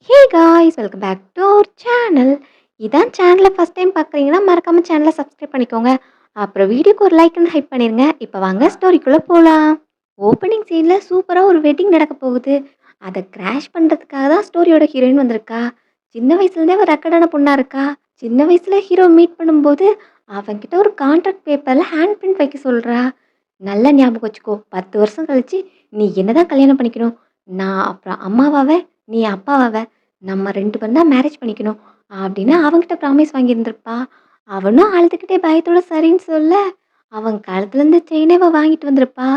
Hey guys welcome back to our channel. இதான் சேனலை first time பார்க்குறீங்கன்னா மறக்காம சேனலை சப்ஸ்கிரைப் பண்ணிக்கோங்க. அப்புறம் வீடியோக்கு ஒரு லைக் அண்ட் ஹைப் பண்ணிருங்க. இப்போ வாங்க ஸ்டோரிக்குள்ளே போகலாம். ஓப்பனிங் சீனில் சூப்பராக ஒரு வெட்டிங் நடக்க போகுது. அதை கிராஷ் பண்ணுறதுக்காக தான் ஸ்டோரியோட ஹீரோயின் வந்திருக்கா. சின்ன வயசுலேருந்தே ஒரு ரெக்கடான பொண்ணாக இருக்கா. சின்ன வயசில் ஹீரோ மீட் பண்ணும்போது அவன்கிட்ட ஒரு கான்ட்ராக்ட் பேப்பரில் ஹேண்ட் பிரிண்ட் வைக்க சொல்கிறா. நல்லா ஞாபகம் வச்சுக்கோ, 10 வருஷம் கழிச்சு நீ என்ன தான் கல்யாணம் பண்ணிக்கணும். நான் அப்புறம் அம்மாவாவ, நீ அப்பாவாவ, நம்ம 2 பேரும் தான் மேரேஜ் பண்ணிக்கணும் அப்படின்னு அவன்கிட்ட ப்ராமிஸ் வாங்கியிருந்திருப்பா. அவனும் அழுதுகிட்டே பயத்தோட சரின்னு சொல்ல, அவன் கழுத்துலேருந்து செயினே வாங்கிட்டு வந்திருப்பா.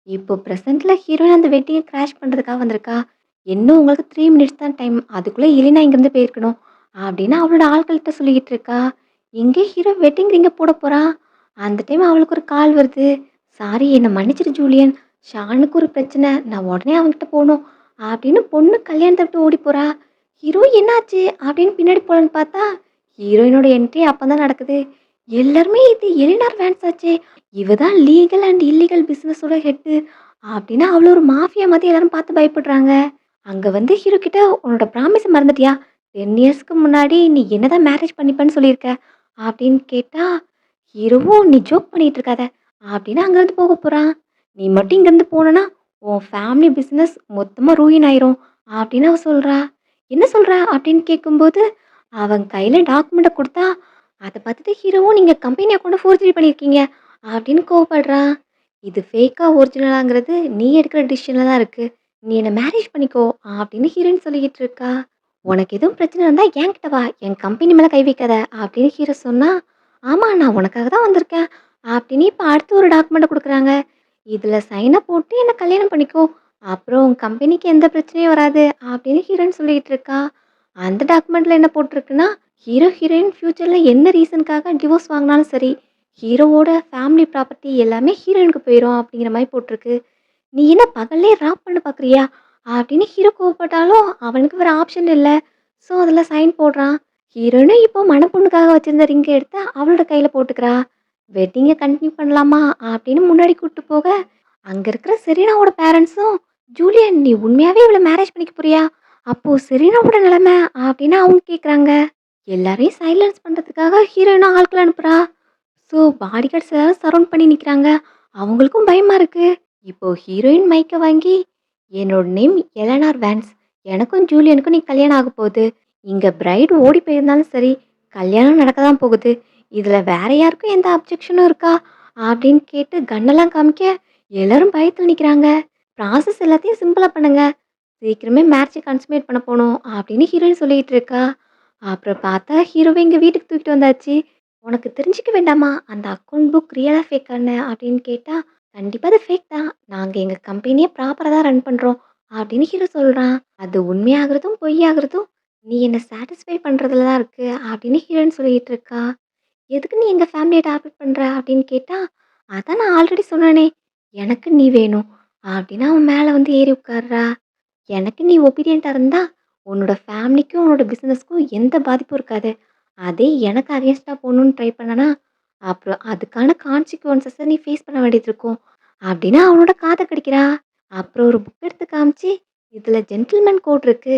இப்போ ப்ரெசென்ட்ல ஹீரோயின் அந்த வெட்டிங்கை கிராஷ் பண்ணுறதுக்காக வந்திருக்கா. இன்னும் உங்களுக்கு 3 மினிட்ஸ் தான் டைம், அதுக்குள்ளே எலினா இங்கேருந்து போயிருக்கணும் அப்படின்னு அவளோட ஆட்கள்கிட்ட சொல்லிக்கிட்டு இருக்கா. எங்கே ஹீரோ வெட்டிங் ரிங்கை போட போகிறான். அந்த டைம் அவளுக்கு ஒரு கால் வருது. சாரி, என்னை மன்னிச்சிரு ஜூலியன், ஷானுக்கு ஒரு பிரச்சனை, நான் உடனே அவன்கிட்ட போகணும் அப்படின்னு பொண்ணு கல்யாணத்தை விட்டு ஓடி போறா. ஹீரோ என்னாச்சு அப்படின்னு பின்னாடி போலான்னு பார்த்தா ஹீரோயினோட என்ட்ரி அப்பதான் நடக்குது. எல்லாருமே இது எலினார் வேன்ஸ் ஆச்சே, இவ தான் லீகல் அண்ட் இல்லீகல் பிசினஸோட ஹெட்டு அப்படின்னா அவள ஒரு மாஃபியா மாதிரி எல்லாரும் பார்த்து பயப்படுறாங்க. அங்க வந்து ஹீரோ கிட்ட உன்னோட ப்ராமிஸ் மறந்துட்டியா, 10 இயர்ஸ்க்கு முன்னாடி நீ என்னதான் மேரேஜ் பண்ணிப்பேன்னு சொல்லியிருக்க அப்படின்னு கேட்டா, ஹீரோவும் நீ ஜோக் பண்ணிட்டு இருக்காத அப்படின்னு அங்கேருந்து போக போறான். நீ மட்டும் இங்கேருந்து போனனா உன் ஃபேமிலி பிஸ்னஸ் மொத்தமாக ரூயின் ஆயிரும் அப்படின்னு அவ சொல்கிறா. என்ன சொல்கிற அப்படின்னு கேட்கும்போது அவன் கையில் டாக்குமெண்ட்டை கொடுத்தா, அதை பார்த்துட்டு ஹீரோவும் நீங்கள் கம்பெனி அக்கௌண்ட்டை ஃபோர்ஜரி பண்ணியிருக்கீங்க அப்படின்னு கோவப்படுறான். இது ஃபேக்காக ஒரிஜினலாங்கிறது நீ எடுக்கிற டிசிஷனில் தான் இருக்குது, நீ என்னை மேரேஜ் பண்ணிக்கோ அப்படின்னு ஹீரோயின் சொல்லிக்கிட்டு இருக்கா. உனக்கு எதுவும் பிரச்சனை இருந்தால் என்கிட்ட வா, என் கம்பெனி மேலே கை வைக்காத அப்படின்னு ஹீரோ சொன்னா, ஆமாம் நான் உனக்காக தான் வந்திருக்கேன் அப்படின்னு இப்போ அடுத்து ஒரு டாக்குமெண்ட்டை கொடுக்குறாங்க. இதில் சைனை போட்டு என்னை கல்யாணம் பண்ணிக்கோ, அப்புறம் உன் கம்பெனிக்கு எந்த பிரச்சனையும் வராது அப்படின்னு ஹீரோயின் சொல்லிக்கிட்டு இருக்கா. அந்த டாக்குமெண்ட்டில் என்ன போட்டிருக்குன்னா, ஹீரோயின் ஃப்யூச்சரில் என்ன ரீசனுக்காக டிவோர்ஸ் வாங்கினாலும் சரி, ஹீரோவோட ஃபேமிலி ப்ராப்பர்ட்டி எல்லாமே ஹீரோயினுக்கு போயிடும் அப்படிங்கிற மாதிரி போட்டிருக்கு. நீ என்ன பகல்லே ராப் பண்ண பார்க்குறியா அப்படின்னு ஹீரோ கோவப்பட்டாலும் அவனுக்கு வேறு ஆப்ஷன் இல்லை. ஸோ அதில் சைன் போடுறான். ஹீரோயினும் இப்போ மணப்பொண்ணுக்காக வச்சிருந்த ரிங்கை எடுத்து அவளோட கையில் போட்டுக்கிறா. வெட்டிங்கை கண்டினியூ பண்ணலாமா அப்படின்னு முன்னாடி கூப்பிட்டு போக, அங்கே இருக்கிற செரீனாவோட பேரண்ட்ஸும், ஜூலியன் நீ உண்மையாகவே இவளை மேரேஜ் பண்ணிக்க போறியா, அப்போது செரீனாவோட நிலைமை அப்படின்னு அவங்க கேட்குறாங்க. எல்லாரையும் சைலன்ஸ் பண்ணுறதுக்காக ஹீரோயினும் ஆட்கள் அனுப்புகிறா. ஸோ பாடிகார்ட்ஸ் எல்லாரும் சரவுண்ட் பண்ணி நிற்கிறாங்க. அவங்களுக்கும் பயமாக இருக்குது. இப்போ ஹீரோயின் மைக்கை வாங்கி, என்னோட நேம் எலனார் வேன்ஸ், எனக்கும் ஜூலியனுக்கும் நீ கல்யாணம் ஆக போகுது. இங்கே பிரைடு ஓடி போயிருந்தாலும் சரி, கல்யாணம் நடக்க தான் போகுது. இதில் வேற யாருக்கும் எந்த அப்ஜெக்ஷனும் இருக்கா அப்படின்னு கேட்டு கண்ணெல்லாம் காமிக்க எல்லாரும் பயத்தில் நிற்கிறாங்க. ப்ராசஸ் எல்லாத்தையும் சிம்பிளாக பண்ணுங்க, சீக்கிரமே மேட்சை கன்சுமேட் பண்ண போகணும் அப்படின்னு ஹீரோயின் சொல்லிக்கிட்டு இருக்கா. அப்புறம் பார்த்தா ஹீரோவை எங்கள் வீட்டுக்கு தூக்கிட்டு வந்தாச்சு. உனக்கு தெரிஞ்சுக்க வேண்டாமா அந்த அக்கௌண்ட் புக் ரியலாக ஃபேக்கான அப்படின்னு கேட்டால், கண்டிப்பாக அது ஃபேக் தான், நாங்கள் எங்கள் கம்பெனியை ப்ராப்பராக தான் ரன் பண்ணுறோம் அப்படின்னு ஹீரோ சொல்கிறான். அது உண்மையாகிறதும் பொய்யாகிறதும் நீ என்னை சாட்டிஸ்ஃபை பண்ணுறதுல தான் இருக்குது அப்படின்னு ஹீரோயின் சொல்லிக்கிட்டு இருக்கா. எதுக்கு நீ எங்கள் ஃபேமிலியை டார்கெட் பண்ணுற அப்படின்னு கேட்டால், அதான் நான் ஆல்ரெடி சொன்னேனே, எனக்கு நீ வேணும் அப்படின்னு அவன் மேலே வந்து ஏறி உட்கார்றா. எனக்கு நீ ஒபீடியண்ட்டாக இருந்தா உன்னோட ஃபேமிலிக்கும் உன்னோட பிஸ்னஸ்க்கும் எந்த பாதிப்பும் இருக்காது. அதே எனக்கு அகேன்ஸ்டாக போகணுன்னு ட்ரை பண்ணனா, அப்புறம் அதுக்கான கான்சிக்வன்சஸை நீ ஃபேஸ் பண்ண வேண்டியது இருக்கும் அப்படின்னு அவனோட காதை கடிக்கிறா. அப்புறம் ஒரு புக் எடுத்து காமிச்சு, இதில் ஜென்டில்மேன் கோட் இருக்கு,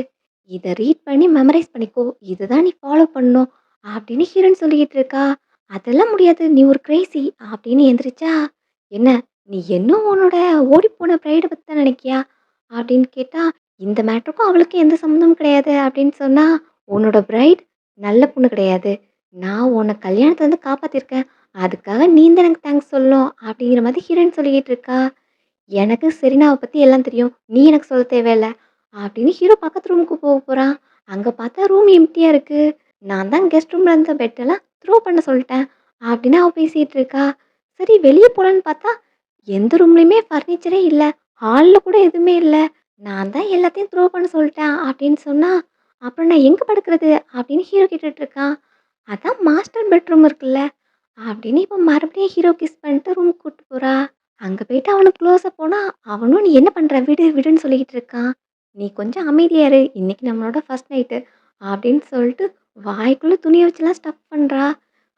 இதை ரீட் பண்ணி மெமரைஸ் பண்ணிக்கோ, இதுதான் நீ ஃபாலோ பண்ணணும் அப்படின்னு ஹீரோன்னு சொல்லிக்கிட்டு இருக்கா. அதெல்லாம் முடியாது, நீ ஒரு கிரேசி அப்படின்னு எந்திரிச்சா, என்ன நீ இன்னும் உன்னோட ஓடிப்போன ப்ரைடை பற்றி தான் நினைக்கியா அப்படின்னு கேட்டா, இந்த மேட்டருக்கும் அவளுக்கும் எந்த சம்மந்தமும் கிடையாது அப்படின்னு சொன்னா, உன்னோட பிரைட் நல்ல பொண்ணு கிடையாது, நான் உன்னை கல்யாணத்துலேருந்து காப்பாற்றிருக்கேன், அதுக்காக நீ தான் எனக்கு தேங்க்ஸ் சொல்லணும் அப்படிங்கிற மாதிரி ஹீரோயின் சொல்லிக்கிட்டு இருக்கா. எனக்கு செரீனாவை பற்றி எல்லாம் தெரியும், நீ எனக்கு சொல்ல தேவையில்ல அப்படின்னு ஹீரோ பக்கத்து ரூமுக்கு போக போகிறான். அங்கே பார்த்தா ரூம் எம்டியாக இருக்குது. நான் தான் கெஸ்ட் ரூமில் இருந்த பெட்டெல்லாம் த்ரோ பண்ண சொல்லிட்டேன் அப்படின்னு அவள் பேசிகிட்டு இருக்கா. சரி வெளியே போகலான்னு பார்த்தா எந்த ரூம்லேயுமே ஃபர்னிச்சரே இல்லை, ஹாலில் கூட எதுவுமே இல்லை, நான் தான் எல்லாத்தையும் த்ரோ பண்ண சொல்லிட்டேன் அப்படின்னு சொன்னா, அப்புறம் நான் எங்கே படுக்கிறது அப்படின்னு ஹீரோ கேட்டுட்டு இருக்கான். அதான் மாஸ்டர் பெட்ரூம் இருக்குல்ல அப்படின்னு இப்போ மறுபடியும் ஹீரோ கிஸ் பண்ணிட்டு ரூமுக்கு கூப்பிட்டு போகிறா. அங்கே போயிட்டு அவனுக்கு க்ளோஸாக போனால் அவனும் நீ என்ன பண்ணுற விடு விடுன்னு சொல்லிக்கிட்டு இருக்கான். நீ கொஞ்சம் அமைதியா இரு, இன்னைக்கு நம்மளோட ஃபர்ஸ்ட் நைட்டு அப்படின்னு சொல்லிட்டு வாய்க்குள்ளே துணியை வச்சுலாம் ஸ்டஃப் பண்ணுறா.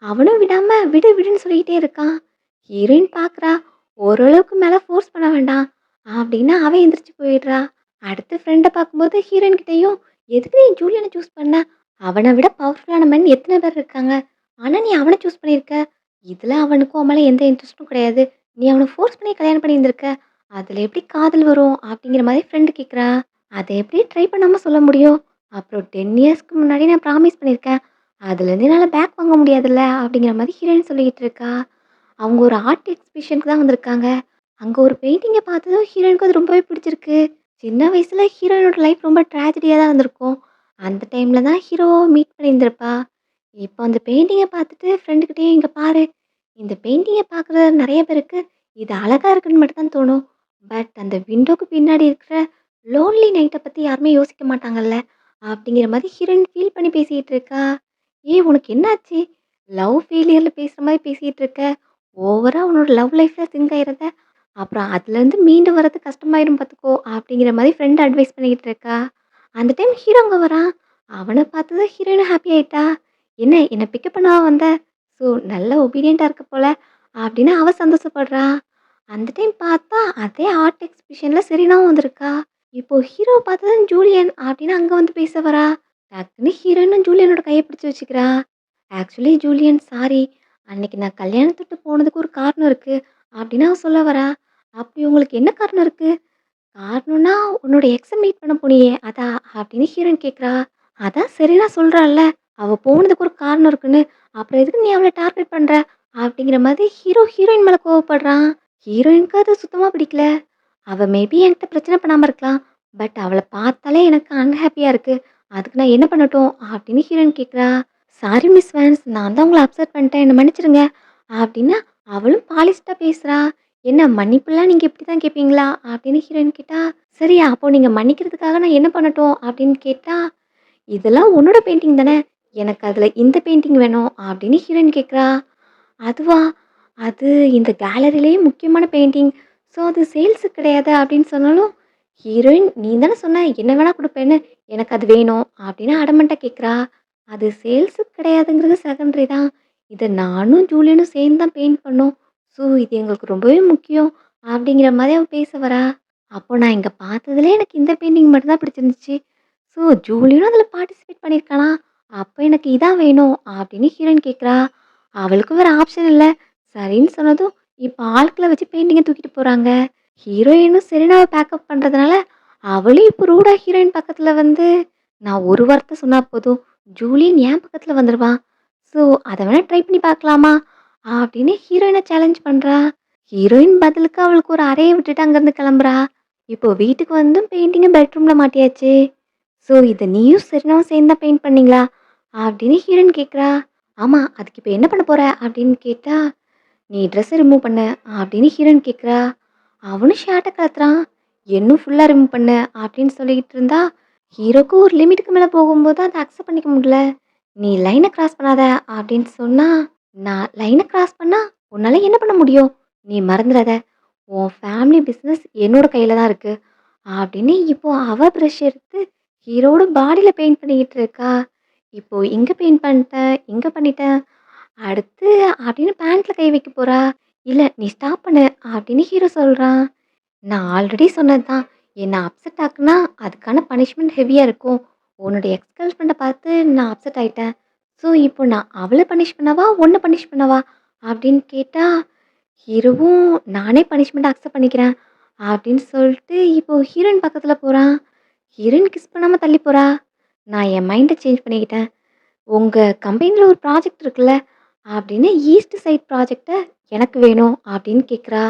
அவனும் விடாம விடு விடுன்னு சொல்லிக்கிட்டே இருக்கான். ஹீரோயின் பார்க்குறா, ஓரளவுக்கு மேலே ஃபோர்ஸ் பண்ண வேண்டாம் அப்படின்னு அவன் எந்திரிச்சு போயிடுறா. அடுத்து ஃப்ரெண்டை பார்க்கும்போது ஹீரோயின் கிட்டேயும் எதுக்கு நீ ஜூலியன சூஸ் பண்ண? அவன விட பவர்ஃபுல்லான மென் எத்தன பேர் இருக்காங்க. ஆனா நீ அவன சூஸ் பண்ணியிருக்க. இதுல அவனுக்கும் உன் மேல எந்த இன்ட்ரெஸ்ட்டும் கிடையாது. நீ அவன ஃபோர்ஸ் பண்ணி கல்யாணம் பண்ணியிருந்திருக்க. அதுல எப்படி காதல் வரும்? அப்படிங்கிற மாரி ஃப்ரெண்ட் கேட்குறா. அத எப்படி ட்ரை பண்ணாம சொல்ல முடியும்? அப்புறம் 10 இயர்ஸ்க்கு முன்னாடி நான் ப்ராமிஸ் பண்ணியிருக்கேன். அதுலேருந்து என்னால பேக் வாங்க முடியாதுல்ல அப்படிங்கிற மாரி ஹீரோயின் சொல்லிக்கிட்டு இருக்கா. அவங்க ஒரு ஆர்ட் எக்ஸிபிஷனுக்கு தான் வந்திருக்காங்க. அங்க ஒரு பெயிண்டிங்க பார்த்ததும் ஹீரோயினுக்கு அது ரொம்பவே பிடிச்சிருக்கு. சின்ன வயசுல ஹீரோயினோட லைஃப் ரொம்ப ட்ராஜடியா தான் இருந்திருக்கும். அந்த டைம்ல தான் ஹீரோவ மீட் பண்ணியிருந்திருப்பா. இப்போ அந்த பெயிண்டிங்க பார்த்துட்டு ஃப்ரெண்டுகிட்டயே "இங்க பாரு, இந்த பெயிண்டிங்க பார்க்குற நெறைய பேருக்கு இது அழகா இருக்குன்னு மட்டும் தான் தோணும். பட் அந்த விண்டோக்கு பின்னாடி இருக்கிற லோன்லி நைட்ட பத்தி யாருமே யோசிக்க மாட்டாங்கல்ல." அப்படிங்கிற மாரி ஹீரோயின் ஃபீல் பண்ணி பேசிட்டு இருக்கா. "ஏய் உனக்கு என்னாச்சு? லவ் ஃபெயிலியர்ல பேசுற மாரி பேசிட்டு இருக்க. ஓவரா உன்னோட லவ் லைஃப்ல சிங்க் ஆயிறத. அப்புறம் அதுலேருந்து மீண்டு வரது கஷ்டமாயிரும் பார்த்துக்கோ." அப்படிங்கிற மாரி ஃப்ரெண்ட் அட்வைஸ் பண்ணிக்கிட்டு இருக்கா. அந்த டைம் ஹீரோ அங்க வரான். அவன பார்த்ததும் ஹீரோயினும் ஹாப்பி ஆயிட்டா. என்ன பிக்கப் பண்ணவா வந்த? ஸோ நல்ல ஒபீடியன்ட்டா இருக்க போல அப்படின்னு அவ சந்தோஷப்படுறா. அந்த டைம் பார்த்தா அதே ஆர்ட் எக்ஸிபிஷன்ல செரீனாவும் வந்திருக்கா. இப்போ ஹீரோவ பார்த்ததும் ஜூலியன் அப்படின்னு அங்க வந்து பேச வரா. டக்குன்னு ஹீரோயினும் ஜூலியனோட கைய பிடிச்சு வச்சுக்கிறா. Actually Julian sorry. அன்னைக்கு நான் கல்யாணத்துக்கு போனதுக்கு ஒரு காரணம் இருக்கு அப்படின்னு அவ சொல்ல வரா. அப்படி உங்களுக்கு என்ன காரணம் இருக்கு? காரணம்னா, "உன்னோட எக்ஸ மீட் பண்ண போனியே அதா?" அப்படின்னு ஹீரோயின் கேட்குறா. அதான் செரீனா சொல்றால்ல, அவ போனதுக்கு ஒரு காரணம் இருக்குன்னு. அப்புறம் எதுக்கு நீ அவள டார்கெட் பண்ற? அப்படிங்கிற மாதிரி ஹீரோயின் மேல கோவப்படுறான். ஹீரோயினுக்கு அது சுத்தமா பிடிக்கல. அவ மேபி என்கிட்ட பிரச்சனை பண்ணாம இருக்கலாம். பட் அவள பார்த்தாலே எனக்கு அன்ஹேப்பியா இருக்கு. அதுக்கு நான் என்ன பண்ணட்டும்? அப்படின்னு ஹீரோயின் கேட்குறா. "சாரி மிஸ் வேன்ஸ், நான் தான் உங்கள அப்செட் பண்ணிட்டேன். என்ன மன்னிச்சிடுங்க." அப்படின்னு அவளும் பாலிஷ்டா பேசுறா. "என்ன மன்னிப்புலாம் நீங்க இப்படி தான் கேட்பீங்களா?" அப்படின்னு ஹீரோயின் கேட்டா. "சரி அப்போ நீங்க மன்னிக்கிறதுக்காக நான் என்ன பண்ணட்டும்?" அப்படின்னு கேட்டா, "இதெல்லாம் உன்னோட பெயிண்டிங் தானே! எனக்கு அதுல இந்த பெயிண்டிங் வேணும்." அப்படின்னு ஹீரோயின் கேட்குறா. "அதுவா? அது இந்த கேலரியிலேயே முக்கியமான பெயிண்டிங். ஸோ அது சேல்ஸுக்கு கிடையாது." அப்படின்னு சொன்னாலும், ஹீரோயின் "நீ தானே சொன்ன என்ன வேணா குடுப்பேன்னு. எனக்கு அது வேணும்." அப்படின்னு அடமன்ட்டா கேட்குறா. "அது சேல்ஸுக்கு கிடையாதுங்கிறது செகண்டரி தான். இத நானும் ஜூலியனும் சேர்ந்து தான் பெயிண்ட் பண்ணோம். ஸோ இது எங்களுக்கு ரொம்பவே முக்கியம்." அப்படிங்கிற மாரி அவ பேச வரா. அப்போ நான் இங்க பார்த்ததுல எனக்கு இந்த பெயிண்டிங் மட்டும் தான் பிடிச்சிருந்துச்சு. ஸோ ஜூலியனும் அதில பார்ட்டிசிபேட் பண்ணியிருக்கானா? அப்ப எனக்கு இதான் வேணும் அப்படின்னு ஹீரோயின் கேட்குறா. அவளுக்கும் வேற ஆப்ஷன் இல்ல. சரின்னு சொன்னதும், இப்ப ஆட்கள வச்சு பெயிண்டிங்க தூக்கிட்டு போறாங்க. ஹீரோயினும் செரீனாவ பேக்கப் பண்றதுனால, அவளும் இப்போ ரூடா ஹீரோயின் பக்கத்துல வந்து, நான் ஒரு வார்த்தை சொன்னா போதும், ஜூலியன் என் பக்கத்துல வந்துருவான். ஸோ அத வேணா ட்ரை பண்ணி பார்க்கலாமா? அப்படின்னு ஹீரோயின சேலஞ்ச் பண்றா. ஹீரோயின் பதிலுக்கு அவளுக்கு ஒரு அறைய விட்டுட்டு அங்கருந்து கிளம்புறா. இப்போ வீட்டுக்கு வந்தும் பெயிண்டிங்க பெட்ரூம்ல மாட்டியாச்சு. ஸோ இத நீயும் செரீனாவும் சேர்ந்து தான் பெயிண்ட் பண்ணீங்களா? அப்படின்னு ஹீரோயின் கேட்குறா. ஆமா. அதுக்கு இப்ப என்ன பண்ண போற? அப்படின்னு கேட்டா, "நீ ட்ரெஸ்ஸ ரிமூவ் பண்ணு." அப்படின்னு ஹீரோயின் கேட்குறா. அவனும் ஷர்ட்ட கழட்டுறான். "என்னும் ஃபுல்லா ரிமூவ் பண்ணு." அப்படின்னு சொல்லிக்கிட்டு இருந்தா, ஹீரோக்கு ஒரு லிமிட்டுக்கு மேல போகும்போது அத அக்செப்ட் பண்ணிக்க முடியல. "நீ லைன கிராஸ் பண்ணாத." அப்படின்னு சொன்னா, "நான் லைன கிராஸ் பண்ணா உன்னால என்ன பண்ண முடியும்? நீ மறந்துறாத. உன் ஃபேமிலி பிசினஸ் என்னோட கையில தான் இருக்கு." அப்படின்னு இப்போ அவ ப்ரஷ் எடுத்து ஹீரோவோட பாடியில பெயிண்ட் பண்ணிக்கிட்டு இருக்கா. இப்போ இங்க பெயிண்ட் பண்ணிட்டேன், இங்க பண்ணிட்டேன். அடுத்து அப்படின்னு பேண்ட்ல கை வைக்க போறா. "இல்ல நீ ஸ்டாப் பண்ணு." அப்படின்னு ஹீரோ சொல்றான். "நான் ஆல்ரெடி சொன்னது தான். என்ன அப்செட் ஆக்குனா அதுக்கான பனிஷ்மென்ட் ஹெவியா இருக்கும். உன்னோட எக்ஸ் கேர்ள் ஃப்ரெண்ட பார்த்து நான் அப்செட் ஆயிட்டேன். ஸோ இப்போ நான் அவள பனிஷ் பண்ணவா? உன்ன பனிஷ் பண்ணவா?" அப்படின்னு கேட்டா, ஹீரோவும் "நானே பனிஷ்மென்ட் அக்செப்ட் பண்ணிக்கிறேன்." அப்படின்னு சொல்லிட்டு இப்போ ஹீரோயின் பக்கத்துல போறான். ஹீரோயின் கிஸ் பண்ணாம தள்ளி போறா. "நான் என் மைண்ட சேஞ்ச் பண்ணிக்கிட்டேன். உங்க கம்பெனில ஒரு ப்ராஜெக்ட் இருக்குல்ல, அப்படின்னு ஈஸ்ட் சைட் ப்ராஜெக்ட்ட எனக்கு வேணும்." அப்படின்னு கேட்குறா.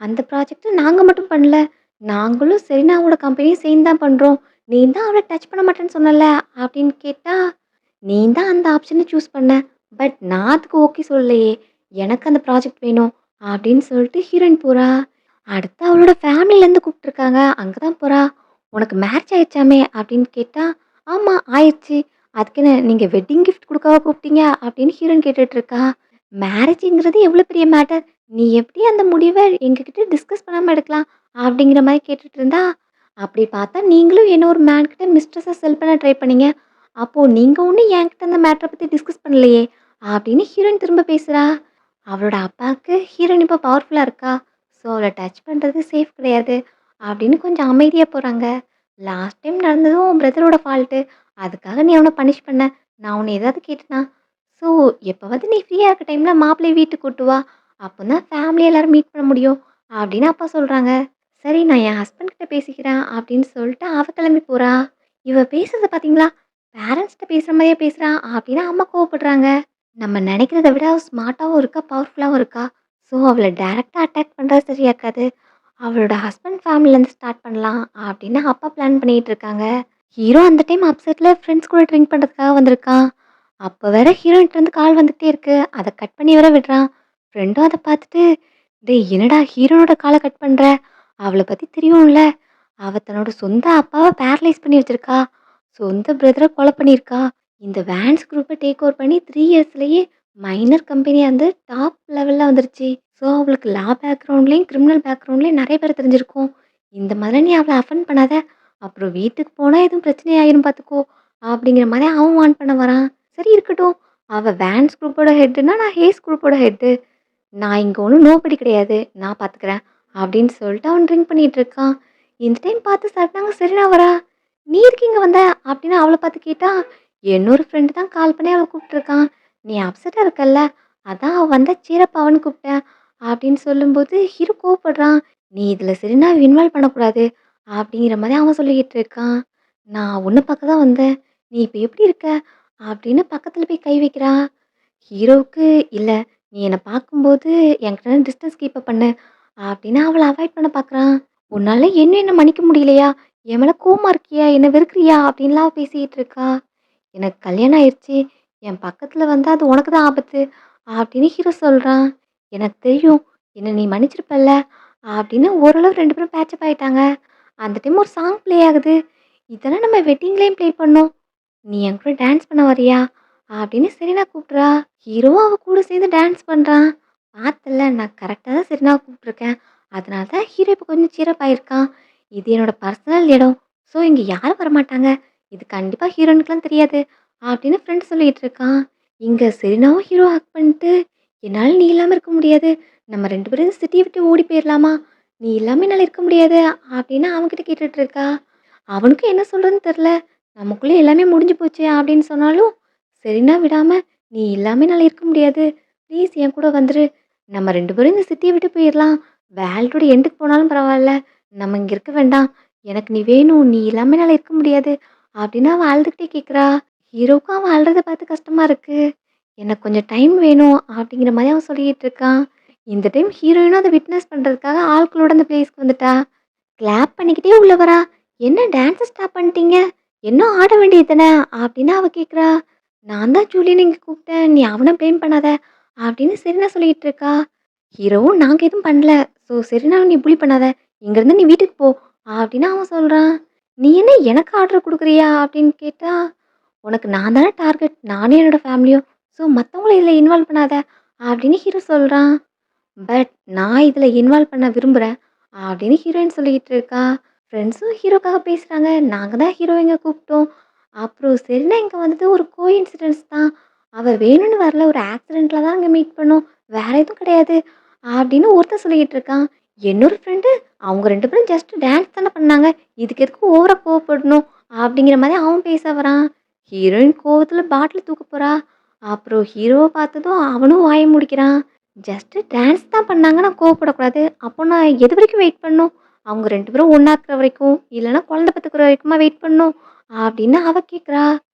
"அந்த ப்ராஜெக்ட்ட நாங்க மட்டும் பண்ணல. நாங்களும் செரீனாவோட கம்பெனியும் சேர்ந்து தான் பண்றோம். நீ தான் அவள டச் பண்ண மாட்டேன்னு சொன்னல்ல." அப்படின்னு கேட்டா, "நீ தான் அந்த ஆப்ஷன சூஸ் பண்ண. பட் நான் அதுக்கு ஓகே சொல்லலையே. எனக்கு அந்த ப்ராஜெக்ட் வேணும்." அப்படின்னு சொல்லிட்டு ஹீரோயின் போறா. அடுத்து அவளோட ஃபேமிலிலேருந்து கூப்பிட்டுருக்காங்க. அங்க தான் போறா. "உனக்கு மேரேஜ் ஆயிடுச்சாமே?" அப்படின்னு கேட்டா, "ஆமா ஆயிருச்சு." "அதுக்குன்னு நீங்க வெட்டிங் கிஃப்ட் குடுக்கவா கூப்பிட்டீங்க?" அப்படின்னு ஹீரோயின் கேட்டுட்டு இருக்கா. மேரேஜ்ங்கிறது எவ்வளோ பெரிய மேட்டர். நீ எப்படி அந்த முடிவ எங்ககிட்ட டிஸ்கஸ் பண்ணாம எடுக்கலாம்? அப்படிங்கிற மாரி கேட்டுட்டு இருந்தா, அப்படி பார்த்தா நீங்களும் என்ன ஒரு மேன் கிட்ட மிஸ்ட்ரஸா செல் பண்ண ட்ரை பண்ணீங்க. அப்போ நீங்க ஒண்ணும் என்கிட்ட அந்த மேட்டர பத்தி டிஸ்கஸ் பண்ணலையே? அப்படின்னு ஹீரோயின் திரும்ப பேசுறா. அவளோட அப்பாவுக்கு ஹீரோயின் இப்போ பவர்ஃபுல்லா இருக்கா. ஸோ அவள டச் பண்றது சேஃப் கிடையாது. அப்படின்னு கொஞ்சம் அமைதியா போறாங்க. லாஸ்ட் டைம் நடந்ததும் உன் பிரதரோட ஃபால்ட்டு. அதுக்காக நீ அவன பனிஷ் பண்ண. நான் உன்ன ஏதாவது கேட்டேனா? ஸோ, எப்பவாவது நீ ஃப்ரீயா இருக்க டைம்ல மாப்பிள்ளைய வீட்டுக்கு கூட்டு வா. அப்பதான் ஃபேமிலி எல்லாரும் மீட் பண்ண முடியும்." அப்படின்னு அப்பா சொல்றாங்க. சரி நான் என் ஹஸ்பண்ட் கிட்ட பேசிக்கிறேன் அப்படின்னு சொல்லிட்டு அவ கிளம்பி போறா. இவ பேசுறத பார்த்தீங்களா? பேரண்ட்ஸ்ட்ட பேசுற மாரியே பேசுறா அப்படின்னு அம்மா கோவப்படுறாங்க. நம்ம நினைக்கிறத விட அவ ஸ்மார்ட்டாவும் இருக்கா, பவர்ஃபுல்லாவும் இருக்கா. ஸோ, அவள டைரக்ட்டா அட்டாக் பண்றது சரியா இருக்காது. அவளோட ஹஸ்பண்ட் ஃபேமிலிலேருந்து ஸ்டார்ட் பண்ணலாம் அப்படின்னு அப்பா பிளான் பண்ணிட்டு இருக்காங்க. ஹீரோ அந்த டைம் அப்செட்ல ஃப்ரெண்ட்ஸ் கூட ட்ரிங்க் பண்ணுறதுக்காக வந்திருக்கான். அப்போ வேற ஹீரோயின்ட்ட இருந்து கால் வந்துகிட்டே இருக்கு. அதை கட் பண்ணி வேற விடுறான். ஃப்ரெண்டும் அதை பார்த்துட்டு, டேய் என்னடா ஹீரோனோட காலை கட் பண்ற? அவளை பற்றி தெரியும்ல. அவ தன்னோட சொந்த அப்பாவை பேரலைஸ் பண்ணி வச்சிருக்கா. சொந்த பிரதரை கொலை பண்ணியிருக்கா. இந்த வேன்ஸ் குரூப்பை டேக் ஓவர் பண்ணி 3 இயர்ஸ்லயே மைனர் கம்பெனியாக வந்து டாப் லெவலில் வந்துருச்சு. ஸோ அவளுக்கு லா பேக்ரவுண்ட்லேயும் கிரிமினல் பேக்ரவுண்ட்லேயும் நிறைய பேர் தெரிஞ்சிருக்கும். இந்த மாதிரி நீ அவளை அஃபெண்ட் பண்ணாத. அப்புறம் வீட்டுக்கு போனா எதுவும் பிரச்சனை ஆயிரும் பார்த்துக்கோ அப்படிங்கிற மாதிரி அவன் வார்ன் பண்ண வரான். சரி இருக்கட்டும். அவ வேன்ஸ் குரூப்போட ஹெட்டுன்னா நான் ஹேஸ் குரூப்போட ஹெட்டு. நான் இங்கே ஒன்றும் நோபடி கிடையாது. நான் பார்த்துக்கிறேன் அப்படின்னு சொல்லிட்டு அவன் ட்ரிங்க் பண்ணிட்டு இருக்கான். இந்த டைம் பார்த்து சட்டாங்க சரினா வரா. நீ இருக்கீங்க வந்த அப்படின்னு அவளை பார்த்து கேட்டா, என்னோட ஃப்ரெண்டு தான் கால் பண்ணி அவளை கூப்பிட்டுருக்கான். நீ அப்செட்டாக இருக்கல்ல, அதான் அவள் வந்தா சீரப்பா அவன்னு கூப்பிட்டேன் அப்படின்னு சொல்லும்போது ஹீரோ கோவப்படுறான். நீ இதில் சரினா இன்வால்வ் பண்ணக்கூடாது அப்படிங்கிற மாதிரி அவன் சொல்லிக்கிட்டு இருக்கான். நான் உன்னை பார்க்க தான் வந்தேன். நீ இப்போ எப்படி இருக்க அப்படின்னு பக்கத்தில் போய் கை வைக்கிறா. ஹீரோவுக்கு இல்லை, நீ என்னை பார்க்கும்போது என்கிட்ட டிஸ்டன்ஸ் கீப் அப் பண்ணு அப்படின்னு அவளை அவாய்ட் பண்ண பார்க்குறான். உன்னால என்ன மன்னிக்க முடியலையா? என் மேலே கோவமா இருக்கியா? என்ன வெறுக்கிறியா அப்படின்லாம் அவ பேசிக்கிட்டு இருக்கா. எனக்கு கல்யாணம் ஆயிடுச்சு. என் பக்கத்தில் வந்தால் அது உனக்கு தான் ஆபத்து அப்படின்னு ஹீரோ சொல்கிறான். எனக்கு தெரியும். என்ன நீ மன்னிச்சிருப்பல்ல அப்படின்னு ஓரளவு 2 பேரும் பேச்சப் ஆயிட்டாங்க. அந்த டைம் ஒரு சாங் ப்ளே ஆகுது. இதெல்லாம் நம்ம வெட்டிங்லேயும் ப்ளே பண்ணோம். நீ என் கூட டான்ஸ் பண்ண வரியா அப்படின்னு செரீனா கூப்பிட்றா. ஹீரோவும் அவ கூட சேர்ந்து டான்ஸ் பண்ணுறான். பார்த்தல்ல நான் கரெக்டாக தான் செரீனாவை கூப்பிட்ருக்கேன். அதனால தான் ஹீரோ இப்போ கொஞ்சம் சீரப் ஆயிருக்கான். இது என்னோட பர்சனல் இடம். ஸோ இங்கே யாரும் வரமாட்டாங்க. இது கண்டிப்பாக ஹீரோனுக்குலாம் தெரியாது அப்படின்னு ஃப்ரெண்ட் சொல்லிட்டு இருக்கான். இங்கே செரீனாவும் ஹீரோ ஹக் பண்ணிட்டு, என்னால் நீ இல்லாமல் இருக்க முடியாது. நம்ம 2 பேரும் இந்த சிட்டியை விட்டு ஓடி போயிடலாமா? நீ இல்லாமல் என்னால் இருக்க முடியாது அப்படின்னு அவன்கிட்ட கேட்டுட்டு இருக்கா. அவனுக்கும் என்ன சொல்கிறதுன்னு தெரில. நமக்குள்ளே எல்லாமே முடிஞ்சு போச்சு அப்படின்னு சொன்னாலும், செரீனா விடாம, நீ இல்லாமல் என்னால் இருக்க முடியாது. ப்ளீஸ் என் கூட வந்துரு. நம்ம 2 பேரும் இந்த சிட்டியை விட்டு போயிடலாம். வேர்ல்டோட எண்டுக்கு போனாலும் பரவாயில்ல. நம்ம இங்கே இருக்க வேண்டாம். எனக்கு நீ வேணும். நீ இல்லாமல் என்னால் இருக்க முடியாது அப்படின்னு அவன் அழுதுகிட்டே கேட்குறா. ஹீரோவுக்கும் அவன் அழுறத பார்த்து கஷ்டமா இருக்கு. எனக்கு கொஞ்சம் டைம் வேணும் அப்படிங்கிற மாதிரி அவன் சொல்லிக்கிட்டு இருக்கான். இந்த டைம் ஹீரோயினும் அதை விட்னஸ் பண்ணுறதுக்காக ஆட்களோட அந்த பிளேஸ்க்கு வந்துட்டா. கிளாப் பண்ணிக்கிட்டே உள்ள வரா. என்ன டான்ஸை ஸ்டாப் பண்ணிட்டீங்க? இன்னும் ஆட வேண்டியது தானே அப்படின்னு அவ கேட்குறா. நான் தான் ஜூலியன் இங்கே கூப்பிட்டேன். நீ அவனை ப்ளேம் பண்ணாத அப்படின்னு செரீனா சொல்லிட்டு இருக்கா. ஹீரோவும் நாங்கள் எதுவும் பண்ணல. ஸோ செரீனாவை நீ புலி பண்ணாத. இங்கேருந்து நீ வீட்டுக்கு போ அப்படின்னு அவன் சொல்கிறான். நீ என்ன எனக்கு ஆர்டர் கொடுக்குறியா அப்படின்னு கேட்டா, உனக்கு நான் தானே டார்கெட். நானும் என்னோட ஃபேமிலியும். ஸோ மற்றவங்கள இதில் இன்வால்வ் பண்ணாத அப்படின்னு ஹீரோ சொல்கிறான். பட் நான் இதில் இன்வால்வ் பண்ண விரும்புகிறேன் அப்படின்னு ஹீரோயின் சொல்லிக்கிட்டு இருக்கா. ஃப்ரெண்ட்ஸும் ஹீரோக்காக பேசுகிறாங்க. நாங்கள் தான் ஹீரோயிங்க கூப்பிட்டோம். அப்புறம் சரிண்ணா இங்கே வந்தது ஒரு கோஇன்சிடென்ஸ் தான். அவள் வேணும்னு வரல. ஒரு ஆக்சிடெண்ட்டில் தான் அங்கே மீட் பண்ணோம். வேற எதுவும் கிடையாது அப்படின்னு ஒருத்தன் சொல்லிக்கிட்டு இருக்கான். என்னோட ஃப்ரெண்டு அவங்க 2 பேரும் ஜஸ்ட் டான்ஸ் தானே பண்ணாங்க. இதுக்கு எதுக்கு ஓவராக கோவப்படணும் அப்படிங்கிற மாதிரி அவன் பேச வரான். ஹீரோயின் கோவத்தில் பாட்டில் தூக்க போகிறா. அப்புறம் ஹீரோவை பார்த்ததும் அவனும் வாய முடிக்கிறான். ஜஸ்ட்டு டான்ஸ் தான் பண்ணாங்க. நான் கோவப்படக்கூடாது. அப்போ நான் எது வரைக்கும் வெயிட் பண்ணணும்? அவங்க 2 பேரும் ஒண்ணா இருக்கிற வரைக்கும், இல்லைன்னா குழந்தை பெத்துக்கிற வரைக்குமா வெயிட் பண்ணணும்? அப்படின்னு அவ கேட்குறா.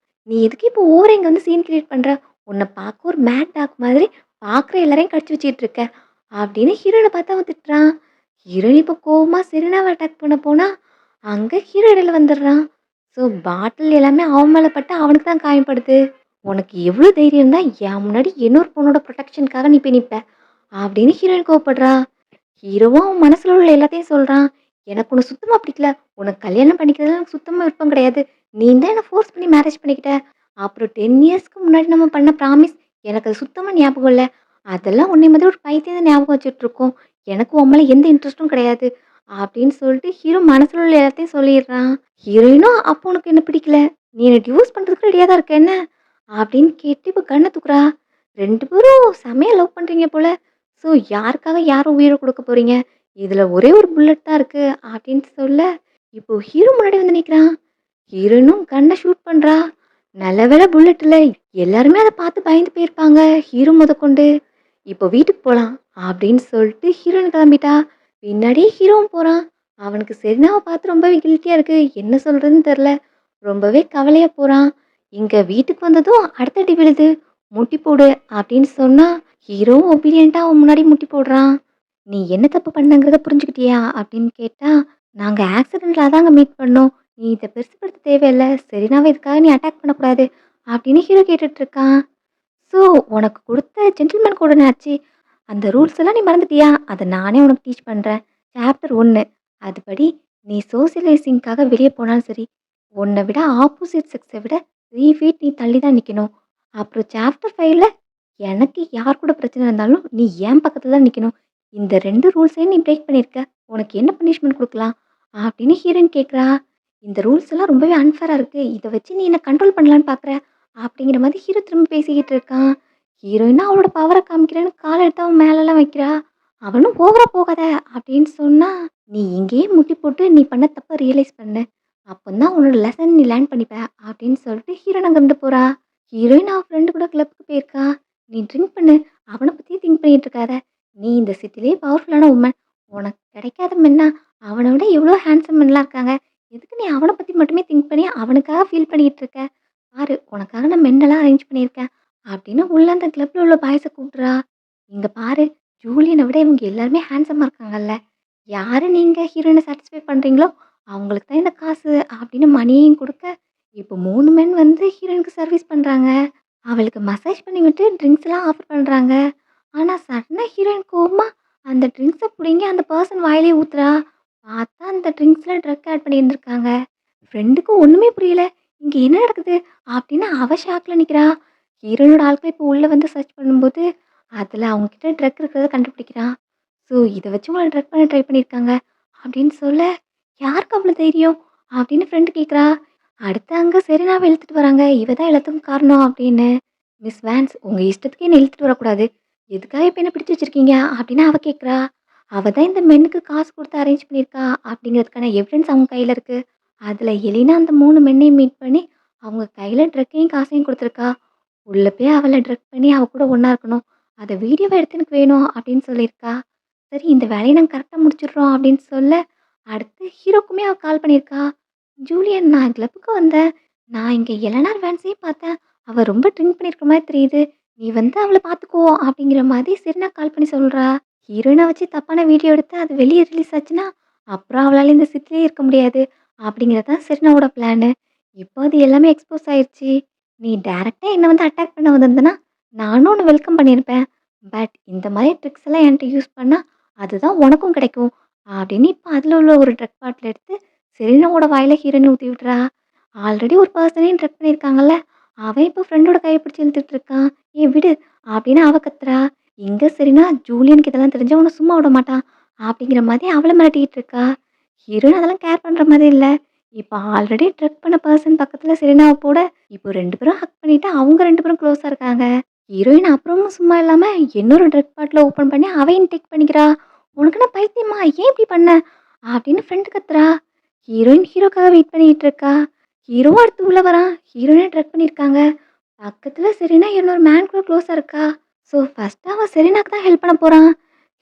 நீ எதுக்கு இப்போ ஓவரா இங்க வந்து சீன் கிரியேட் பண்ற? உன்னை பார்க்க ஒரு மேட் டாக் மாதிரி பார்க்குற எல்லாரையும் கடிச்சு வச்சுட்டு இருக்க அப்படின்னு ஹீரோயினை பார்த்து அவன் திட்டுறான். ஹீரோயின் இப்போ கோவமா செரீனாவை அட்டாக் பண்ண போனா, அங்க ஹீரோ இடையில வந்துடுறான். ஸோ பாட்டில் எல்லாமே அவன் மேலே பட்டு அவனுக்கு தான் காயப்படுது. உனக்கு எவ்வளோ தைரியம் இருந்தா என் முன்னாடி இன்னொரு பொண்ணோட ப்ரொடெக்ஷனுக்காக நீ போய் நிப்ப அப்படின்னு ஹீரோயின் கோவப்படுறா. ஹீரோவும் அவன் மனசுல உள்ள எல்லாத்தையும் சொல்றான். எனக்கு உன்னை சுத்தமா பிடிக்கல. உனக்கு கல்யாணம் பண்ணிக்கிறதுல எனக்கு சுத்தமா விருப்பம் கிடையாது. நீ தான் என்ன ஃபோர்ஸ் பண்ணி மேரேஜ் பண்ணிக்கிட்ட. அப்புறம் 10 இயர்ஸ்க்கு முன்னாடி நம்ம பண்ண ப்ராமிஸ் எனக்கு அது சுத்தமா ஞாபகம் இல்ல. அதெல்லாம் உன்னை மாதிரி ஒரு பைத்தியம் தான் ஞாபகம் வச்சுட்டு இருக்கோம். எனக்கு உன் மேல எந்த இன்ட்ரெஸ்ட்டும் கிடையாது அப்படின்னு சொல்லிட்டு ஹீரோ மனசுல உள்ள எல்லாத்தையும் சொல்லிடுறான். ஹீரோயினும் அப்போ உனக்கு என்ன பிடிக்கல. நீ என்ன டிவோர்ஸ் பண்றதுக்கு ரெடியா தான் இருக்க என்ன அப்படின்னு கேட்டு இப்போ கண்ணை தூக்குறா. 2 பேரும் செமையா லவ் பண்றீங்க போல. ஸோ யாருக்காக யாரும் உயிரை கொடுக்க போறீங்க? இதுல ஒரே ஒரு புல்லட் தான் இருக்கு அப்படின்னு சொல்ல, இப்போ ஹீரோ முன்னாடி வந்து நிக்கிறான். ஹீரோயினும் கன்ன ஷூட் பண்றா. நல்ல வேளை புல்லட் இல்ல. எல்லாருமே அத பார்த்து பயந்து போயிருப்பாங்க. ஹீரோ மொதற்கொண்டு. இப்போ வீட்டுக்கு போலாம் அப்படின்னு சொல்லிட்டு ஹீரோயின் கிளம்பிட்டா. பின்னாடியே ஹீரோவும் போறான். அவனுக்கு செரினாவ பார்த்து ரொம்பவே கில்ட்டியா இருக்கு. என்ன சொல்றதுன்னு தெரியல. ரொம்பவே கவலையா போறான். இங்க வீட்டுக்கு வந்ததும் அடுத்த அடி விழுது. முட்டி போடு அப்படின்னு சொன்னா ஹீரோவும் ஒபீடியன்ட்டா அவன் முன்னாடி முட்டி போடுறான். நீ என்ன தப்பு பண்ணங்கிறத புரிஞ்சுக்கிட்டியா அப்படின்னு கேட்டா, நாங்க ஆக்சிடென்ட்ல தாங்க மீட் பண்ணோம். நீ இத பெருசுப்படுத்த தேவையில்ல. செரினாவ இதுக்காக நீ அட்டாக் பண்ணக்கூடாது அப்படின்னு ஹீரோ கேட்டுட்டு இருக்கான். ஸோ உனக்கு குடுத்த ஜென்டில்மேன் கோடு என்னாச்சு? அந்த ரூல்ஸ் எல்லாம் நீ மறந்துட்டியா? அத நானே உனக்கு டீச் பண்றேன். சாப்டர் 1 அதுபடி நீ சோசியலைசிங்க்காக வெளிய போனாலும் சரி, உன்ன விட ஆப்போசிட் செக்ஸ விட 3 ஃபீட் நீ தள்ளி தான் நிக்கணும். அப்புறம் சாப்டர் 5ல எனக்கு யார் கூட பிரச்சனை இருந்தாலும் நீ என் பக்கத்துல தான் நிக்கணும். இந்த 2 ரூல்ஸையும் நீ பிரேக் பண்ணியிருக்க. உனக்கு என்ன பனிஷ்மென்ட் குடுக்கலாம்? அப்படின்னு ஹீரோயின் கேட்கிறா. இந்த ரூல்ஸ் எல்லாம் ரொம்பவே அன்ஃபேரா இருக்கு. இத வச்சு நீ என்ன கண்ட்ரோல் பண்ணலான்னு பார்க்குற? அப்படிங்கிற மாதிரி ஹீரோ திரும்ப பேசிக்கிட்டு இருக்கான். ஹீரோயினா அவளோட பவர காமிக்கிறேன்னு கால எடுத்து அவன் மேலலாம் வைக்கிறா. அவனும் ஓவரா போகாத அப்படின்னு சொன்னா, நீ இங்கேயே முட்டி போட்டு நீ பண்ண தப்ப ரியலைஸ் பண்ணு. அப்பந்தான் உன்னோட லெசன் நீ லேர்ன் பண்ணிப்ப அப்படின்னு சொல்லிட்டு ஹீரோயின் அங்கிருந்து போறா. ஹீரோயின் அவ ஃப்ரெண்டு கூட கிளப்புக்கு போயிருக்கா. நீ ட்ரிங்க் பண்ணு. அவன பத்தியே திங்க் பண்ணிட்டு இருக்காத. நீ இந்த சிட்டிலேயே பவர்ஃபுல்லான உமன். உனக்கு கிடைக்காத மென்னா அவன விட எவ்வளோ ஹேண்ட்ஸம் மென்லாம் இருக்காங்க. எதுக்கு நீ அவன பத்தி மட்டுமே திங்க் பண்ணி அவனுக்காக ஃபீல் பண்ணிட்டு இருக்க? பாரு உனக்காக நான் மென்னெல்லாம் அரேஞ்ச் பண்ணியிருக்கேன் அப்படின்னு உள்ள அந்த கிளப்ல உள்ள பாய்ஸை கூப்பிடுறா. இங்க பாரு ஜூலியனை விட இவங்க எல்லாருமே ஹேண்ட்ஸமா இருக்காங்கல்ல. யாரு நீங்க ஹீரோயினை சாட்டிஸ்ஃபை பண்றீங்களோ அவங்களுக்கு தான் இந்த காசு அப்படின்னு மணியையும் கொடுக்க இப்போ 3 மென் வந்து ஹீரோயினுக்கு சர்வீஸ் பண்றாங்க. அவளுக்கு மசாஜ் பண்ணி விட்டு ட்ரிங்க்ஸ் எல்லாம் ஆஃபர் பண்றாங்க. ஆனா சடனா ஹீரோயின் கோவமா அந்த ட்ரிங்க்ஸை பிடிங்கி அந்த பர்சன் வாயிலே ஊத்துறா. பார்த்தா அந்த ட்ரிங்க்ஸ்ல ட்ரக் ஆட் பண்ணியிருந்திருக்காங்க. ஃப்ரெண்டுக்கு ஒண்ணுமே புரியல. இங்க என்ன நடக்குது? அப்படின்னு அவ ஷாக்ல நிக்கிறா. ஹீரோனோட ஆட்கள் இப்போ உள்ள வந்து சர்ச் பண்ணும்போது, அதுல அவங்க கிட்ட ட்ரக் இருக்கிறத கண்டுபிடிக்கிறான். ஸோ இத வச்சு உங்கள ட்ரக் பண்ண ட்ரை பண்ணியிருக்காங்க. அப்படின்னு சொல்ல, யாருக்கு அவ்வளோ தைரியம்? அப்படின்னு ஃப்ரெண்ட் கேட்குறா. அடுத்து அங்க செரீனாவ இழுத்துட்டு வராங்க. இவ தான் எல்லாத்துக்கும் காரணம் அப்படின்னு. மிஸ் வேன்ஸ் உங்க இஷ்டத்துக்கு என்ன இழுத்துட்டு வரக்கூடாது. எதுக்காக இப்ப என்ன பிடிச்சு வச்சிருக்கீங்க? அப்படின்னு அவ கேட்குறா. அவ தான் இந்த மென்னுக்கு காசு குடுத்து அரேஞ்ச் பண்ணியிருக்கா அப்படிங்கிறதுக்கான எவிடன்ஸ் அவங்க கையில இருக்கு. அதுல எலினா அந்த 3 மென்னையும் மீட் பண்ணி, அவங்க கையில ட்ரக்கையும் காசையும் குடுத்துருக்கா. உள்ள போய் அவள ட்ரக் பண்ணி அவ கூட ஒண்ணா இருக்கணும். அத வீடியோவா எடுத்து எனக்கு வேணும் அப்படின்னு சொல்லியிருக்கா. சரி இந்த வேலைய நாங்க கரெக்ட்டா முடிச்சுடுறோம் அப்படின்னு சொல்ல, அடுத்து ஹீரோக்குமே அவ கால் பண்ணியிருக்கா. ஜூலியன் நான் கிளப்புக்கு வந்தேன். நான் இங்க எலனார் வேன்ஸையும் பார்த்தேன். அவ ரொம்ப ட்ரிங்க் பண்ணியிருக்க மாரி தெரியுது. நீ வந்து அவள பார்த்துக்கோ அப்படிங்கிற மாதிரி செரினா கால் பண்ணி சொல்றா. ஹீரோயின வச்சு தப்பான வீடியோ எடுத்து அது வெளிய ரிலீஸ் ஆச்சுன்னா, அப்புறம் அவளால இந்த சிட்டிலயே இருக்க முடியாது. அப்படிங்கிறது தான் செரினாவோட பிளானு. இப்போ அது எல்லாமே எக்ஸ்போஸ் ஆயிருச்சு. நீ டைரக்ட்டா என்ன வந்து அட்டாக் பண்ண வந்திருந்தனா, நானும் உன்ன வெல்கம் பண்ணியிருப்பேன். பட் இந்த மாரி ட்ரிக்ஸ் எல்லாம் என்ட்ட யூஸ் பண்ணா, அதுதான் உனக்கும் கிடைக்கும். அப்படின்னு இப்போ அதில உள்ள ஒரு ட்ரக் பாட்டில் எடுத்து செரீனாவோட வாயில ஹீரோயின் ஊத்தி விட்டுறா. ஆல்ரெடி ஒரு பர்சனையும் ட்ரக் பண்ணியிருக்காங்கல்ல. அவன் இப்போ ஃப்ரெண்டோட கைய பிடிச்சு இழுத்துட்டு இருக்கான். "ஏய் விடு" அப்படின்னு அவ கத்துறா. இங்க செரீனா ஜூலியனுக்கு இதெல்லாம் தெரிஞ்சா உன்ன சும்மா விட மாட்டான். அப்படிங்கிற மாதிரி அவள மிரட்டிக்கிட்டு இருக்கா. ஹீரோயின் அதெல்லாம் கேர் பண்ற மாரி இல்ல. இப்ப ஆல்ரெடி ட்ரக் பண்ண பெர்சன் பக்கத்துல செரீனாவ போட, இப்போ 2 பேரும் ஹக் பண்ணிட்டு அவங்க 2 பேரும் க்ளோஸா இருக்காங்க. ஹீரோயின் அப்புறமும் சும்மா இல்லாம இன்னொரு ட்ரக் பாட்டில ஓப்பன் பண்ணி அவ இன்டேக் பண்ணிக்கிறா. "உனக்கு என்ன பைத்தியமா? ஏன் இப்படி பண்ண?" அப்படின்னு ஃப்ரெண்ட் கத்துறா. ஹீரோயின் ஹீரோக்காக வெயிட் பண்ணிட்டு இருக்கா. ஹீரோவும் அடுத்து உள்ள வரான். ஹீரோயின ட்ரக் பண்ணியிருக்காங்க. பக்கத்துல செரீனா இன்னொரு மேன் கூட க்ளோஸா இருக்கா. ஸோ ஃபர்ஸ்ட் அவன் செரீனாக்கு தான் ஹெல்ப் பண்ண போறான்.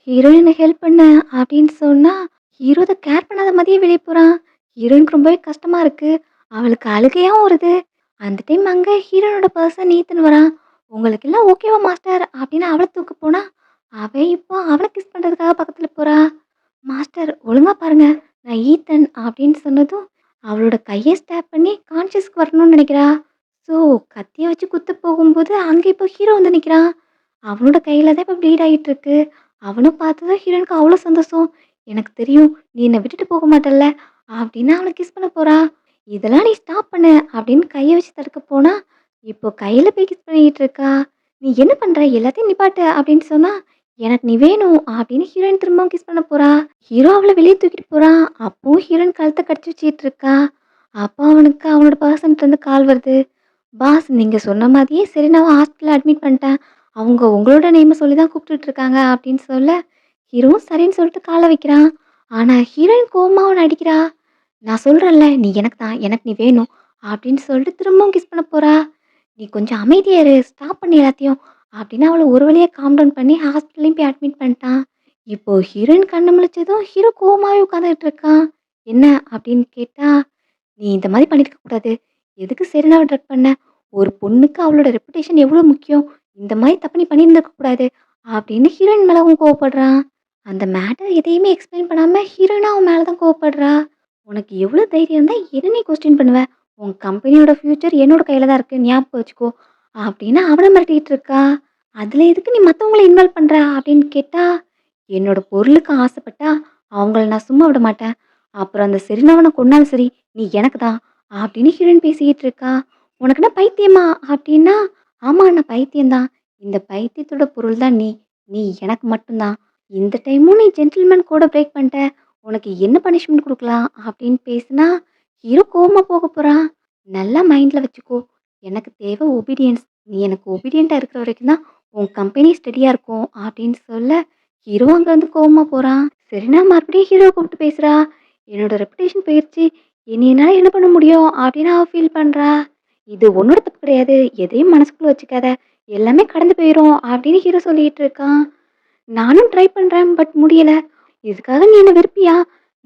ஹீரோயின் ஹெல்ப் பண்ண அப்படின்னு சொன்னா, ஹீரோ அத கேர் பண்ணாத மாதிரியே வெளிய போறான். ஹீரோயினுக்கு ரொம்பவே கஷ்டமா இருக்கு. அவளுக்கு அழுகையாவும் வருது. அந்த டைம் அங்க ஹீரோனோட பெர்சன் ஈத்தன் வரான். "உங்களுக்கு எல்லாம் ஓகேவா மாஸ்டர்?" அப்படின்னு அவள தூக்க போனா, அவ இப்போ அவன கிஸ் பண்றதுக்காக பக்கத்துல போறா. "மாஸ்டர் ஒழுங்கா பாருங்க. நான் ஈத்தன்" அப்படின்னு சொன்னதும், அவளோட கைய ஸ்டாப் பண்ணி கான்ஷியஸ்க்கு வரணும்னு நினைக்கிறா. ஸோ கத்திய வச்சு குத்த போகும்போது, அங்க இப்போ ஹீரோ வந்து நிக்கிறான். அவனோட கையில தான் இப்போ ப்ளீட் ஆயிட்டு இருக்கு. அவன பார்த்ததும் ஹீரோயினுக்கு அவ்வளோ சந்தோஷம். "எனக்கு தெரியும். நீ என்ன விட்டுட்டு போக மாட்டல்ல" அப்படின்னு அவன கிஸ் பண்ண போறா. "இதெல்லாம் நீ ஸ்டாப் பண்ணு" அப்படின்னு கைய வச்சு தடுக்க போனா, இப்போ கையில போய் கிஸ் பண்ணிக்கிட்டு இருக்கா. "நீ என்ன பண்ற? எல்லாத்தையும் நிப்பாட்டு" அப்படின்னு சொன்னா, "எனக்கு நீ வேணும்" அப்படின்னு ஹீரோயின் திரும்பவும் கிஸ் பண்ண போறா. ஹீரோ அவள வெளிய தூக்கிட்டு போறான். அப்பவும் ஹீரோயின் கழுத்த கடிச்சு வச்சுக்கிட்டு இருக்கா. அப்போ அவனுக்கு அவனோட பெர்சன்ட்ட இருந்து கால் வருது. "பாஸ் நீங்க சொன்ன மாதிரியே செரீனாவ ஹாஸ்பிட்டல்ல அட்மிட் பண்ணிட்டேன். அவங்க உங்களோட நேம சொல்லி தான் கூப்பிட்டுட்டு இருக்காங்க" அப்படின்னு சொல்ல, ஹீரோவும் சரின்னு சொல்லிட்டு கால வைக்கிறான். ஆனா ஹீரோயின் கோவமா அவன அடிக்கிறா. நான் சொல்றேன்ல, "நீ எனக்கு தான். எனக்கு நீ வேணும்." அப்படின்னு சொல்லிட்டு திரும்பவும் கிஸ் பண்ண போறா. "நீ கொஞ்சம் அமைதியா இரு. ஸ்டாப் பண்ணு எல்லாத்தையும்." அப்படின்னு அவள ஒரு வழியா காம் டவுன் பண்ணி ஹாஸ்பிட்டல்லயும் போய் அட்மிட் பண்ணிட்டான். இப்போ ஹீரோயின் கண்ணு முழிச்சதும் ஹீரோ கோவமாவே உட்காந்துட்டு இருக்கான். "என்ன?" அப்படின்னு கேட்டா, "நீ இந்த மாரி பண்ணியிருக்க கூடாது. எதுக்கு செரீனாவ ட்ரக் பண்ண? ஒரு பொண்ணுக்கு அவளோட ரெப்புடேஷன் எவ்வளோ முக்கியம். இந்த மாரி தப்பு நீ பண்ணியிருந்திருக்க கூடாது." அப்படின்னு ஹீரோயின் மேல அவன் கோவப்படுறான். அந்த மேட்டர் எதையுமே எக்ஸ்பிளைன் பண்ணாம ஹீரோயினும் அவன் மேல தான் கோவப்படுறா. "உனக்கு எவ்வளோ தைரியம் இருந்தா என்ன நீ கொஸ்டின் பண்ணுவ? உன் கம்பெனியோட ஃப்யூச்சர் என்னோட கையில தான் இருக்கு. ஞாபகம் வச்சுக்கோ." அப்படின்னு அவன மிரட்டிட்டு இருக்கா. "அதுல எதுக்கு நீ மத்தவங்கள இன்வால்வ் பண்ற?" அப்படின்னு கேட்டா, "என்னோட பொருளுக்கு ஆசைப்பட்டா அவங்கள நான் சும்மா விட மாட்டேன். அப்புறம் அந்த செரினவன கொன்னாலும் சரி, நீ எனக்கு தான்." அப்படின்னு ஹீரோயின் பேசிக்கிட்டு இருக்கா. "உனக்கு என்ன பைத்தியமா?" அப்படின்னா, "ஆமா நான் பைத்தியம் தான். இந்த பைத்தியத்தோட பொருள் தான் நீ. நீ எனக்கு மட்டும் தான். இந்த டைமும் நீ ஜென்டில்மேன் கோட பிரேக் பண்ணிட்ட. உனக்கு என்ன பனிஷ்மென்ட் குடுக்கலாம்?" அப்படின்னு பேசினா, ஹீரோ கோவமா போக போறான். "நல்லா மைண்ட்ல வச்சுக்கோ. எனக்கு தேவை ஒபீடியன்ஸ். நீ எனக்கு ஒபீடியன்ட்டா இருக்கிற வரைக்கும் தான் உன் கம்பெனி ஸ்டெடியா இருக்கும்." அப்படின்னு சொல்ல, ஹீரோ அங்கருந்து கோவமா போறான். செரினா மறுபடியும் ஹீரோவ கூப்பிட்டு பேசுறா. "என்னோட ரெப்புடேஷன் போயிருச்சு. இனி என்னால என்ன பண்ண முடியும்?" அப்படின்னு அவ ஃபீல் பண்றா. "இது உன்னோட தப்பு கிடையாது. எதையும் மனசுக்குள்ள வச்சுக்காத. எல்லாமே கடந்து போயிரும்." அப்படின்னு ஹீரோ சொல்லிட்டு இருக்கான். "நானும் ட்ரை பண்றேன். பட் முடியல. இதுக்காக நீ என்ன வெறுப்பியா?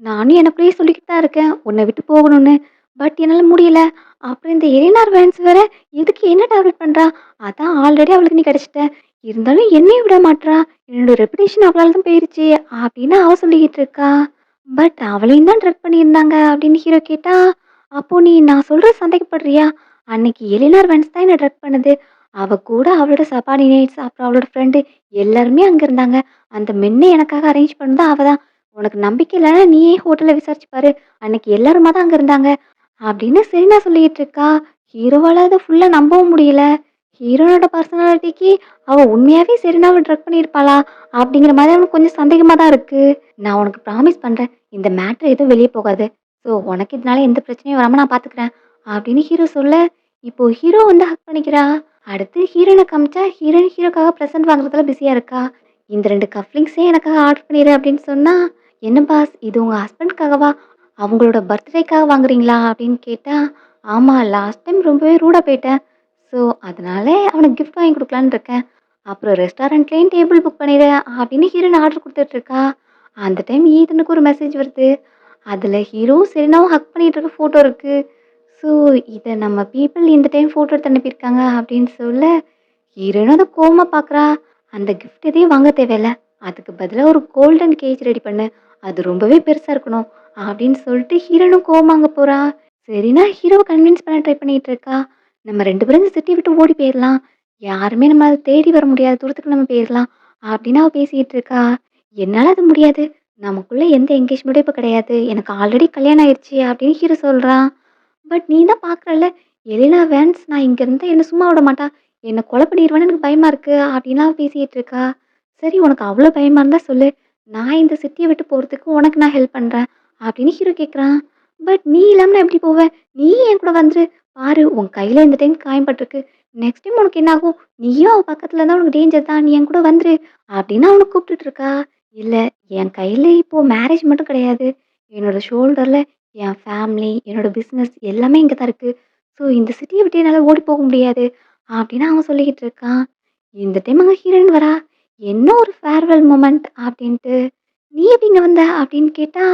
நானும் எனக்குள்ளேயே சொல்லிக்கிட்டு தான் இருக்கேன். உன்னை விட்டு போகணும்னு. பட் என்னால முடியல." அப்புறம் இந்த எலினார் வேன்ஸ் வேற எதுக்கு என்ன டார்கெட் பண்றா? அதான் ஆல்ரெடி அவளுக்கு நீ கிடைச்சிட்ட. இருந்தாலும் என்னையும் விட மாட்றா. என்னோட ரெப்புடேஷன் அவளால தான் போயிருச்சு." அப்படின்னு அவ சொல்லிக்கிட்டு இருக்கா. பட் அவளையும் தான் ட்ரக் பண்ணியிருந்தாங்க அப்படின்னு ஹீரோ கேட்டா, "அப்போ நீ நான் சொல்றது சந்தேகப்படுறியா? அன்னைக்கு எலினார் வேன்ஸ் தான் என்ன ட்ரக் பண்ணுது. அவ கூட அவளோட சபார்டினேட்ஸ் அப்புறம் அவளோட ஃப்ரெண்டு எல்லாருமே அங்க இருந்தாங்க. அந்த மென்ன எனக்காக அரேஞ்ச் பண்ணது அவ தான். உனக்கு நம்பிக்கை இல்லன்னா நீயே ஹோட்டல்ல விசாரிச்சு பாரு. அன்னைக்கு எல்லாருமா தான் அங்க இருந்தாங்க." அப்படின்னு செரீனா சொல்லிட்டு இருக்கா. ஹீரோவால அத ஃபுல்லா நம்பவும் முடியல. ஹீரோனோட பர்சனாலிட்டிக்கு அவ உண்மையாவே செரீனாவ ட்ரக் பண்ணியிருப்பாளா? அப்படிங்கிற மாதிரி அவனுக்கு கொஞ்சம் சந்தேகமா தான் இருக்கு. "நான் உனக்கு ப்ராமிஸ் பண்றேன். இந்த மேட்டர் எதுவும் வெளிய போகாது. ஸோ உனக்கு இதனால எந்த பிரச்சனையும் வராம நான் பார்த்துக்கிறேன்." அப்படின்னு ஹீரோ சொல்ல, இப்போ ஹீரோ வந்து ஹக் பண்ணிக்கிறா. அடுத்து ஹீரோயின காமிச்சா, ஹீரோயின் ஹீரோக்காக பிரசன்ட் வாங்குறதுல பிஸியா இருக்கா. "இந்த 2 கஃப்லிங்ஸே எனக்காக ஆர்டர் பண்ணிரு." அப்படின்னு சொன்னா, "என்ன பாஸ் இது உங்க ஹஸ்பண்ட்காகவா? அவங்களோட பர்த்டேக்காக வாங்குறீங்களா?" அப்படின்னு கேட்டா, "ஆமா லாஸ்ட் டைம் ரொம்பவே ரூடா போயிட்டேன். ஸோ அதனால அவனுக்கு கிஃப்ட் வாங்கி குடுக்கலான்னு இருக்கேன். அப்புறம் ரெஸ்டாரண்ட்லயும் டேபிள் புக் பண்ணிரு." அப்படின்னு ஹீரோயின் ஆர்டர் குடுத்துட்டு இருக்கா. அந்த டைம் ஈதனுக்கு ஒரு மெசேஜ் வருது. அதுல ஹீரோவும் செரீனாவும் ஹக் பண்ணிட்டு இருக்க ஃபோட்டோ இருக்கு. ஸோ இத நம்ம பீப்பிள் இந்த டைம் ஃபோட்டோ எடுத்து அனுப்பியிருக்காங்க அப்படின்னு சொல்ல, ஹீரோயினும் அத கோவமா பார்க்குறா. "அந்த கிஃப்ட் எதையும் வாங்க தேவையில்ல. அதுக்கு பதிலா ஒரு கோல்டன் கேஜ் ரெடி பண்ணு. அது ரொம்பவே பெருசா இருக்கணும்." அப்படின்னு சொல்லிட்டு ஹீரோயினும் கோவமா அங்க போறா. செரீனா ஹீரோவ கன்வின்ஸ் பண்ண ட்ரை பண்ணிட்டு இருக்கா. "நம்ம 2 பேரும் இந்த சிட்டிய விட்டு ஓடி போயிரலாம். யாருமே நம்மள தேடி வர முடியாத தூரத்துக்கு நம்ம போயிரலாம்." அப்படின்னு அவ பேசிட்டு இருக்கா. "என்னால அது முடியாது. நமக்குள்ள எந்த என்கேஜ்மெண்ட்டும் இப்ப கிடையாது. எனக்கு ஆல்ரெடி கல்யாணம் ஆயிருச்சு." அப்படின்னு ஹீரோ சொல்றான். "பட் நீ தான் பார்க்குறல்ல, எலினா வேன்ஸ் நான் இங்க இருந்தா என்ன சும்மா விட மாட்டா. என்ன கொலை பண்ணிருவான்னு எனக்கு பயமா இருக்கு." அப்படின்லாம் அவ பேசிட்டு இருக்கா. "சரி உனக்கு அவ்ளோ பயமா இருந்தா சொல்லு. நான் இந்த சிட்டிய விட்டு போறதுக்கு உனக்கு நான் ஹெல்ப் பண்றேன்." அப்படின்னு ஹீரோ கேட்குறான். "பட் நீ இல்லாம நான் எப்படி போவேன்? நீயும் என் கூட வந்துரு. பாரு உன் கையில இந்த டைம் காயம் பட்டுருக்கு. நெக்ஸ்ட் டைம் உனக்கு என்ன ஆகும்? நீயும் அவ பக்கத்துல இருந்தா உனக்கு டேஞ்சர் தான். நீ என் கூட வந்துரு." அப்படின்னு அவன கூப்பிட்டுட்டு இருக்கா. "இல்ல என் கையில இப்போ மேரேஜ் மட்டும் கிடையாது. என்னோட ஷோல்டர்ல என் ஃபேமிலி, என்னோட பிசினஸ் எல்லாமே இங்க தான் இருக்கு. ஸோ இந்த சிட்டிய விட்டு என்னால ஓடி போக முடியாது." அப்படின்னு அவன் சொல்லிக்கிட்டு இருக்கான். இந்த டைம் அங்க ஹீரோயின் வரா. "என்ன ஒரு ஃபேர்வெல் மொமெண்ட்" அப்படின்ட்டு. "நீ எப்படி இங்க வந்த?" அப்படின்னு கேட்டா,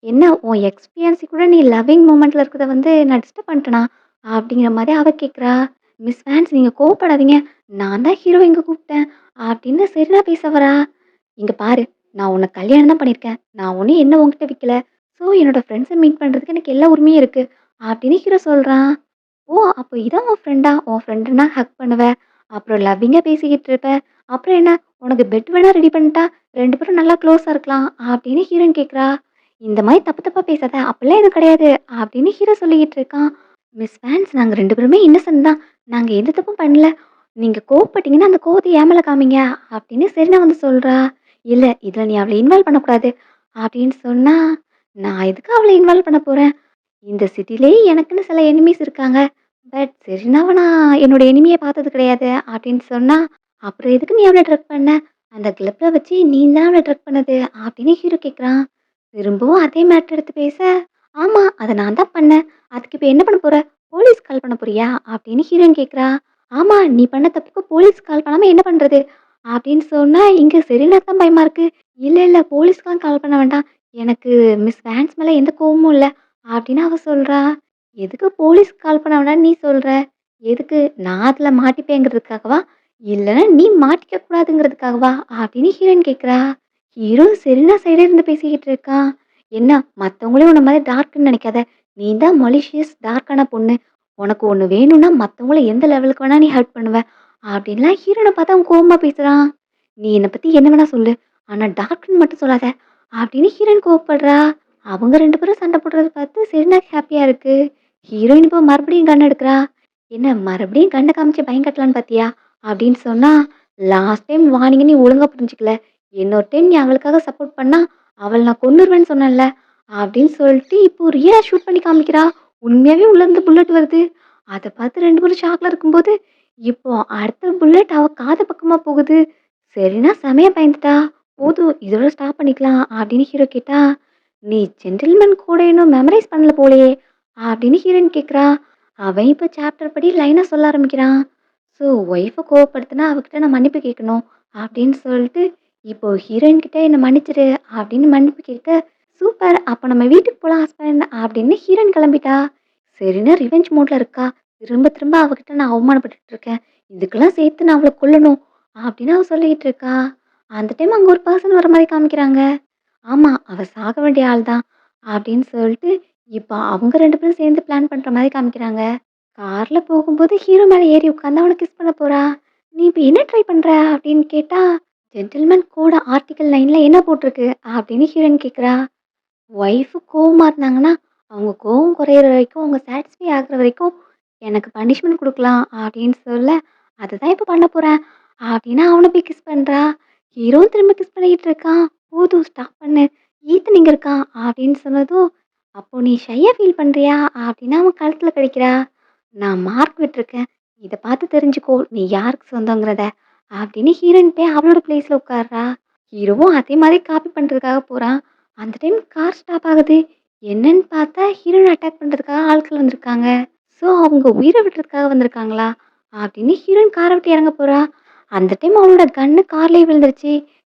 "என்ன உன் எக்ஸ் ஃபியான்சி கூட நீ லவ்விங் மொமெண்ட்ல இருக்கிறத வந்து நான் டிஸ்டர்ப் பண்ணிட்டேனா?" அப்படிங்கிற மாரி அவ கேட்குறா. "மிஸ் வேன்ஸ் நீங்க கோவப்படாதீங்க. நான் தான் ஹீரோவ இங்க கூப்பிட்டேன்." அப்படின்னு செரீனா பேச வரா. "இங்க பாரு, நான் உன்ன கல்யாணம் தான் பண்ணியிருக்கேன். நான் ஒண்ணும் என்ன உன்கிட்ட விக்கல. ஸோ என்னோட ஃப்ரெண்ட்ஸ மீட் பண்றதுக்கு எனக்கு எல்லா உரிமையும் இருக்கு." அப்படின்னு ஹீரோ சொல்றான். "ஓ! அப்போ இதான் உன் ஃப்ரெண்டா? உன் ஃப்ரெண்டுன்னா ஹக் பண்ணுவ. அப்புறம் லவ்விங்கா பேசிக்கிட்டு இருப்ப. அப்புறம் என்ன உனக்கு பெட் வேணா ரெடி பண்ணிட்டா 2 பேரும் நல்லா க்ளோஸா இருக்கலாம்." அப்படின்னு ஹீரோயின் கேட்குறா. "இந்த மாரி தப்பு தப்பா பேசாத. அப்படிலாம் எதுவும் கிடையாது." அப்படின்னு ஹீரோ சொல்லிக்கிட்டு இருக்கான். "மிஸ் வேன்ஸ் நாங்க 2 பேருமே இன்னசென்ட் தான். நாங்க எந்த தப்பும் பண்ணல. நீங்க கோவப்பட்டீங்கன்னா அந்த கோவத்த என் மேல காமிங்க." அப்படின்னு செரீனா வந்து சொல்றா. "இல்ல இதுல நீ அவள இன்வால்வ் பண்ணக்கூடாது." அப்படின்னு சொன்னா, "நான் எதுக்கு அவள இன்வால்வ் பண்ண போறேன்? இந்த சிட்டிலயே எனக்குன்னு சில எனிமீஸ் இருக்காங்க. பட் செரீனாவ நான் என்னோட எனிமியா பார்த்தது கிடையாது." அப்படின்னு சொன்னா, "அப்புறம் எதுக்கு நீ அவள ட்ரக் பண்ண? அந்த கிளப்ல வச்சு நீ தான் அவள ட்ரக் பண்ணது." அப்படின்னு ஹீரோ கேட்குறான். திரும்பவும் அதே மேட்டர் எடுத்து பேச, ஆமா. அத நான் தான் பண்ணேன். அதுக்கு இப்ப என்ன பண்ண போற? போலீஸ் கால் பண்ண போறியா? அப்படின்னு ஹீரோயின் கேட்கிறா. ஆமா. நீ பண்ண தப்புக்கு போலீஸ் கால் பண்ணாம என்ன பண்றது? அப்படின்னு சொன்னா, இங்க செரீனாக்கு தான் பயமா இருக்கு. இல்ல, இல்ல போலீஸ்க்குலாம் கால் பண்ண வேண்டாம். எனக்கு மிஸ் வேன்ஸ் மேல எந்த கோவமும் இல்ல. அப்படின்னு அவ சொல்றா. எதுக்கு போலீஸ்க்கு கால் பண்ண வேண்டாம்னு நீ சொல்ற? எதுக்கு? நான் அதுல மாட்டிப்பேங்கிறதுக்காகவா? இல்லன்னா நீ மாட்டிக்க கூடாதுங்கிறதுக்காகவா? அப்படின்னு ஹீரோயின் கேட்கிறா. ஹீரோ செரீனா சைடே இருந்து பேசிக்கிட்டு இருக்கான். என்ன மத்தவங்களையும் உன்ன மாரி டார்க்ன்னு நெனைக்காத. நீ தான் மலிஷியஸ் டார்க்கான பொண்ணு. உனக்கு ஒண்ணு வேணும்னா மத்தவங்கள எந்த லெவலுக்கு வேணா நீ ஹர்ட் பண்ணுவ. அப்டின்லாம் ஹீரோன பார்த்து அவன் கோவமா பேசுறான். நீ என்ன பத்தி என்ன வேணா சொல்லு. ஆனா டார்க்ன்னு மட்டும் சொல்லாத. அப்டின்னு ஹீரோயின் கோவப்படுறா. அவங்க 2 பேரும் சண்ட போடுறத பார்த்து செரினாக்கு ஹேப்பியா இருக்கு. ஹீரோயின் இப்போ மறுபடியும் கன் எடுக்குறா. என்ன மறுபடியும் கண்ண காமிச்சு பயம் காட்டலான்னு பார்த்தியா? அப்டின்னு சொன்னா, லாஸ்ட் டைம் வார்னிங்க நீ ஒழுங்கா புரிஞ்சுக்கல. இன்னொரு டைம் நீ அவளுக்காக சப்போர்ட் பண்ணா, அவள நான் கொன்னுருவேன்னு சொன்னேன்ல. அப்படின்னு சொல்லிட்டு இப்போ ரியலா ஷூட் பண்ணி காமிக்கிறா. உண்மையாவே உள்ளருந்து புல்லட் வருது. அத பார்த்து 2 பேரும் ஷாக்ல இருக்கும்போது, இப்போ அடுத்த புல்லட் அவ காது பக்கமா போகுது. சரின்னா செமையா பயந்துட்டா. போதும் இதோட ஸ்டாப் பண்ணிக்கலாம் அப்படின்னு ஹீரோ கேட்டா, "நீ ஜென்டில்மேன் கூட இன்னும் மெமரைஸ் பண்ணல போலயே" அப்படின்னு ஹீரோயின் கேட்குறா. அவன் இப்ப சாப்டர் படி லைனா சொல்ல ஆரம்பிக்கிறான். ஸோ ஒய்ஃப கோவப்படுத்துனா அவகிட்ட நான் மன்னிப்பு கேட்கணும் அப்படின்னு சொல்லிட்டு, இப்போ ஹீரோயின் கிட்ட என்ன மன்னிச்சிரு அப்படின்னு மன்னிப்பு கேட்க சூப்பர்! அப்ப நம்ம வீட்டுக்கு போலாம் ஹஸ்பண்ட் அப்படின்னு ஹீரோயின் கிளம்பிட்டா. சரின்னு ரிவெஞ்ச் மூட்ல இருக்கா. திரும்ப திரும்ப அவகிட்ட நான் அவமானப்பட்டுட்டு இருக்கேன். இதுக்கெல்லாம் சேர்த்து நான் அவள கொல்லணும் அப்படின்னு அவ சொல்லிட்டு இருக்கா. அந்த டைம் அங்க ஒரு பெர்சன் வர மாரி காமிக்கிறாங்க. ஆமா, அவ சாக வேண்டிய ஆள் தான் அப்படின்னு சொல்லிட்டு, இப்ப அவங்க 2 பேரும் சேர்ந்து பிளான் பண்ற மாரி காமிக்கிறாங்க. கார்ல போகும்போது ஹீரோ மேல ஏறி உட்காந்து அவன கிஸ் பண்ண போறா. "நீ இப்ப என்ன ட்ரை பண்ற?" அப்படின்னு கேட்டா, "ஜென்டில்மேன் கோட் ஆர்டிகிள் 9ல என்ன போட்டிருக்கு?" அப்படின்னு ஹீரோயின் கேட்கிறா. ஒய்ஃப் கோவமா இருந்தாங்கன்னா, அவங்க கோவம் குறையிற வரைக்கும், அவங்க சாட்டிஸ்ஃபை ஆகுற வரைக்கும் எனக்கு பனிஷ்மென்ட் குடுக்கலாம் அப்படின்னு சொல்ல, "அதுதான் இப்ப பண்ண போறேன்" அப்படின்னு அவன போய் கிஸ் பண்றா. ஹீரோவும் திரும்ப கிஸ் பண்ணிக்கிட்டு இருக்கான். "போதும் ஸ்டாப் பண்ணு. ஈத்தன் இங்க இருக்கான்" அப்படின்னு சொன்னதும், "அப்போ நீ ஷையா ஃபீல் பண்றியா?" அப்படின்னு அவன் கழுத்துல கடிக்கிறா. "நான் மார்க் விட்டுருக்கேன். இத பார்த்து தெரிஞ்சுக்கோ நீ யாருக்கு சொந்தங்கிறத" அப்படின்னு ஹீரோயின் போய் அவளோட பிளேஸ்ல உட்கார்றா. ஹீரோவும் அதே மாரி காப்பி பண்றதுக்காக போறான். அந்த டைம் கார் ஸ்டாப் ஆகுது. என்னன்னு பார்த்தா ஹீரோயின அட்டாக் பண்றதுக்காக ஆட்கள் வந்திருக்காங்க. ஸோ அவங்க உயிர விடுறதுக்காக வந்திருக்காங்களா? அப்படின்னு ஹீரோயின் கார விட்டு இறங்க போறா. அந்த டைம் அவளோட கன்னு கார்லயே விழுந்துருச்சு.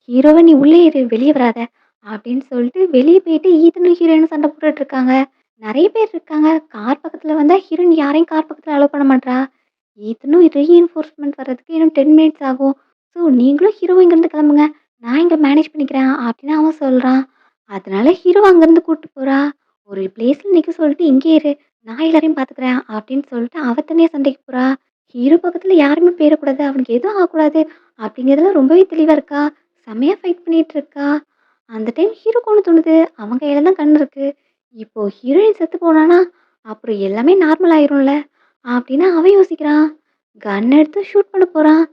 ஹீரோவ "நீ உள்ளே இரு, வெளிய வராத" அப்படின்னு சொல்லிட்டு வெளிய போயிட்டு ஈத்தனும் ஹீரோயினும் சண்டை போட்டுட்டு இருக்காங்க. நெறைய பேர் இருக்காங்க. கார் பக்கத்துல வந்தா ஹீரோயின் யாரையும் கார் பக்கத்துல அலோ பண்ண மாட்றா. ஈத்தனும் ரீஎன்ஃபோர்ஸ்மென்ட் வர்றதுக்கு இன்னும் 10 மினிட்ஸ் ஆகும். ஸோ நீங்களும் ஹீரோவும் இங்கேருந்து கிளம்புங்க. நான் இங்க மேனேஜ் பண்ணிக்கிறேன் அப்படின்னு அவன் சொல்றான். அதனால ஹீரோவ அங்கருந்து கூட்டு போறா. ஒரு பிளேஸ்ல நிக்க சொல்லிட்டு இங்கேயே இரு. நான் எல்லாரையும் பார்த்துக்கிறேன் அப்படின்னு சொல்லிட்டு அவ தனியா சண்டைக்கு போறா. ஹீரோ பக்கத்துல யாருமே போயிறக்கூடாது. அவனுக்கு எதுவும் ஆகக்கூடாது அப்படிங்கிறதுல ரொம்பவே தெளிவா இருக்கா. செம்மையா ஃபைட் பண்ணிட்டு இருக்கா. அந்த டைம் ஹீரோக்கு ஒண்ணு தோணுது. அவன் கையில தான் கன் இருக்கு. இப்போ ஹீரோயின் செத்து போனானா, அப்புறம் எல்லாமே நார்மல் ஆயிரும்ல அப்படின்னு அவன் யோசிக்கிறான். கன் எடுத்து ஷூட் பண்ண போறான்.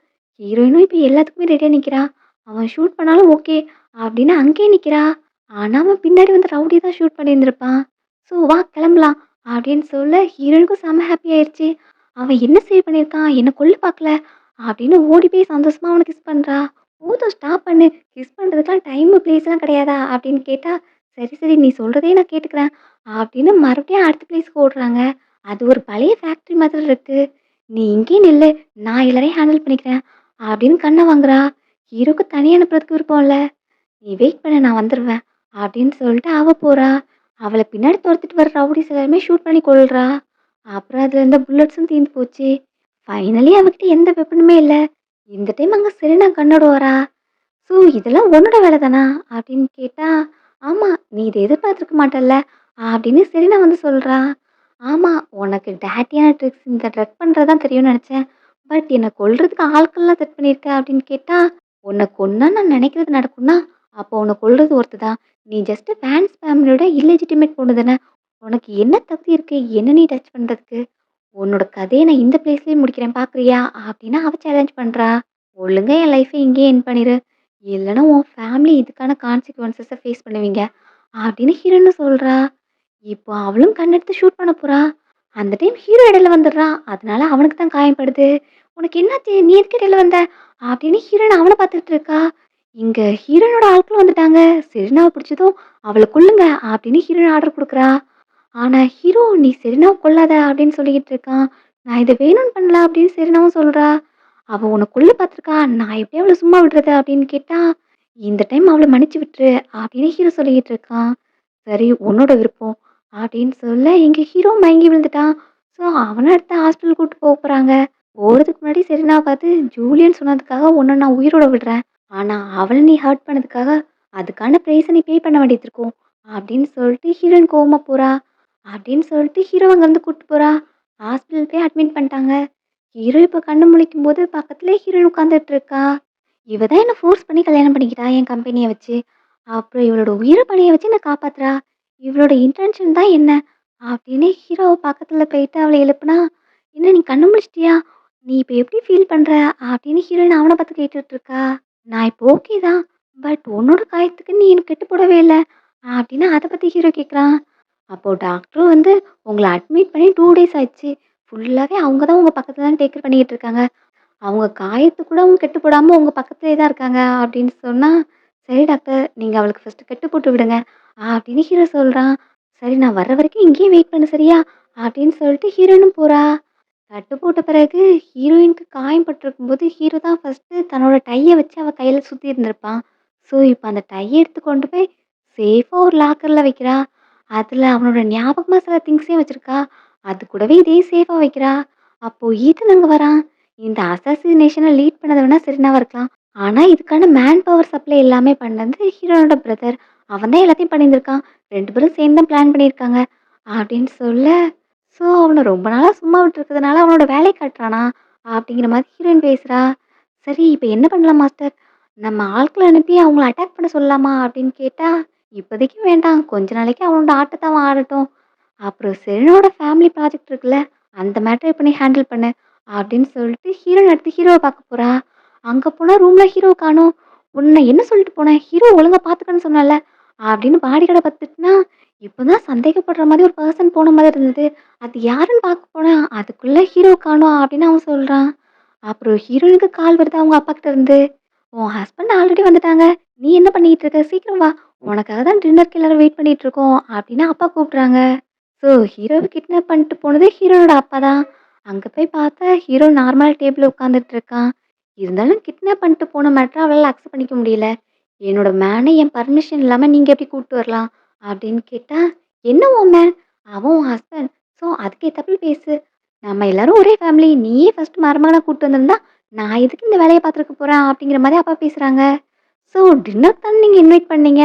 ஹீரோயினும் இப்ப எல்லாத்துக்குமே ரெடியா நிக்கிறா. அவன் ஷூட் பண்ணாலும் ஓகே அப்படின்னு அங்கேயே நிக்கிறா. ஆனா, அவன் பின்னாடி வந்து ரவுடி தான் ஷூட் பண்ணியிருந்திருப்பான். ஸோ வா கிளம்பலாம் அப்படின்னு சொல்ல ஹீரோயினுக்கும் செம்ம ஹாப்பி ஆயிருச்சு. அவன் என்ன சேவ் பண்ணியிருக்கான்? என்ன கொல்ல பார்க்கல அப்படின்னு ஓடி போய் சந்தோஷமா அவன கிஸ் பண்றா. போதும் ஸ்டாப் பண்ணு. கிஸ் பண்றதுக்குலாம் டைம், பிளேஸ்லாம் கிடையாதா? அப்படின்னு கேட்டா, சரி, சரி நீ சொல்றதே நான் கேட்டுக்கிறேன் அப்படின்னு மறுபடியும் அடுத்த பிளேஸ்க்கு ஓடுறாங்க. அது ஒரு பழைய ஃபேக்டரி மாதிரி இருக்கு. நீ இங்கேயே நில்லு. நான் எல்லாரையும் ஹேண்டில் பண்ணிக்கிறேன் அப்படின்னு கண்ண வாங்குறா. ஹீரோக்கு தனியா அனுப்புறதுக்கு விருப்பம் இல்ல. "நீ வெயிட் பண்ணு நான் வந்துருவேன்" அப்படின்னு சொல்லிட்டு அவ போறா. அவள பின்னாடி தொரத்திட்டு வர ரவுடீஸ் எல்லாருமே ஷூட் பண்ணி கொல்றா. அப்புறம் அதுல இருந்த புல்லட்ஸும் தீர்ந்து போச்சு. ஃபைனலி அவகிட்ட எந்த வெப்பனுமே இல்ல. இந்த டைம் அங்க செலினா கன்னோட வரா. "ஸோ இதெல்லாம் உன்னோட வேலை தானா?" அப்படின்னு கேட்டா, "ஆமா நீ இத எதிர்பார்த்திருக்க மாட்டல்ல" அப்படின்னு செலினா வந்து சொல்றா. "ஆமா உனக்கு டாட்டியான ட்ரிக்ஸ் இந்த ட்ரக் பண்றது தான் தெரியும்னு நெனச்சேன். பட் என்ன கொல்றதுக்கு ஆட்கள்லாம் செட் பண்ணியிருக்க" அப்படின்னு கேட்டா, "உன்ன கொன்னா நான் நெனைக்கிறது நடக்கும்னா, அப்போ உன்ன கொல்றது ஒருத்தி தான். நீ ஜஸ்ட் ஃபேன்ஸ் ஃபேமிலியோட இல்லெஜிட்டிமேட் பொண்ணு தானே. உனக்கு என்ன தகுதி இருக்கு என்ன நீ டச் பண்றதுக்கு? உன்னோட கதைய நான் இந்த பிளேஸ்லயே முடிக்கிறேன் பார்க்குறியா?" அப்படின்னு அவ சேலஞ்ச் பண்றா. "ஒழுங்கா என் லைஃப இங்கேயே எண்ட் பண்ணிரு. இல்லன்னா உன் ஃபேமிலி இதுக்கான கான்சிக்வென்ஸஸ ஃபேஸ் பண்ணுவீங்க" அப்படின்னு ஹீரோயினும் சொல்றா. இப்போ அவளும் கண்ணெடுத்து ஷூட் பண்ண போறா. அந்த டைம் ஹீரோ இடையில வந்துடுறான். அதனால அவனுக்கு தான் காயப்படுது. "உனக்கு என்னாச்சு? நீ எதுக்கு இடையில வந்த?" அப்படின்னு ஹீரோயின் அவன பார்த்துட்டு இருக்கா. இங்க ஹீரோயினோட ஆட்களும் வந்துட்டாங்க. செரினாவ பிடிச்சதும், "அவள கொல்லுங்க" அப்படின்னு ஹீரோயின் ஆர்டர் குடுக்குறா. ஆனா ஹீரோ "நீ செரினாவ கொல்லாத" அப்படின்னு சொல்லிக்கிட்டு இருக்கான். "நான் இத வேணும்னு பண்ணல" அப்படின்னு செரினாவும் சொல்றா. "அவ உன்ன கொல்ல பார்த்துருக்கா. நான் எப்படி அவள சும்மா விடுறது?" அப்படின்னு கேட்டா, "இந்த டைம் அவள மன்னிச்சு விட்டுரு" அப்படின்னு ஹீரோ சொல்லிக்கிட்டு இருக்கான். "சரி உன்னோட விருப்பம்" அப்படின்னு சொல்ல எங்க ஹீரோ மயங்கி விழுந்துட்டான். ஸோ அவன அடுத்து ஹாஸ்பிட்டல் கூட்டு போறாங்க. போறதுக்கு முன்னாடி செரினா பார்த்து, "ஜூலியன் சொன்னதுக்காக உன்ன நான் உயிரோட விடுறேன். ஆனா அவள நீ ஹர்ட் பண்ணதுக்காக அதுக்கான பிரைஸ நீ பே பண்ண வேண்டியது இருக்கும்" அப்படின்னு சொல்லிட்டு ஹீரோயின் கோவமா போறா. அப்படின்னு சொல்லிட்டு ஹீரோவ அங்கருந்து கூட்டு போறா. ஹாஸ்பிட்டல் போய் அட்மிட் பண்ணிட்டாங்க. ஹீரோ இப்ப கண்ணு முழிக்கும்போது பக்கத்திலேயே ஹீரோயின் உட்காந்துட்டு இருக்கா. இவ தான் என்ன ஃபோர்ஸ் பண்ணி கல்யாணம் பண்ணிக்கிட்டா என் கம்பெனிய வச்சு. அப்புறம் இவளோட உயிர பணய வச்சு என்ன காப்பாத்துறா. இவளோட இன்டென்ஷன் தான் என்ன? அப்படின்னு ஹீரோவ பக்கத்துல போயிட்டு அவள எழுப்புனா, "என்ன நீ கண்ணு முழிச்சிட்டியா? நீ இப்ப எப்படி ஃபீல் பண்ற?" அப்படின்னு ஹீரோயின் அவன பார்த்து கேட்டுட்டு இருக்கா. "நான் இப்போ ஓகே தான். பட் உன்னோட காயத்துக்கு நீ எனக்கு கெட்டு போடவே இல்ல." அப்படின்னு அத பத்தி ஹீரோ கேட்குறான். அப்போ டாக்டரும் வந்து உங்கள அட்மிட் பண்ணி 2 டேஸ் ஆச்சு. ஃபுல்லாவே அவங்க தான் உங்க பக்கத்துல தான் டேக் கேர் பண்ணிக்கிட்டு இருக்காங்க. அவங்க காயத்த கூட அவங்க கெட்டு போடாம உங்க பக்கத்திலேயே தான் இருக்காங்க அப்படின்னு சொன்னா, "சரி டாக்டர், நீங்க அவளுக்கு ஃபர்ஸ்ட்டு கட்டு போட்டு விடுங்க" அப்படின்னு ஹீரோ சொல்றான். "சரி நான் வர்ற வரைக்கும் இங்கேயே வெயிட் பண்ணு சரியா?" அப்படின்னு சொல்லிட்டு ஹீரோயினும் போறா. கட்டு போட்ட பிறகு ஹீரோயினுக்கு காயம் பட்டிருக்கும்போது ஹீரோ தான் ஃபர்ஸ்ட்டு தன்னோட டைய வச்சு அவ கையில சுத்தி இருந்திருப்பான். ஸோ, இப்ப அந்த டைய எடுத்து கொண்டு போய் சேஃபா ஒரு லாக்கர்ல வைக்கிறா. அதுல அவனோட ஞாபகமா சில திங்ஸையும் வச்சிருக்கா. அது கூடவே இதையும் சேஃபா வைக்கிறா. அப்போ ஈதன் அங்க வரான். இந்த அசாசினேஷன லீட் பண்ணது வேணா செரினாவா இருக்கலாம். ஆனா, இதுக்கான மேன் பவர் சப்ளை எல்லாமே பண்ணது ஹீரோனோட பிரதர். அவன் தான் எல்லாத்தையும் பண்ணியிருந்திருக்கான். 2 பேரும் சேர்ந்து தான் பிளான் பண்ணியிருக்காங்க. அப்படின்னு சொல்ல, ஸோ அவன ரொம்ப நாளா சும்மா விட்டுருக்கிறதுனால அவனோட வேலைய காட்டுறானா? அப்படிங்கிற மாதிரி ஹீரோயின் பேசுறா. சரி இப்ப என்ன பண்ணலாம் மாஸ்டர்? நம்ம ஆட்கள அனுப்பி அவங்கள அட்டாக் பண்ண சொல்லலாமா? அப்படின்னு கேட்டா, இப்போதைக்கு வேண்டாம். கொஞ்ச நாளைக்கு அவனோட ஆட்டத்த அவன் ஆடட்டும். அப்புறம் செரினோட ஃபேமிலி ப்ராஜெக்ட் இருக்குல்ல, அந்த மேட்டர இப்ப நீ ஹேண்டில் பண்ணு. அப்படின்னு சொல்லிட்டு ஹீரோயின் அடுத்து ஹீரோவ பார்க்க போறா. அங்க போனா ரூம்ல ஹீரோவ காணோம். "உன்ன என்ன சொல்லிட்டு போனேன்? ஹீரோ ஒழுங்கா பார்த்துக்கன்னு சொன்னேன்ல" அப்படின்னு பாடிகார்ட பார்த்துட்டுனா, இப்பதான் சந்தேகப்படுற மாதிரி ஒரு பெர்சன் போன மாதிரி இருந்தது. அது யாருன்னு பார்க்க போனேன். அதுக்குள்ள ஹீரோவ காணோம் அப்படின்னு அவன் சொல்றான். அப்புறம் ஹீரோயினுக்கு கால் வருது அவங்க அப்பா கிட்ட இருந்து. "உன் ஹஸ்பண்ட் ஆல்ரெடி வந்துட்டாங்க. நீ என்ன பண்ணிட்டு இருக்க? சீக்கிரம் வா. உனக்காக தான் டின்னருக்கு எல்லாரும் வெயிட் பண்ணிட்டு இருக்கோம்" அப்படின்னு அப்பா கூப்பிடுறாங்க. ஸோ ஹீரோவ கிட்னாப் பண்ணிட்டு போனது ஹீரோனோட அப்பா தான். அங்க போய் பார்த்தா ஹீரோ நார்மல் டேபிள்ல உட்காந்துட்டு இருக்கான். இருந்தாலும் கிட்னாப் பண்ணிட்டு போன மேட்டர அவளால அக்செப்ட் பண்ணிக்க முடியல. "என்னோட மேன என் பர்மிஷன் இல்லாம நீங்க எப்படி கூட்டு வரலாம்?" அப்படின்னு கேட்டா, "என்ன உன் மேன்? அவன் உன் ஹஸ்பண்ட். ஸோ அதுக்கு ஏத்தாப்புல பேசு. நம்ம எல்லாரும் ஒரே ஃபேமிலி. நீயே ஃபர்ஸ்ட் மருமகனா கூட்டு வந்திருந்தா, நான் எதுக்கு இந்த வேலைய பார்த்துருக்க போறேன்?" அப்படிங்கிற மாரி அப்பா பேசுறாங்க. "ஸோ டின்னருக்கு தானே நீங்க இன்வைட் பண்ணீங்க.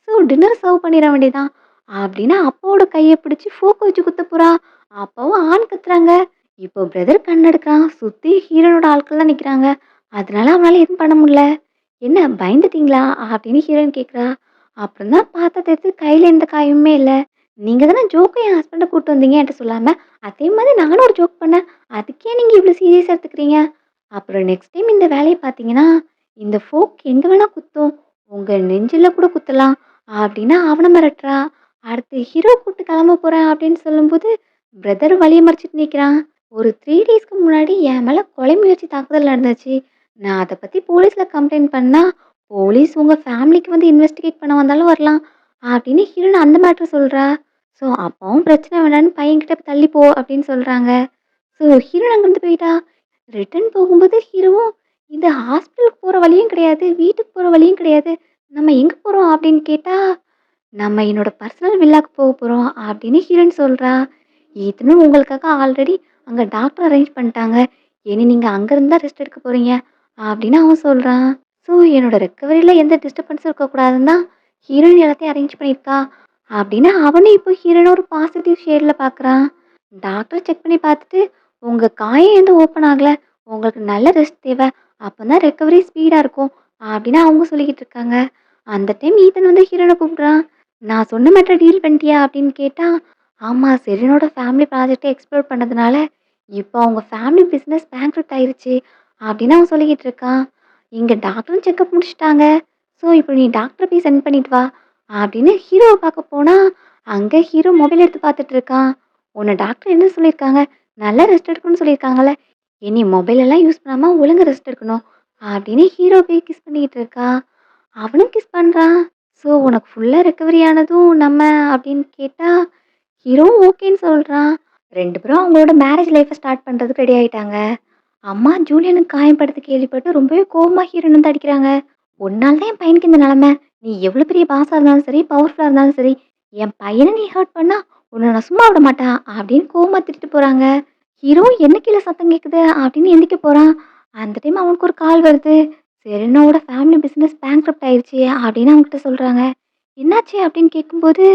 ஸோ டின்னர் சர்வ் பண்ணிற வேண்டியதுதான்." அப்படின்னு அப்பாவோட கைய பிடிச்சு ஃபோர்க் வச்சு குத்தப் போறா. அப்பாவும் ஆன்னு கத்துறாங்க. இப்போ பிரதர் கண்ணெடுக்கிறான். சுத்தி ஹீரோனோட ஆட்கள்லாம் நிக்கிறாங்க. அதனால அவனால எதுவும் பண்ண முடியல. "என்ன பயந்துட்டீங்களா?" அப்படின்னு ஹீரோயின் கேட்குறா. அப்புறம் தான் பார்த்தா தெரியுது கையில எந்த காயமுமே இல்ல. "நீங்க தானே ஜோக்கா என் ஹஸ்பண்ட கூட்டு வந்தீங்க என்ட்ட சொல்லாம. அதே மாதிரி நானும் ஒரு ஜோக் பண்ணேன். அதுக்கு ஏன் நீங்க இவ்ளோ சீரியஸா எடுத்துக்கிறீங்க? அப்புறம் நெக்ஸ்ட் டைம் இந்த வேலைய பார்த்தீங்கன்னா, இந்த ஃபோர்க் எங்க வேணா குத்தும். உங்க நெஞ்சில கூட குத்தலாம்." அப்படின்னு அவன மிரட்டுறா. அடுத்து ஹீரோ கூட்டு கிளம்ப போறேன் அப்படின்னு சொல்லும்போது, பிரதர் வழிய மறிச்சுட்டு நிக்கிறான். "ஒரு 3 டேஸ்க்கு முன்னாடி என் மேல கொலை முயற்சி தாக்குதல் நடந்துச்சு. நான் அத பத்தி போலீஸ்ல கம்ப்ளைண்ட் பண்ணா, போலீஸ் உங்க ஃபேமிலிக்கு வந்து இன்வெஸ்டிகேட் பண்ண வந்தாலும் வரலாம்." அப்படின்னு ஹீரோயின் அந்த மேட்டர் சொல்றா. ஸோ அப்பாவும் பிரச்சனை வேணான்னு பையன்கிட்ட "தள்ளி போ" அப்படின்னு சொல்றாங்க. ஸோ ஹீரோயின் அங்கருந்து போயிட்டா. ரிட்டர்ன் போகும்போது ஹீரோவும், "இது ஹாஸ்பிட்டலுக்கு போற வழியும் கிடையாது, வீட்டுக்கு போற வழியும் கிடையாது. நம்ம எங்க போறோம்?" அப்படின்னு கேட்டா, "நம்ம என்னோட பர்சனல் வில்லாக்கு போறோம்" அப்படின்னு ஹீரோயின் சொல்றா. "ஈத்தனும் உங்களுக்காக ஆல்ரெடி அங்க டாக்டர் அரேஞ்ச் பண்ணிட்டாங்க. இனி நீங்க அங்க இருந்து தான் ரெஸ்ட் எடுக்க போறீங்க" அப்படின்னு அவன் சொல்றான். ஸோ என்னோட ரெக்கவரில எந்த டிஸ்டர்பன்ஸும் இருக்கக்கூடாதுன்னு தான் ஹீரோயின் எல்லாத்தையும் அரேஞ்ச் பண்ணியிருக்கா. அப்படின்னு அவனும் இப்போ ஹீரோயின ஒரு பாசிட்டிவ் ஷேட்ல பார்க்குறான். டாக்டர் செக் பண்ணி பார்த்துட்டு, "உங்க காயம் எதுவும் ஓப்பன் ஆகல. உங்களுக்கு நல்ல ரெஸ்ட் தேவை. அப்பதான் ரெக்கவரி ஸ்பீடா இருக்கும்" அப்படின்னு அவங்க சொல்லிக்கிட்டு இருக்காங்க. அந்த டைம் ஈதன் வந்து ஹீரோயின கூப்பிடுறான். "நான் சொன்ன மேட்டர டீல் பண்ணிட்டியா?" அப்படின்னு கேட்டா, "ஆமா, செரினோட ஃபேமிலி ப்ராஜெக்ட்ட எக்ஸ்ப்ளோர் பண்ணதுனால, இப்போ அவங்க ஃபேமிலி பிசினஸ் பேங்க்ரப்ட் ஆயிருச்சு" அப்படின்னு அவன் சொல்லிக்கிட்டு இருக்கான். இங்க டாக்டரும் செக்கப் முடிச்சுட்டாங்க. ஸோ இப்போ நீ டாக்டர போய் சென்ட் பண்ணிட்டு வா அப்படின்னு ஹீரோவ பார்க்க போனா, அங்க ஹீரோ மொபைல் எடுத்து பார்த்துட்டு இருக்கான். "உன்ன டாக்டர் என்ன சொல்லியிருக்காங்க? நல்லா ரெஸ்ட் எடுக்கணும்னு சொல்லியிருக்காங்கல்ல. இனி மொபைல் எல்லாம் யூஸ் பண்ணாம ஒழுங்கா ரெஸ்ட் எடுக்கணும்" அப்படின்னு ஹீரோ போய் கிஸ் பண்ணிக்கிட்டு இருக்கா. அவனும் கிஸ் பண்றான். "ஸோ உனக்கு ஃபுல்லா ரெக்கவரி ஆனதும் நம்ம" அப்படின்னு கேட்டா, ஹீரோ ஓகேன்னு சொல்றான். 2 பேரும் அவங்களோட மேரேஜ் லைஃப்ப ஸ்டார்ட் பண்றதுக்கு ரெடி ஆயிட்டாங்க. அம்மா ஜூலியனுக்கு காயப்படுறது கேள்விப்பட்டு ரொம்பவே கோவமா ஹீரோயின் வந்து அடிக்கிறாங்க. "உன்னால தான் என் பையனுக்கு இந்த நிலைமை. நீ எவ்வளோ பெரிய பாஸா இருந்தாலும் சரி, பவர்ஃபுல்லா இருந்தாலும் சரி, என் பையன நீ ஹர்ட் பண்ணா உன்ன நான் சும்மா விட மாட்டேன்" அப்படின்னு கோவமா திட்டிட்டு போறாங்க. ஹீரோ என்ன கீழ சத்தம் கேட்குது அப்படின்னு எந்திரிக்க போறான். அந்த டைம் அவனுக்கு ஒரு கால் வருது. "செரீனாவோட ஃபேமிலி பிசினஸ் பேங்க்ரப்ட் ஆயிருச்சு" அப்படின்னு அவன்கிட்ட சொல்றாங்க. "என்னாச்சு?" அப்படின்னு கேட்கும்போது,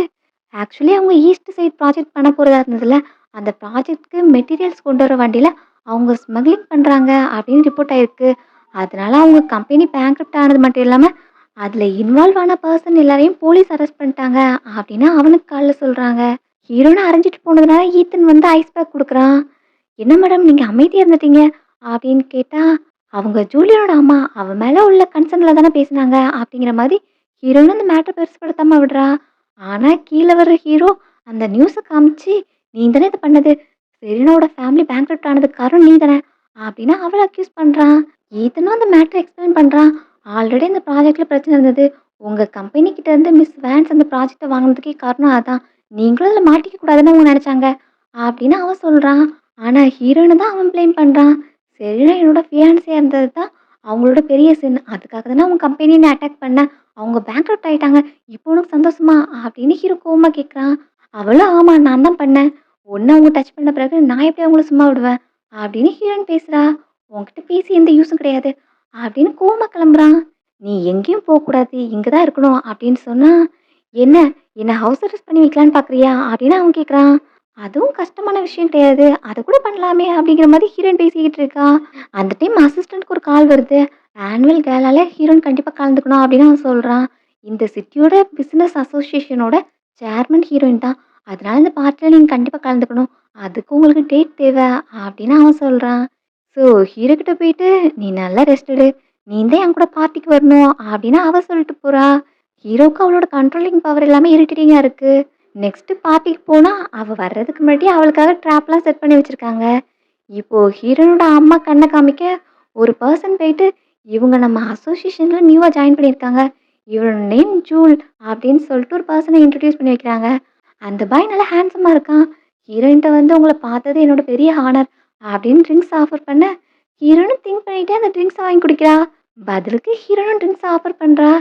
ஆக்சுவலி அவங்க ஈஸ்ட் சைட் ப்ராஜெக்ட் பண்ண போறதா இருந்ததுல்ல, அந்த ப்ராஜெக்ட்க்கு மெட்டீரியல்ஸ் கொண்டு வர வண்டியில அவங்க ஸ்மக்லிங் பண்றாங்க அப்படின்னு ரிப்போர்ட் ஆயிருக்கு. அதனால அவங்க கம்பெனி பேங்க்ரப்ட் ஆனது மட்டும் இல்லாம, அதுல இன்வால்வ் ஆன பெர்சன் எல்லாரையும் போலீஸ் அரெஸ்ட் பண்ணிட்டாங்க அப்படின்னு அவனுக்கு கால்ல சொல்றாங்க. ஹீரோன்னு அரைஞ்சிட்டு போனதுனால ஈத்தன் வந்து ஐஸ் பேக் குடுக்குறான். "என்ன மேடம் நீங்க அமைதியா இருந்துட்டீங்க?" அப்படின்னு கேட்டா, அவங்க ஜூலியோட அம்மா அவ மேல உள்ள கன்சர்ன்ல தானே பேசினாங்க அப்படிங்கிற மாதிரி ஹீரோயின் அந்த மேட்டர் பெருசுபடுத்தாம விடுறா. ஆனா கீழ வர்ற ஹீரோ அந்த நியூஸ காமிச்சு, "நீ தானே இத பண்ணது. செரீனாவோட ஃபேமிலி பேங்க்ரப்ட் ஆனதுக்கு காரணம் நீ தானே" அப்படின்னு அவள அக்யூஸ் பண்றான். ஈத்தனும் அந்த மேட்டர எக்ஸ்பிளைன் பண்றான். "ஆல்ரெடி இந்த ப்ராஜெக்ட்ல பிரச்சனை இருந்தது. உங்க கம்பெனி கிட்ட இருந்து மிஸ் வேன்ஸ் அந்த ப்ராஜெக்ட்ட வாங்குனதுக்கே காரணம் அதான். நீங்களும் அதுல மாட்டிக்க கூடாதுன்னு அவங்க நெனச்சாங்க" அப்படின்னு அவன் சொல்றான். ஆனா ஹீரோயின தான் அவன் ப்ளேம் பண்றான். "செரீனா என்னோட ஃபியான்சியா இருந்தது தான் அவங்களோட பெரிய சின். அதுக்காக தானே உங்க கம்பெனிய நீ அட்டாக் பண்ண. அவங்க பேங்க்ரப்ட் ஆயிட்டாங்க. இப்போ உனக்கு சந்தோஷமா?" அப்படின்னு ஹீரோ கோவமா கேட்குறான். அவளும், "ஆமா நான் தான் பண்ணேன். உன்ன அவங்க டச் பண்ண பிறகு நான் எப்படி அவங்கள சும்மா விடுவேன்?" அப்படின்னு ஹீரோயின் பேசுறா. "உன்கிட்ட பேசி எந்த யூஸும் கிடையாது" அப்படின்னு கோவமா கிளம்புறான். "நீ எங்கேயும் போக்கூடாது. இங்க தான் இருக்கணும்" அப்படின்னு சொன்னா, "என்ன என்ன ஹவுஸ் அரெஸ்ட் பண்ணி வைக்கலான்னு பார்க்குறியா?" அப்படின்னு அவன் கேட்குறான். "அதுவும் கஷ்டமான விஷயம் கிடையாது. அத கூட பண்ணலாமே" அப்படிங்கிற மாரி ஹீரோயின் பேசிக்கிட்டு இருக்கா. அந்த டைம் அசிஸ்டன்ட்க்கு ஒரு கால் வருது. ஆனுவல் கேலால ஹீரோயின் கண்டிப்பா கலந்துக்கணும் அப்படின்னு அவன் சொல்றான். "இந்த சிட்டியோட பிசினஸ் அசோசியேஷனோட சேர்மன் ஹீரோயின் தான். அதனால இந்த பார்ட்டில நீங்க கண்டிப்பா கலந்துக்கணும். அதுக்கு உங்களுக்கு டேட் தேவை" அப்படின்னு அவன் சொல்றான். ஸோ ஹீரோ கிட்ட போயிட்டு, "நீ நல்லா ரெஸ்ட் எடு. நீ தான் என் கூட பார்ட்டிக்கு வரணும்" அப்படின்னு அவ சொல்லிட்டு போறா. ஹீரோவுக்கு அவளோட கண்ட்ரோலிங் பவர் எல்லாமே இரிட்டேட்டிங்கா இருக்கு. நெக்ஸ்ட் பார்ட்டிக்கு போனா, அவ வர்றதுக்கு முன்னாடி அவளுக்காக ட்ராப்லாம் செட் பண்ணி வச்சிருக்காங்க. இப்போ ஹீரோனோட அம்மா கண்ண காமிக்க, ஒரு பெர்சன் போயிட்டு, "இவங்க நம்ம அசோசியேஷன்ல நியூவா ஜாயின் பண்ணியிருக்காங்க. இவளோட நேம் ஜூல்" அப்படின்னு சொல்லிட்டு ஒரு பெர்சன இன்ட்ரோடியூஸ் பண்ணி வைக்கிறாங்க. அந்த பாய் நல்லா ஹேண்ட்ஸமா இருக்கான். ஹீரோயின்ட்ட வந்து, "உங்கள பார்த்தது என்னோட பெரிய ஹானர்" அப்படின்னு ட்ரிங்க்ஸ் ஆஃபர் பண்ண, ஹீரோயினும் திங்க் பண்ணிட்டே அந்த ட்ரிங்க்ஸ வாங்கி குடிக்கிறா. பதிலுக்கு ஹீரோயினும் ட்ரிங்க்ஸ் ஆஃபர் பண்றா.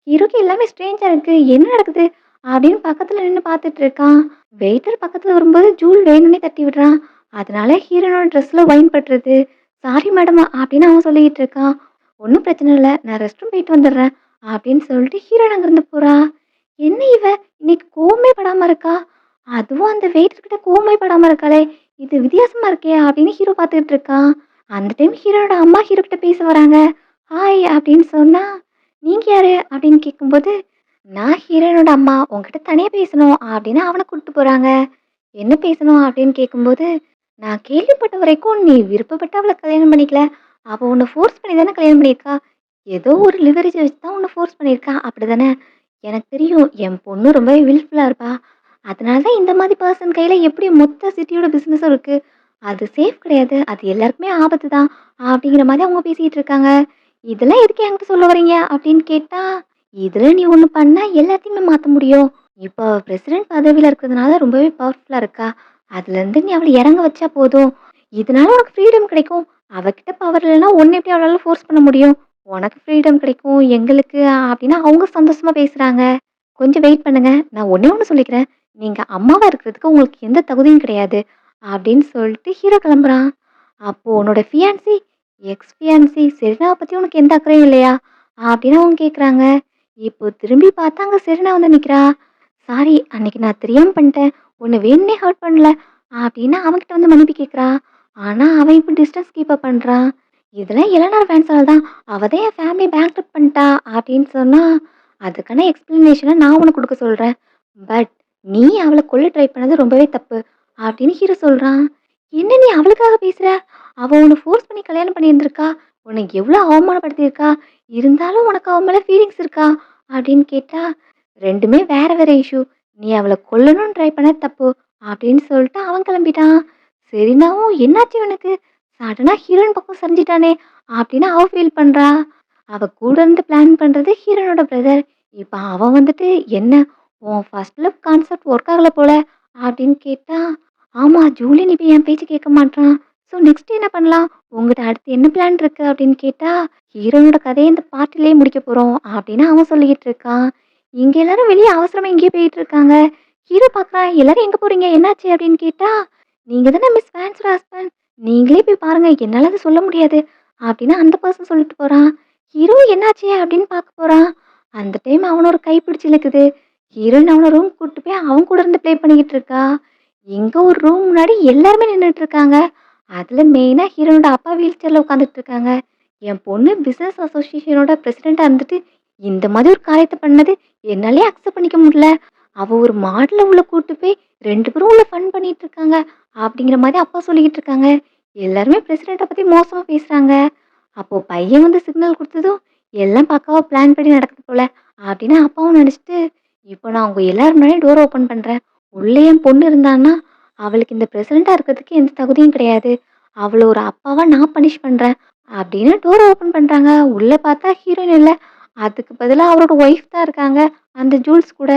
ஹீரோக்கு எல்லாமே ஸ்ட்ரேஞ்சா இருக்கு. என்ன நடக்குது? அப்படின்னு பக்கத்துல நின்னு பார்த்துட்டு இருக்கான். வெயிட்டர் பக்கத்துல வரும்போது ஜூல் வேணும்னே தட்டி விடுறான். அதனால ஹீரோனோட ட்ரெஸ்ல ஒயின் பட்டுருது. "சாரி மேடம்" அப்படின்னு அவன் சொல்லிக்கிட்டு இருக்கான். "ஒண்ணும் பிரச்சனை இல்ல. நான் ரெஸ்ட் ரூம் போயிட்டு வந்துடுறேன்" அப்படின்னு சொல்லிட்டு ஹீரோயின் அங்கிருந்து போறா. என்ன இவ இன்னைக்கு கோவமே படாம இருக்கா? அதுவும் அந்த வெயிட்டர் கிட்ட கோவமே படாம இருக்காளே! இது வித்தியாசமா இருக்கே! அப்படின்னு ஹீரோ பார்த்துக்கிட்டு இருக்கான். அந்த டைம் ஹீரோயோட அம்மா ஹீரோ கிட்ட பேச வராங்க. "ஹாய்" அப்படின்னு சொன்னா, "நீங்க யாரு?" அப்படின்னு கேட்கும்போது, "நான் ஹீரோயினோட அம்மா. உன்கிட்ட தனியா பேசணும்" அப்படின்னு அவன கூட்டிட்டு போறாங்க. "என்ன பேசணும்?" அப்படின்னு கேட்கும்போது, "நான் கேள்விப்பட்ட வரைக்கும் நீ விருப்பப்பட்டு அவள கல்யாணம் பண்ணிக்கல. அவ உன்ன ஃபோர்ஸ் பண்ணி தானே கல்யாணம் பண்ணியிருக்கா. ஏதோ ஒரு லிவரேஜ் வச்சு தான் உன்ன ஃபோர்ஸ் பண்ணியிருக்கா. அப்படிதானே? எனக்கு தெரியும். என் பொண்ணு ரொம்பவே வில்ஃபுல்லா இருப்பா. அதனால தான் இந்த மாதிரி பெர்சன் கையில எப்படி மொத்த சிட்டியோட பிசினஸும் இருக்கு. அது சேஃப் கிடையாது. அது எல்லாருக்குமே ஆபத்து தான்" அப்படிங்கிற மாதிரி அவங்க பேசிட்டு இருக்காங்க. "இதெல்லாம் எதுக்கு என்கிட்ட சொல்ல வர்றீங்க?" அப்படின்னு கேட்டா, "இதுல நீ ஒண்ணு பண்ணா எல்லாத்தையுமே மாத்த முடியும். இப்போ அவ பிரசிடென்ட் பதவியில இருக்கிறதுனால ரொம்பவே பவர்ஃபுல்லா இருக்கா. அதுலேருந்து நீ அவள இறங்க வச்சா போதும். இதனால உனக்கு ஃப்ரீடம் கிடைக்கும். அவகிட்ட பவர் இல்லைன்னா உன்ன எப்படி அவளால ஃபோர்ஸ் பண்ண முடியும்? உனக்கு ஃப்ரீடம் கிடைக்கும், எங்களுக்கு" அப்படின்னு அவங்க சந்தோஷமா பேசுறாங்க. "கொஞ்சம் வெயிட் பண்ணுங்க. நான் ஒண்ணே ஒண்ணு சொல்லிக்கிறேன். நீங்க அம்மாவா இருக்கிறதுக்கு உங்களுக்கு எந்த தகுதியும் கிடையாது" அப்படின்னு சொல்லிட்டு ஹீரோ கிளம்புறான். "அப்போ உன்னோட ஃபியான்சி, எக்ஸ் ஃபியான்சி செரீனாவ பத்தி உனக்கு எந்த அக்கறையும் இல்லையா?" அப்படின்னு அவங்க கேட்குறாங்க. இப்போ திரும்பி பார்த்தா அங்க செரீனா வந்து நிக்கிறா. "சாரி அன்னைக்கு நான் தெரியாம பண்ணிட்டேன். உன்ன வேணும்னே ஹர்ட் பண்ணல" அப்படின்னு அவன்கிட்ட வந்து மன்னிப்பு கேட்குறா. ஆனா அவன் இப்போ டிஸ்டன்ஸ் கீப் அப் பண்றான். "இதெல்லாம் எலனார் ஃபேன்ஸால தான். அவ தான் என் ஃபேமிலிய பேங்க்ரப்ட் பண்ணிட்டா" அப்படின்னு சொன்னா, "அதுக்கான எக்ஸ்பிளனேஷன நான் உனக்கு குடுக்க சொல்றேன். பட் நீ அவள கொல்ல ட்ரை பண்ணது ரொம்பவே தப்பு" அப்படின்னு ஹீரோ சொல்றான். "என்ன நீ அவளுக்காக பேசுற? அவ உன்ன ஃபோர்ஸ் பண்ணி கல்யாணம் பண்ணியிருந்திருக்கா. உன்னை எவ்வளோ அவமானப்படுத்தியிருக்கா. இருந்தாலும் உனக்கு அவ மேல ஃபீலிங்ஸ் இருக்கா?" அப்படின்னு கேட்டா, "2மே வேற வேற இஷ்யூ. நீ அவள கொல்லணும்னு ட்ரை பண்ணது தப்பு" அப்படின்னு சொல்லிட்டு அவன் கிளம்பிட்டான். செரீனாவும், "என்னாச்சு இவனுக்கு? சடனா ஹீரோயின் பக்கம் சரிஞ்சிட்டானே" அப்படின்னு அவ ஃபீல் பண்றா. அவ கூட இருந்து பிளான் பண்றது ஹீரோனோட பிரதர். இப்ப அவன் வந்துட்டு, "என்ன உன் ஃபர்ஸ்ட் லவ் கான்செப்ட் ஒர்க் ஆகல போல" அப்படின்னு கேட்டா, ஆமா ஜூலியன் இப்ப என் பேச்சு கேட்க மாட்றான். ஸோ நெக்ஸ்ட் என்ன பண்ணலாம்? உங்கிட்ட அடுத்து என்ன பிளான் இருக்கு? அப்படின்னு கேட்டா, ஹீரோனோட கதைய இந்த பார்ட்லயே முடிக்க போறோம் அப்படின்னு அவன் சொல்லிக்கிட்டு இருக்கான். இங்க எல்லாரும் வெளிய அவசரமா எங்கேயோ போயிட்டு இருக்காங்க. ஹீரோ பார்க்குறான், எல்லாரும் எங்க போறீங்க? என்னாச்சு? அப்படின்னு கேட்டா, நீங்க தானே மிஸ் வேன்ஸோட ஹஸ்பண்ட். நீங்களே போய் பாருங்க. என்னால அத சொல்ல முடியாது. அப்படின்னு அந்த பர்சன் சொல்லிட்டு போறான். ஹீரோ என்னாச்சு? அப்படின்னு பார்க்க போறான். அந்த டைம் அவன ஒரு கைப்பிடிச்சு இழுக்குது. ஹீரோயின் அவன ரூம் கூட்டு போய் அவன் கூட இருந்து ப்ளே பண்ணிக்கிட்டு இருக்கா. எங்க ஒரு ரூம் முன்னாடி எல்லாருமே நின்னுட்டு இருக்காங்க. அதுல மெயினா ஹீரோனோட அப்பா வீல் சேர்ல உட்காந்துட்டு இருக்காங்க. என் பொண்ணு பிசினஸ் அசோசியேஷனோட பிரசிடென்ட்டா இருந்துட்டு, இந்த மாதிரி ஒரு காரியத்த பண்ணது என்னாலயே அக்செப்ட் பண்ணிக்க முடியல. அவ ஒரு மாடல உள்ள கூட்டு போய் 2 பேரும் உள்ள ஃபன் பண்ணிட்டு இருக்காங்க. அப்படிங்கிற மாரி அப்பா சொல்லிக்கிட்டு இருக்காங்க. எல்லாருமே பிரசிடென்ட்ட பத்தி மோசமா பேசுறாங்க. அப்போ பையன் வந்து சிக்னல் குடுத்ததும், எல்லாம் பக்காவா பிளான் படி நடக்குது போல அப்படின்னு அப்பாவும் நெனச்சுட்டு, இப்போ நான் உங்க எல்லார் முன்னாடியும் டோர் ஓப்பன் பண்றேன். உள்ள என் பொண்ணு இருந்தான்னா, அவளுக்கு இந்த பிரசிடென்ட்டா இருக்கிறதுக்கு எந்த தகுதியும் கிடையாது. அவள ஒரு அப்பாவா நான் பனிஷ் பண்றேன். அப்படின்னு டோர் ஓப்பன் பண்றாங்க. உள்ள பார்த்தா ஹீரோயின் இல்ல. அதுக்கு பதிலா அவரோட ஒய்ஃப் தான் இருக்காங்க. அந்த ஜூல்ஸ் கூட.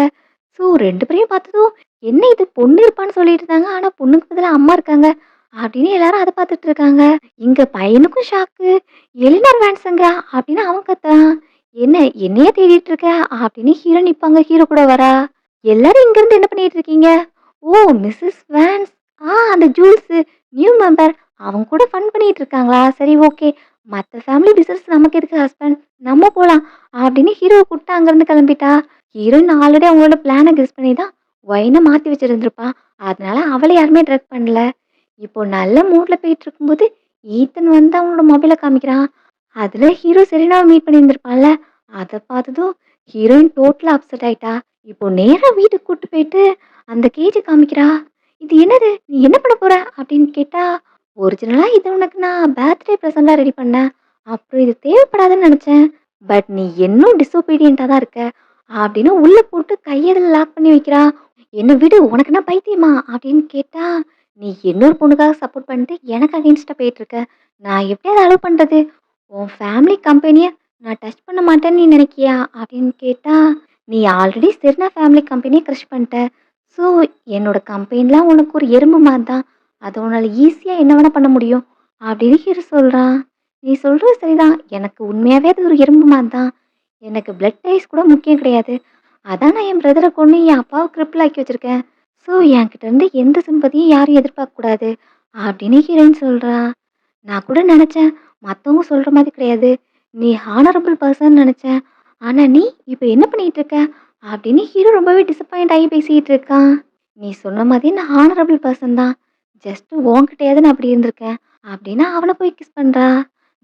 ஸோ 2 பேரையும் பார்த்ததும், என்ன இது பொண்ணு இருப்பான்னு சொல்லிட்டு இருந்தாங்க. ஆனா பொண்ணுக்கு பதிலா அம்மா இருக்காங்க. அப்படின்னு எல்லாரும் அத பார்த்துட்டு இருக்காங்க. இங்க பையனுக்கும் ஷாக்கு. எலினார் வேன்ஸங்க அப்படின்னு அவன் கத்துறான். என்ன என்னைய தேடிட்டு இருக்க? அப்படின்னு ஹீரோ நிப்பாங்க. ஹீரோ கூட வரா. எல்லாரும் இங்க இருந்து என்ன பண்ணிட்டு இருக்கீங்க? ஓ! Mrs Vance. அந்த ஜூல்ஸு நியூ மெம்பர். அவங்க கூட ஃபன் பண்ணிட்டு இருக்காங்களா? சரி ஓகே. மத்த ஃபேமிலி பிசினஸ் நமக்கு எதுக்கு ஹஸ்பண்ட்? நம்ம போலாம். அப்படின்னு ஹீரோவ கூப்ட்டு அங்கருந்து கிளம்பிட்டா. ஹீரோயின் ஆல்ரெடி அவங்களோட பிளான கெஸ் பண்ணி தான் ஒயின மாத்தி வச்சிருந்திருப்பா. அதனால அவள யாருமே ட்ரக் பண்ணல. இப்போ நல்ல மூட்ல போயிட்டு இருக்கும்போது, ஈத்தன் வந்து அவனோட மொபைல காமிக்கிறான். அதுல ஹீரோ செரீனாவ மீட் பண்ணியிருந்திருப்பான்ல. அத பார்த்ததும் ஹீரோயின் டோட்டலா அப்செட் ஆயிட்டா. இப்போ நேரா வீட்டுக்கு கூட்டு போயிட்டு அந்த கேஜ காமிக்கிறா. "இது என்னது? நீ என்ன பண்ண போற?" அப்படின்னு கேட்டா, "ஒரிஜினலா இது உனக்கு நான் பர்த்டே பிரசன்ட்டா ரெடி பண்ணேன். அப்புறம் இது தேவைப்படாதுன்னு நெனச்சேன். பட் நீ இன்னும் டிசோபீடியன்ட்டா தான் இருக்க." அப்படின்னு உள்ள போட்டு கைய அதுல லாக் பண்ணி வைக்கிறா. "என்ன விடு, உனக்கு என்ன பைத்தியமா?" அப்படின்னு கேட்டா, "நீ இன்னொரு பொண்ணுக்காக சப்போர்ட் பண்ணிட்டு எனக்கு அகைன்ஸ்ட்டா போயிட்டுருக்க. நான் எப்படி அத அலோவ் பண்றது? உன் ஃபேமிலி கம்பெனிய நான் டச் பண்ண மாட்டேன்னு நீ நினைக்கியா?" அப்படின்னு கேட்டா, "நீ ஆல்ரெடி செரினா ஃபேமிலி கம்பெனிய கிரஷ் பண்ணிட்ட. ஸோ என்னோட கம்பெனிலாம் உனக்கு ஒரு எறும்பு மாரி தான். அத உன்னால ஈஸியா என்ன வேணா பண்ண முடியும்." அப்படின்னு ஹீரோ சொல்றான். "நீ சொல்றது சரிதான். எனக்கு உண்மையாவே அது ஒரு எறும்பு மாரி தான். எனக்கு பிளட் டைஸ் கூட முக்கியம் கிடையாது. அதான் நான் என் பிரதர கொன்னு என் அப்பாவ கிரிப்பிள் ஆக்கி வச்சிருக்கேன். ஸோ என்கிட்ட இருந்து எந்த சிம்பதியும் யாரும் எதிர்பார்க்கக்கூடாது." அப்படின்னு ஹீரோயின் சொல்றா. நான் கூட நெனச்சேன், மத்தவங்க சொல்ற மாதிரி கிடையாது. நீ ஹானரபிள் பெர்சன் நெனச்சேன். ஆனா நீ இப்ப என்ன பண்ணிட்டு இருக்க? அப்படின்னு ஹீரோ ரொம்பவே டிசப்பாயிண்ட் ஆகி பேசிட்டு இருக்கான். நீ சொன்ன மாதிரி நான் ஹானரபிள் பெர்சன் தான். ஜஸ்ட் உன்கிட்டயாவது நான் அப்படி இருந்திருக்கேன். அப்படின்னு அவன போய் கிஸ் பண்றா.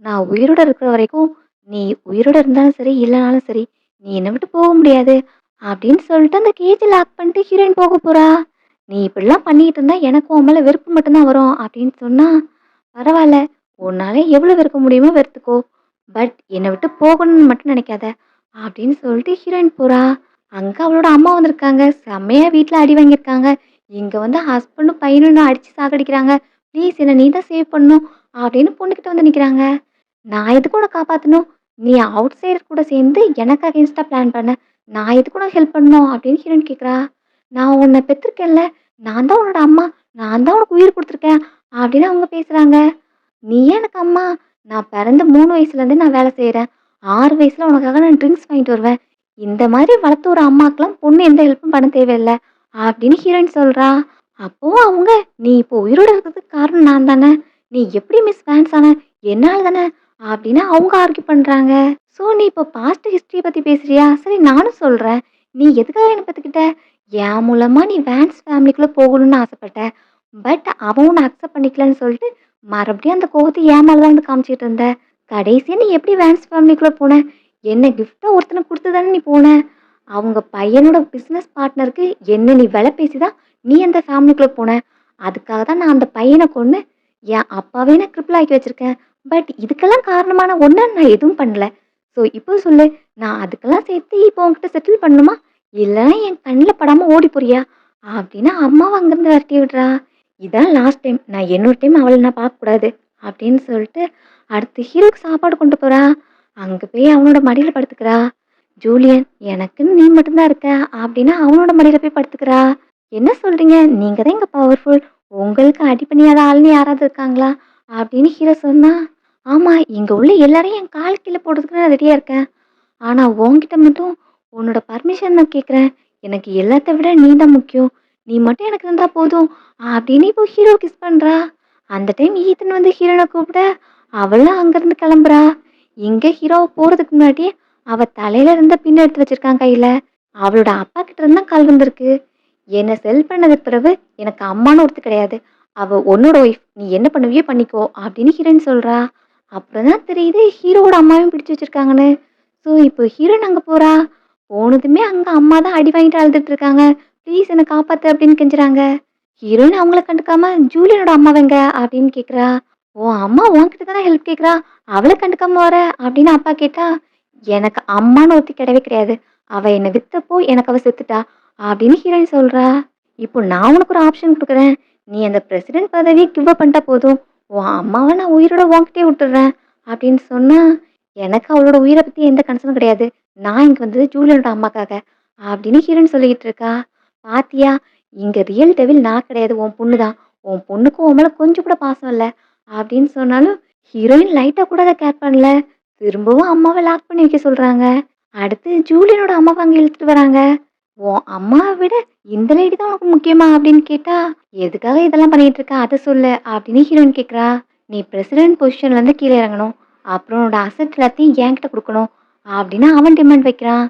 நான் உயிரோட இருக்கிற வரைக்கும், நீ உயிரோட இருந்தாலும் சரி, இல்லனாலும் சரி, நீ என்ன விட்டு போக முடியாது. அப்படின்னு சொல்லிட்டு அந்த கேஜ லாக் பண்ணிட்டு ஹீரோயின் போக போறா. நீ இப்படிலாம் பண்ணிட்டு இருந்தா எனக்கு உன் மேல வெறுப்பு மட்டும் தான் வரும் அப்படின்னு சொன்னா, பரவால்ல. உன்னால எவ்வளோ வெறுக்க முடியுமோ வெறுத்துக்கோ. பட் என்ன விட்டு போகணும்னு மட்டும் நினைக்காத. அப்படின்னு சொல்லிட்டு ஹீரோயின் போறா. அங்க அவளோட அம்மா வந்திருக்காங்க. செம்மையா வீட்ல அடி வாங்கியிருக்காங்க. இங்க வந்து ஹஸ்பண்டும் பையனும் என்ன அடிச்சு சாகடிக்கிறாங்க. ப்ளீஸ் என்ன நீ தான் சேவ் பண்ணணும். அப்படின்னு பொண்ணுகிட்ட வந்து நிக்கிறாங்க. நான் எதுக்கு உன்ன காப்பாத்தணும்? நீ அவுட் சைடர் கூட சேர்ந்து எனக்கு அகைன்ஸ்டா பிளான் பண்ண. நான் எதுக்கு உனக்கு ஹெல்ப் பண்ணணும்? அப்படின்னு ஹீரோயின் கேட்குறா. நான் உன்ன பெத்திருக்கேன்ல. நான் தான் உன்னோட அம்மா. நான் தான் உனக்கு உயிர் குடுத்துருக்கேன். அப்படின்னு அவங்க பேசுறாங்க. நீ ஏன் எனக்கு அம்மா? நான் பிறந்த 3 வயசுலேருந்தே நான் வேலை செய்றேன். 6 வயசுல உனக்காக நான் ட்ரிங்க்ஸ் வாங்கிட்டு வருவேன். இந்த மாதிரி வளர்த்த ஒரு அம்மாக்கெல்லாம் பொண்ணு எந்த ஹெல்ப்பும் பண்ண தேவையில்ல. அப்படின்னு ஹீரோயின் சொல்றா. அப்போ அவங்க, நீ இப்போ உயிரோட இருக்கிறதுக்கு காரணம் நான் தானே. நீ எப்படி மிஸ் வேன்ஸ் ஆன? என்னால தானே. அப்படின்னு அவங்க ஆர்கியூ பண்றாங்க. ஸோ நீ இப்போ பாஸ்ட் ஹிஸ்டரிய பத்தி பேசுறியா? சரி நானும் சொல்றேன். நீ எதுக்காக என்ன பெத்துக்கிட்ட? என் மூலமா நீ வேன்ஸ் ஃபேமிலிக்குள்ள போகணும்னு ஆசைப்பட்ட. பட் அவன் உன்ன அக்செப்ட் பண்ணிக்கலன்னு சொல்லிட்டு மறுபடியும் அந்த கோவத்த என் மேல தான் வந்து காமிச்சிட்டு இருந்த. கடைசியா நீ எப்படி வேன்ஸ் ஃபேமிலிக்குள்ள போன? என்ன கிஃப்ட்டா ஒருத்தனுக்கு குடுத்து தானே நீ போன. அவங்க பையனோட பிசினஸ் பார்ட்னருக்கு என்ன நீ விலை பேசி தான் நீ அந்த ஃபேமிலிக்குள்ள போன. அதுக்காக தான் நான் அந்த பையன கொன்னு என் அப்பாவே நான் கிரிப்பிள் ஆக்கி வச்சிருக்கேன். பட் இதுக்கெல்லாம் காரணமான ஒண்ண நான் எதுவும் பண்ணல. ஸோ இப்போ சொல்லு, நான் அதுக்கெல்லாம் சேர்த்து இப்போ உன்கிட்ட செட்டில் பண்ணணுமா? இல்லன்னா என் கண்ல படாம ஓடி போறியா? அப்படின்னு அம்மாவ அங்கிருந்து விரட்டி விடுறா. இதான் லாஸ்ட் டைம். நான் இன்னொரு டைம் அவள நான் பார்க்கக்கூடாது. அப்படின்னு சொல்லிட்டு அடுத்து ஹீரோக்கு சாப்பாடு கொண்டு போறா. அங்க போய் அவனோட மடியில படுத்துக்கிறா. ஜூலியன், எனக்குன்னு நீ மட்டும் தான் இருக்க. அப்படின்னு அவனோட மடியில போய் படுத்துக்கிறா. என்ன சொல்றீங்க? நீங்க தான் இங்க பவர்ஃபுல். உங்களுக்கு அடிபணியாத ஆள்ன்னு யாராவது இருக்காங்களா? அப்படின்னு ஹீரோ சொன்னா, ஆமா இங்க உள்ள எல்லாரையும் என் கால் கீழ போடுறதுக்கு நான் ரெடியா இருக்கேன். ஆனா உன்கிட்ட மட்டும் உன்னோட பர்மிஷன் நான் கேட்குறேன். எனக்கு எல்லாத்த விட நீ தான் முக்கியம். நீ மட்டும் எனக்கு இருந்தா போதும். அப்படின்னு இப்போ ஹீரோ கிஸ் பண்றா. அந்த டைம் ஈத்தன் வந்து ஹீரோன கூப்பிட, அவளும் அங்கிருந்து கிளம்புறா. இங்க ஹீரோ போறதுக்கு முன்னாடி அவ தலையில இருந்த பின் எடுத்து வச்சிருக்கான் கையில. அவளோட அப்பா கிட்ட இருந்து தான் கால் வந்திருக்கு. என்ன செல் பண்ணதுக்கு பிறகு எனக்கு அம்மான்னு ஒருத்தி கிடையாது. அவ உன்னோட ஒய்ஃப். நீ என்ன பண்ணுவியோ பண்ணிக்கோ அப்படின்னு ஹீரோயின் சொல்றா. அப்புறம் தான் தெரியுது ஹீரோவோட அம்மாவையும் பிடிச்சு வச்சிருக்காங்கன்னு. ஸோ இப்போ ஹீரோயின் அங்க போறா. போனதுமே அங்க அம்மா தான் அடி வாங்கிட்டு அழுதுட்டு இருக்காங்க. ப்ளீஸ் என்ன காப்பாத்து அப்படின்னு கெஞ்சுறாங்க. ஹீரோயின் அவங்கள கண்டுக்காம ஜூலியனோட அம்மாவ எங்க அப்படின்னு கேக்குறா. உன் அம்மா உன்கிட்ட தானே ஹெல்ப் கேக்குறா. அவள கண்டுக்காம வர அப்படின்னு அப்பா கேட்டா, எனக்கு அம்மான்னு ஒருத்தி கிடையவே கிடையாது. அவ என்ன வித்தப்போ எனக்கு அவ செத்துட்டா அப்படின்னு ஹீரோயின் சொல்றா. இப்போ நான் உனக்கு ஒரு ஆப்ஷன் குடுக்குறேன். நீ அந்த பிரசிடென்ட் பதவிய கிவ் அப் பண்ணிட்டா போதும். உன் அம்மாவ நான் உயிரோட உன்கிட்டயே விட்டுடுறேன் அப்படின்னு சொன்னா, எனக்கு அவளோட உயிர பத்தி எந்த கன்சர்னும் கிடையாது. நான் இங்க வந்தது ஜூலியனோட அம்மாக்காக அப்படின்னு ஹீரோயின் சொல்லிக்கிட்டு இருக்கா. பாத்தியா, இங்க ரியல் டெவில் நான் கிடையாது. உன் பொண்ணு தான். உன் பொண்ணுக்கு உன் மேல கொஞ்சம் கூட பாசம் இல்ல அப்படின்னு சொன்னாலும் ஹீரோயின் லைட்டா கூட அத கேர் பண்ணல. திரும்பவும் அம்மாவ லாக் பண்ணி வைக்க சொல்றாங்க. அடுத்து ஜூலியனோட அம்மாவ அங்க இழுத்துட்டு வராங்க. உன் அம்மாவ விட இந்த லேடி தான் உனக்கு முக்கியமா அப்படின்னு கேட்டா, எதுக்காக இதெல்லாம் பண்ணிட்டு இருக்க அத சொல்லு அப்படின்னு ஹீரோயின் கேக்குறா. நீ பிரசிடென்ட் பொசிஷன்ல இருந்து கீழே இறங்கணும். அப்புறம் உன்னோட அசெட் எல்லாத்தையும் என்கிட்ட கொடுக்கணும் அப்படின்னு அவன் டிமாண்ட் வைக்கிறான்.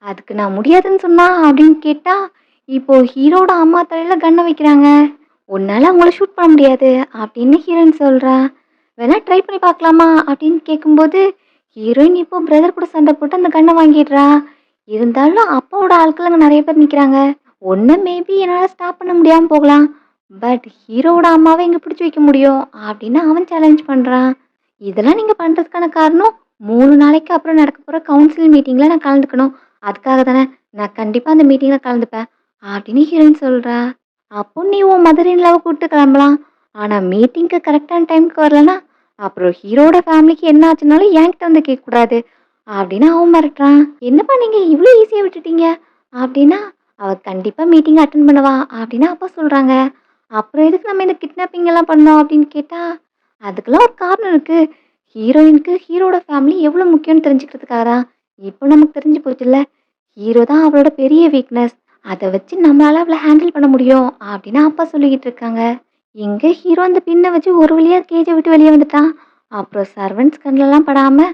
அதுக்கு நான் முடியாதுன்னு சொன்னா அப்படின்னு கேட்டா, இப்போ ஹீரோட அம்மா தலையில கன்ன வைக்கிறாங்க. உன்னால அவங்கள ஷூட் பண்ண முடியாது அப்படின்னு ஹீரோயின் சொல்றா. வேணா ட்ரை பண்ணி பார்க்கலாமா அப்படின்னு கேட்கும்போது, ஹீரோயின் இப்போ பிரதர் கூட சண்டை போட்டு அந்த கன்னை வாங்கிடுறா. இருந்தாலும் அப்பாவோட ஆட்கள் அங்க நெறைய பேர் நிக்கிறாங்க. ஒண்ணு மேபி என்னால ஸ்டாப் பண்ண முடியாம போகலாம். பட் ஹீரோவோட அம்மாவ எங்க பிடிச்சு வைக்க முடியும் அப்படின்னு அவன் சேலஞ்ச் பண்றான். இதெல்லாம் நீங்க பண்றதுக்கான காரணம் 3 நாளைக்கு அப்புறம் நடக்க போற கவுன்சில் மீட்டிங்ல நான் கலந்துக்கணும். அதுக்காக தானே நான் கண்டிப்பா அந்த மீட்டிங்ல கலந்துப்பேன் அப்படின்னு ஹீரோயின் சொல்றா. அப்போ நீ உன் மதர் இன் லாவ கூட்டு கிளம்பலாம். ஆனா மீட்டிங்க்கு கரெக்டான டைம்க்கு வரலனா, அப்புறம் ஹீரோட ஃபேமிலிக்கு என்ன ஆச்சுனாலும் என்கிட்ட வந்து கேட்கக்கூடாது அப்படின்னு அவன் மிரட்டுறான். என்னப்பா நீங்க இவ்ளோ ஈஸியா விட்டுட்டீங்க அப்படின்னா, அவ கண்டிப்பா மீட்டிங் அட்டெண்ட் பண்ணுவா அப்படின்னு அப்பா சொல்றாங்க. அப்புறம் எதுக்கு நம்ம இந்த கிட்னாப்பிங் எல்லாம் பண்ணோம் அப்படின்னு கேட்டா, அதுக்கெல்லாம் ஒரு காரணம் இருக்கு. ஹீரோயினுக்கு ஹீரோட ஃபேமிலி எவ்வளோ முக்கியம்னு தெரிஞ்சுக்கிறதுக்காக தான். இப்போ நமக்கு தெரிஞ்சு போச்சுல்ல. ஹீரோ தான் அவளோட பெரிய வீக்னஸ். அத வச்சு நம்மளால அவள ஹேண்டில் பண்ண முடியும் அப்படின்னு அப்பா சொல்லிக்கிட்டு இருக்காங்க. எங்க ஹீரோ அந்த பின்ன வச்சு ஒரு வழியா கேஜ விட்டு வெளியே வந்துட்டான். அப்புறம் சர்வன்ட்ஸ் கண்லலாம் படாம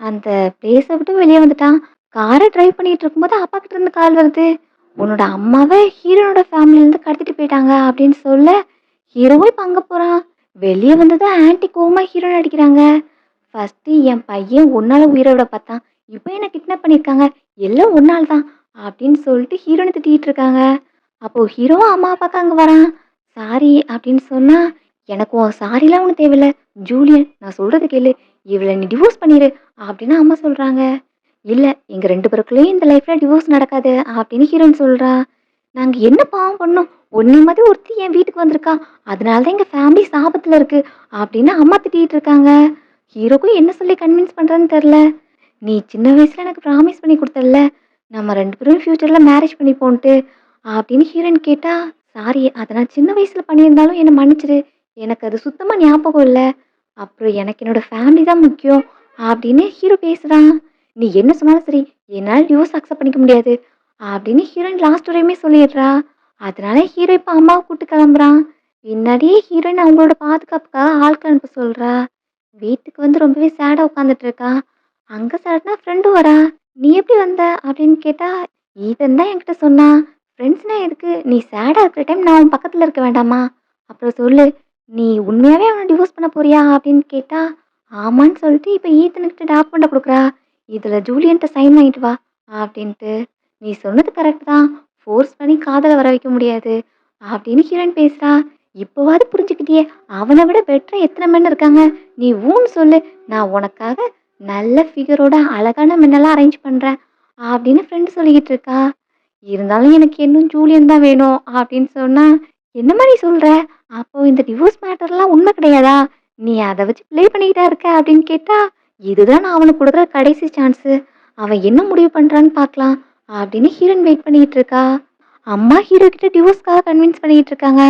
அந்த பிளேஸ விட்டு வெளியே வந்துட்டான். கார டிரைவ் பண்ணிட்டு இருக்கும்போது அப்பா கிட்ட இருந்து கால் வருது. உன்னோட அம்மாவ ஹீரோனோட ஃபேமிலில இருந்து கடத்திட்டு போயிட்டாங்க அப்படின்னு சொல்ல, ஹீரோவும் இப்ப அங்க போறான். வெளியே வந்ததும் ஆன்டி கோவமா ஹீரோனை அடிக்கிறாங்க. ஃபர்ஸ்ட்டு என் பையன் உன்னால உயிரோட பார்த்தான். இப்போ என்ன கிட்னாப் பண்ணியிருக்காங்க. எல்லாம் உன்னால தான் அப்படின்னு சொல்லிட்டு ஹீரோயின திட்டிட்டு இருக்காங்க. அப்போ ஹீரோவும் அம்மா அப்பாக்கு அங்க வரான். சாரி அப்படின்னு சொன்னா, எனக்கு உன் சாரிலாம் ஒண்ணும் தேவையில்ல. ஜூலியன் நான் சொல்றத கேளு. இவள நீ டிவோர்ஸ் பண்ணிரு அப்படின்னு அம்மா சொல்றாங்க. இல்ல எங்க 2 பேருக்குள்ளயும் இந்த லைஃப்ல டிவோர்ஸ் நடக்காது அப்படின்னு ஹீரோயின் சொல்றா. நாங்க என்ன பாவம் பண்ணோம்? உன்னை மாதிரி ஒருத்தி என் வீட்டுக்கு வந்திருக்கா. அதனால தான் எங்க ஃபேமிலி ஆபத்துல இருக்கு அப்படின்னு அம்மா திட்டிட்டு இருக்காங்க. ஹீரோக்கும் என்ன சொல்லி கன்வின்ஸ் பண்றதுன்னு தெரியல. நீ சின்ன வயசுல எனக்கு ப்ராமிஸ் பண்ணி கொடுத்தல்ல, நம்ம 2 பேரும் ஃபியூச்சர்ல மேரேஜ் பண்ணிப்போன்ட்டு அப்படின்னு ஹீரோயின் கேட்டா, சாரி அத நான் சின்ன வயசுல பண்ணியிருந்தாலும் என்ன மன்னிச்சிடு. எனக்கு அது சுத்தமா ஞாபகம் இல்ல. அப்புறம் எனக்கு என்னோட ஃபேமிலி தான் முக்கியம் அப்படின்னு ஹீரோ பேசுறான். நீ என்ன சொன்னாலும் சரி, என்னால டிவோர்ஸ் அக்செப்ட் பண்ணிக்க முடியாது அப்படின்னு ஹீரோயின் லாஸ்ட் வரையுமே சொல்லிடுறா. அதனால ஹீரோ இப்ப அம்மாவை கூட்டு கிளம்புறான். பின்னாடியே ஹீரோயின் அவங்களோட பாதுகாப்புக்காக ஆட்கள் அனுப்ப சொல்றா. வீட்டுக்கு வந்து ரொம்பவே சேடா உட்காந்துட்டு இருக்கா. அங்க சடனா ஃப்ரெண்டும் வரா. நீ எப்படி வந்த அப்படின்னு கேட்டா, ஈதன் தான் என்கிட்ட சொன்னா. ஃப்ரெண்ட்ஸ்னா எதுக்கு? நீ சேடா இருக்கிற டைம் நான் உன் பக்கத்துல இருக்க வேண்டாமா? அப்புறம் சொல்லு, நீ உண்மையாவே அவனை டிவோர்ஸ் பண்ண போறியா அப்படின்னு கேட்டா, ஆமான்னு சொல்லிட்டு இப்ப ஈத்தனுக்கிட்ட டாக்குமெண்ட்டை கொடுக்குறா. இதுல ஜூலியன்ட்ட சைன் வாங்கிட்டு வா அப்படின்ட்டு. நீ சொன்னது கரெக்ட் தான். ஃபோர்ஸ் பண்ணி காதல வர வைக்க முடியாது அப்படின்னு ஹீரோயின் பேசுறா. இப்போவாது புரிஞ்சுக்கிட்டியே, அவனை விட பெட்டரா எத்தனை மென் இருக்காங்க. நீ ஊன்னு சொல்லு, நான் உனக்காக நல்ல ஃபிகரோட அழகான மென்னெல்லாம் அரேஞ்ச் பண்றேன் அப்படின்னு ஃப்ரெண்ட் சொல்லிக்கிட்டு இருக்கா. இருந்தாலும் எனக்கு இன்னும் ஜூலியன் தான் வேணும் அப்படின்னு சொன்னா, என்னம்மா நீ சொல்ற? அப்போ இந்த டிவோர்ஸ் மேட்டர்லாம் உண்மை கிடையாதா? நீ அதை வச்சு ப்ளே பண்ணிக்கிட்டா இருக்க அப்படின்னு கேட்டா, இதுதான் நான் அவனுக்கு கொடுக்குற கடைசி சான்ஸு. அவன் என்ன முடிவு பண்றான்னு பார்க்கலாம் அப்படின்னு ஹீரோயின் வெயிட் பண்ணிட்டு இருக்கா. அம்மா ஹீரோ கிட்ட டிவோர்ஸ்க்காக கன்வின்ஸ் பண்ணிட்டு இருக்காங்க.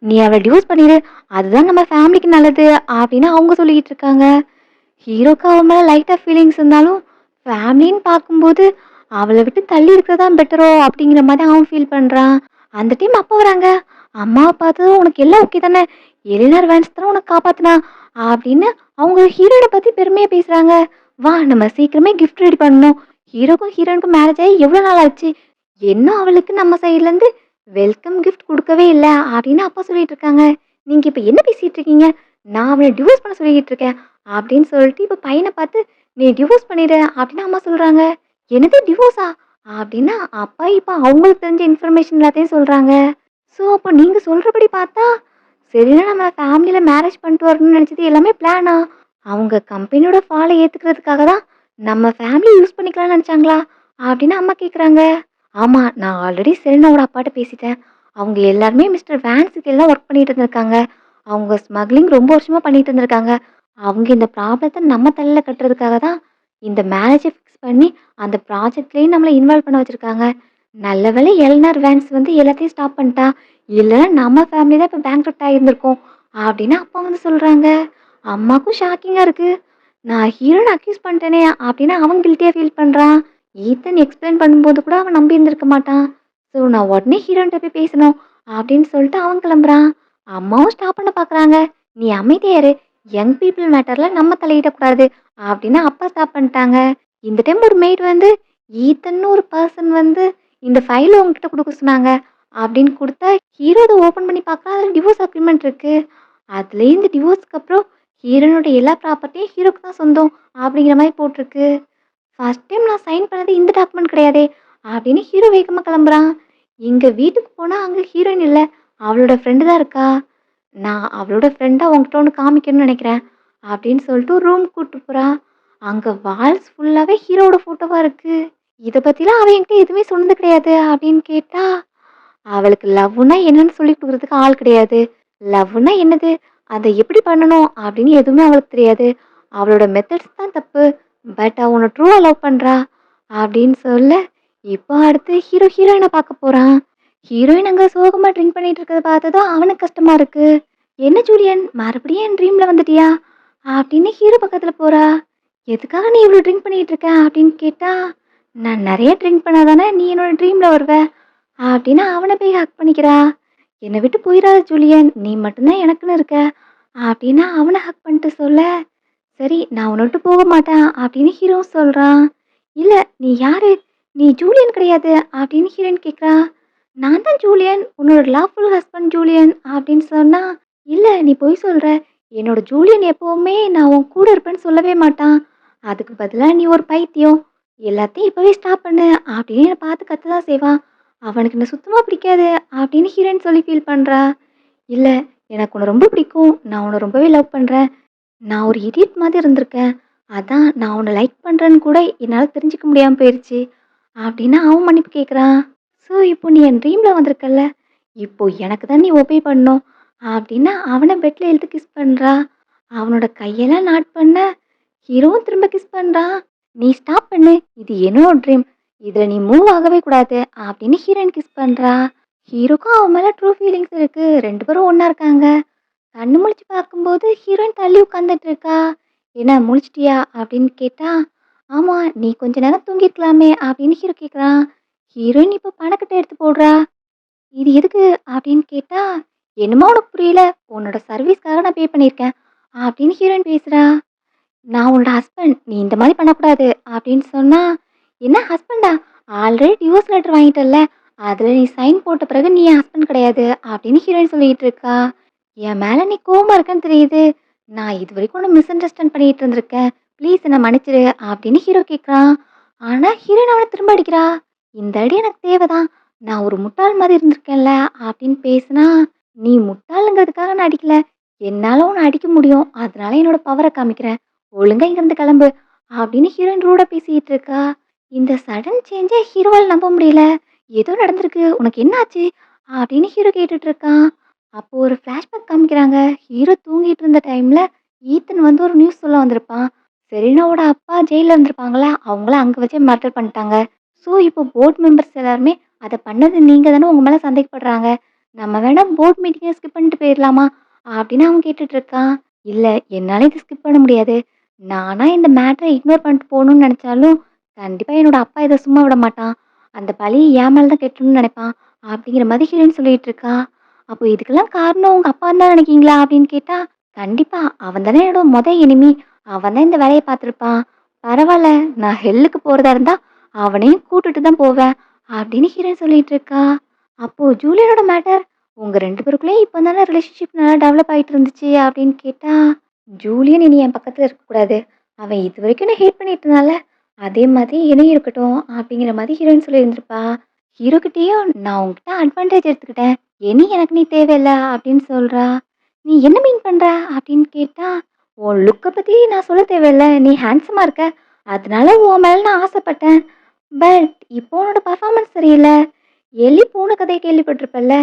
நீ அவளை டிவோர்ஸ் பண்ணிடு, அதுதான் நம்ம ஃபேமிலிக்கு நல்லது அப்படின்னு அவங்க சொல்லிக்கிட்டு இருக்காங்க. ஹீரோக்கு அவன் மேல லைட்டா ஃபீலிங்ஸ் இருந்தாலும் ஃபேமிலின்னு பார்க்கும்போது அவளை விட்டு தள்ளி இருக்கிறதா பெட்டரோ அப்படிங்கிற மாதிரி அவன் ஃபீல் பண்றான். அந்த டைம் அப்பா வராங்க. அம்மாவை பார்த்ததும் உனக்கு எல்லாம் ஓகே தானே, எலினார் வேன்ஸ் தானே உனக்கு காப்பாத்துனா அப்படின்னு அவங்க ஹீரோனை பத்தி பெருமையா பேசுறாங்க. வா நம்ம சீக்கிரமே கிஃப்ட் ரெடி பண்ணணும். ஹீரோக்கும் ஹீரோனுக்கும் மேரேஜ் ஆகி எவ்வளவு நாள் ஆச்சு, இன்னும் அவளுக்கு நம்ம சைட்ல இருந்து வெல்கம் கிஃப்ட் குடுக்கவே இல்ல அப்படின்னு அப்பா சொல்லிட்டு இருக்காங்க. நீங்க இப்ப என்ன பேசிட்டு இருக்கீங்க? நான் அவள டிவோர்ஸ் பண்ண சொல்லிக்கிட்டு இருக்கேன் அப்படின்னு சொல்லிட்டு இப்ப பையன பார்த்து, "நீ டிவோர்ஸ் பண்ணிடு" அப்படின்னு அம்மா சொல்றாங்க. "என்னது டிவோர்ஸா?" அப்படின்னா அப்பா இப்ப அவங்களுக்கு தெரிஞ்ச இன்ஃபர்மேஷன் எல்லாத்தையும் சொல்றாங்க. ஸோ அப்போ நீங்க சொல்றபடி பார்த்தா, சரின்னா நம்ம ஃபேமிலியில மேரேஜ் பண்ணிட்டு வரணும்னு நினைச்சது எல்லாமே பிளானா? அவங்க கம்பெனியோட ஃபால ஏத்துக்கிறதுக்காக தான் நம்ம ஃபேமிலி யூஸ் பண்ணிக்கலாம்னு நினைச்சாங்களா? அப்படின்னு அம்மா கேட்குறாங்க. ஆமா, நான் ஆல்ரெடி செலினாவோட அப்பாட்ட பேசிட்டேன். அவங்க எல்லாருமே மிஸ்டர் வேன்ஸுக்கு எல்லாம் ஒர்க் பண்ணிட்டு இருந்திருக்காங்க. அவங்க ஸ்மக்லிங் ரொம்ப வருஷமா பண்ணிட்டு இருந்திருக்காங்க. அவங்க இந்த ப்ராப்ளத்த நம்ம தலையில கட்டுறதுக்காக தான் இந்த மேரேஜை ஃபிக்ஸ் பண்ணி அந்த ப்ராஜெக்ட்லயும் நம்மள இன்வால்வ் பண்ண வச்சிருக்காங்க. நல்ல வேளை எல்னார் வேன்ஸ் வந்து எல்லாத்தையும் ஸ்டாப் பண்ணிட்டா. இல்லைன்னா நம்ம ஃபேமிலி தான் இப்போ பேங்க்ரப்ட் ஆகியிருந்திருக்கோம் அப்படின்னு அப்பா வந்து சொல்றாங்க. அம்மாக்கும் ஷாக்கிங்கா இருக்கு. நான் ஹீரோனை அக்யூஸ் பண்ணிட்டேனே அப்படின்னு அவன் கில்ட்டியா ஃபீல் பண்றான். ஈத்தன் எக்ஸ்பிளைன் பண்ணும்போது கூட அவன் நம்பி இருந்திருக்க மாட்டான். ஸோ நான் உடனே ஹீரோன்ட்ட போய் பேசணும் அப்படின்னு சொல்லிட்டு அவன் கிளம்புறான். அம்மாவும் ஸ்டாப் பண்ண பார்க்குறாங்க. நீ அமைதியா இரு, யங் பீப்புள் மேட்டர்ல நம்ம தலையிடக்கூடாது அப்படின்னு அப்பா ஸ்டாப் பண்ணிட்டாங்க. இந்த டைம் ஒரு மெய்ட் வந்து ஈத்தன்னு ஒரு பர்சன் வந்து இந்த ஃபைல் உங்ககிட்ட கொடுக்க சொன்னாங்க அப்படின்னு கொடுத்தா ஹீரோ அதை ஓப்பன் பண்ணி பார்க்குறா. அதில் டிவோர்ஸ் அக்ரிமெண்ட் இருக்கு. அதுலேயே இந்த டிவோர்ஸ்க்கு அப்புறம் ஹீரோனோட எல்லா ப்ராப்பர்ட்டியும் ஹீரோக்கு தான் சொந்தம் அப்படிங்கிற மாதிரி போட்டிருக்கு. ஃபர்ஸ்ட் டைம் நான் சைன் பண்ணது இந்த டாக்குமெண்ட் கிடையாதே அப்படின்னு ஹீரோ வேகமாக கிளம்புறான். இங்கே வீட்டுக்கு போனால் அங்கே ஹீரோயின் இல்லை, அவளோட ஃப்ரெண்டு தான் இருக்கா. நான் அவளோட ஃப்ரெண்டா உங்ககிட்ட ஒன்று காமிக்கணும்னு நினைக்கிறேன் அப்படின்னு சொல்லிட்டு ஒரு ரூம் கூப்பிட்டு போறா. அங்கே வால்ஸ் ஃபுல்லாகவே ஹீரோவோட ஃபோட்டோவாக இருக்கு. இதை பற்றிலாம் அவன் என்கிட்ட எதுவுமே சொன்னது கிடையாது அப்படின்னு கேட்டா, அவளுக்கு லவ்னா என்னன்னு சொல்லி கொடுக்குறதுக்கு ஆள் கிடையாது. லவ்னா என்னது, அதை எப்படி பண்ணணும் அப்படின்னு எதுவுமே அவளுக்கு தெரியாது. அவளோட மெத்தட்ஸ் தான் தப்பு. பட் அவ உன்னை ட்ரூவா லவ் பண்றா அப்படின்னு சொல்ல, இப்போ அடுத்து ஹீரோ ஹீரோயினை பார்க்க போறான். ஹீரோயின் அங்க சோகமா ட்ரிங்க் பண்ணிட்டு இருக்கிறத பார்த்ததும் அவனுக்கு கஷ்டமா இருக்கு. என்ன ஜூலியன், மறுபடியும் என் ட்ரீம்ல வந்துட்டியா அப்படின்னு ஹீரோ பக்கத்துல போறா. எதுக்காக நீ இவ்வளோ ட்ரிங்க் பண்ணிட்டு இருக்க அப்படின்னு கேட்டா, நான் நிறைய ட்ரிங்க் பண்ணாதானே நீ என்னோட ட்ரீம்ல வருவ அப்படின்னு அவனை போய் ஹக் பண்ணிக்கிறா. என்னை விட்டு போயிடாத ஜூலியன், நீ மட்டும்தான் எனக்குன்னு இருக்க அப்படின்னு அவனை ஹக் பண்ணிட்டு சொல்ல, சரி நான் உன்னை விட்டு போக மாட்டேன் அப்படின்னு ஹீரோ சொல்றான். இல்ல நீ யாரு, நீ ஜூலியன் கிடையாது அப்படின்னு ஹீரோயின் கேட்குறா. நான் தான் ஜூலியன், உன்னோட லவ்ஃபுல் ஹஸ்பண்ட் ஜூலியன் அப்படின்னு சொன்னா, இல்ல நீ பொய் சொல்ற, என்னோட ஜூலியன் எப்பவுமே நான் உன் கூட இருப்பேன்னு சொல்லவே மாட்டான். அதுக்கு பதிலா நீ ஒரு பைத்தியம், எல்லாத்தையும் இப்பவே ஸ்டாப் பண்ணு அப்படின்னு என்னை பார்த்து கத்ததான் செய்வான். அவனுக்கு என்ன சுத்தமா பிடிக்காது அப்படின்னு ஹீரோயின் சொல்லி ஃபீல் பண்றா. இல்ல எனக்கு உன்னை ரொம்ப பிடிக்கும், நான் உன்னை ரொம்பவே லவ் பண்றேன், நான் ஒரு இடியட் மாதிரி இருந்திருக்கேன், அதான் நான் உன்னை லைக் பண்றேன்னு கூட என்னால் தெரிஞ்சுக்க முடியாம போயிருச்சு அப்படின்னு அவன் மன்னிப்பு கேட்குறான். ஸோ இப்போ நீ என் ட்ரீம்ல வந்திருக்கல்ல, இப்போ எனக்கு தான் நீ ஒபே பண்ணணும் அப்படின்னு அவனை பெட்ல இழுத்து கிஸ் பண்றா. அவனோட கையெல்லாம் நாட் பண்ண ஹீரோவும் திரும்ப கிஸ் பண்றான். நீ ஸ்டாப் பண்ணு, இது என்னோட ட்ரீம், இதுல நீ மூவ் ஆகவே கூடாது அப்படின்னு ஹீரோயின் கிஸ் பண்றா. ஹீரோக்கும் அவன் மேல ட்ரூ ஃபீலிங்ஸ் இருக்கு. ரெண்டு பேரும் ஒண்ணா இருக்காங்க. கண்ணு முழிச்சு பார்க்கும்போது ஹீரோயின் தள்ளி உட்காந்துட்டு இருக்கா. என்ன முழிச்சிட்டியா அப்படின்னு கேட்டா, ஆமா நீ கொஞ்ச நேரம் தூங்கிருக்கலாமே அப்படின்னு ஹீரோ கேக்குறான். ஹீரோயின் இப்போ பணக்கட்டை எடுத்து போடுறா. இது எதுக்கு அப்படின்னு கேட்டா, என்னமோ உனக்கு புரியல, உன்னோட சர்வீஸ்க்காக நான் பே பண்ணியிருக்கேன் அப்படின்னு ஹீரோயின் பேசுறா. நான் உன்னோட ஹஸ்பண்ட், நீ இந்த மாதிரி பண்ணக்கூடாது அப்படின்னு சொன்னா, என்ன ஹஸ்பண்டா, ஆல்ரெடி டிவோர்ஸ் லெட்டர் வாங்கிட்டல்ல, அதில் நீ சைன் போட்ட பிறகு நீ என் ஹஸ்பண்ட் கிடையாது அப்படின்னு ஹீரோயின் சொல்லிட்டு இருக்கா. என் மேலே நீ கோவமா இருக்கன்னு தெரியுது, நான் இது வரைக்கும் உன்னை மிஸ் அண்டர்ஸ்டாண்ட் பண்ணிட்டு இருந்திருக்கேன், ப்ளீஸ் என்னை மன்னிச்சிடு அப்படின்னு ஹீரோ கேட்குறான். ஆனால் ஹீரோயின் அவனை திரும்ப அடிக்கிறா. இந்த அடி எனக்கு தேவைதான், நான் ஒரு முட்டாள் மாதிரி இருந்திருக்கேன்ல அப்படின்னு பேசுனா, நீ முட்டாளுங்கிறதுக்காக நான் அடிக்கல, என்னால் உன்னை அடிக்க முடியும், அதனால என்னோட பவரை காமிக்கிறேன், ஒழுங்கா இங்கிருந்து கிளம்பு அப்படின்னு ஹீரோயின் ரூடா பேசிட்டு இருக்கா. இந்த சடன் சேஞ்சை ஹீரோவால் நம்ப முடியல. ஏதோ நடந்திருக்கு, உனக்கு என்ன ஆச்சு அப்படின்னு ஹீரோ கேட்டுட்டு இருக்கான். அப்போ ஒரு ஃப்ளாஷ்பேக் காமிக்கிறாங்க. ஹீரோ தூங்கிட்டு இருந்த டைம்ல ஈத்தன் வந்து ஒரு நியூஸ் சொல்ல வந்திருப்பான். செரீனாவோட அப்பா ஜெயிலில் இருந்திருப்பாங்களா, அவங்கள அங்கே வச்சே மர்டர் பண்ணிட்டாங்க. ஸோ இப்போ போர்ட் மெம்பர்ஸ் எல்லாருமே அத பண்ணது நீங்க தானே உங்க மேல சந்தேகப்படுறாங்க. நம்ம வேணா போர்ட் மீட்டிங்க ஸ்கிப் பண்ணிட்டு போயிரலாமா? அப்படின்னு அவன் கேட்டுட்டு இருக்கான். இல்ல என்னால இத ஸ்கிப் பண்ண முடியாது. நானா இந்த மேட்டர இக்னோர் பண்ணிட்டு போணும்னு நெனச்சாலும், கண்டிப்பா என்னோட அப்பா இத சும்மா விட மாட்டான். அந்த பழி என் மேல தான் கட்டணும்னு நெனைப்பான். அப்படிங்கிற மாதிரி ஹீரோயின் சொல்லிட்டு இருக்கா. அப்போ இதுக்கெல்லாம் காரணம் உங்க அப்பான்னு தான் நெனைக்கிறீங்களா? அப்படின்னு கேட்டா, கண்டிப்பா அவன் தானே என்னோட எனிமி. அவன் தான் இந்த வேலைய பார்த்துருப்பான். பரவால்ல நான் ஹெல்லுக்கு போறதா இருந்தா அவனையும் கூட்டிட்டு தான் போவேன். அப்படின்னு ஹீரோயின் சொல்லிட்டு இருக்கா. அப்போ ஜூலியனோட மேட்டர் உங்க 2 பேருக்குள்ளயும் இப்ப தானே ரிலேஷன்ஷிப் நல்லா டெவலப் ஆயிட்டு இருந்துச்சு அப்படின்னு கேட்டா, ஜூலியன் இனி என் பக்கத்துல இருக்கக்கூடாது. அவன் இதுவரைக்கும் என்ன ஹேட் பண்ணிட்டு இருந்தான்ல, அதே மாதிரி என்னையும் இருக்கட்டும் அப்படிங்கிற மாதிரி ஹீரோயின் சொல்லியிருந்திருப்பா. ஹீரோ கிட்டயும் நான் உன்கிட்ட அட்வான்டேஜ் எடுத்துக்கிட்டேன். இனி எனக்கு நீ தேவையில்ல அப்படின்னு சொல்றா. நீ என்ன மீன் பண்ற? அப்படின்னு கேட்டா, உன் லுக்க பத்தி நான் சொல்ல தேவையில்ல. நீ ஹேண்ட்ஸமா இருக்க. அதனால உன் மேல நான் ஆசைப்பட்டேன். பட் இப்போ உன்னோட பெர்ஃபார்மன்ஸ் சரியில்ல. எலி பூனை கதைய கேள்விப்பட்டிருப்பல்ல?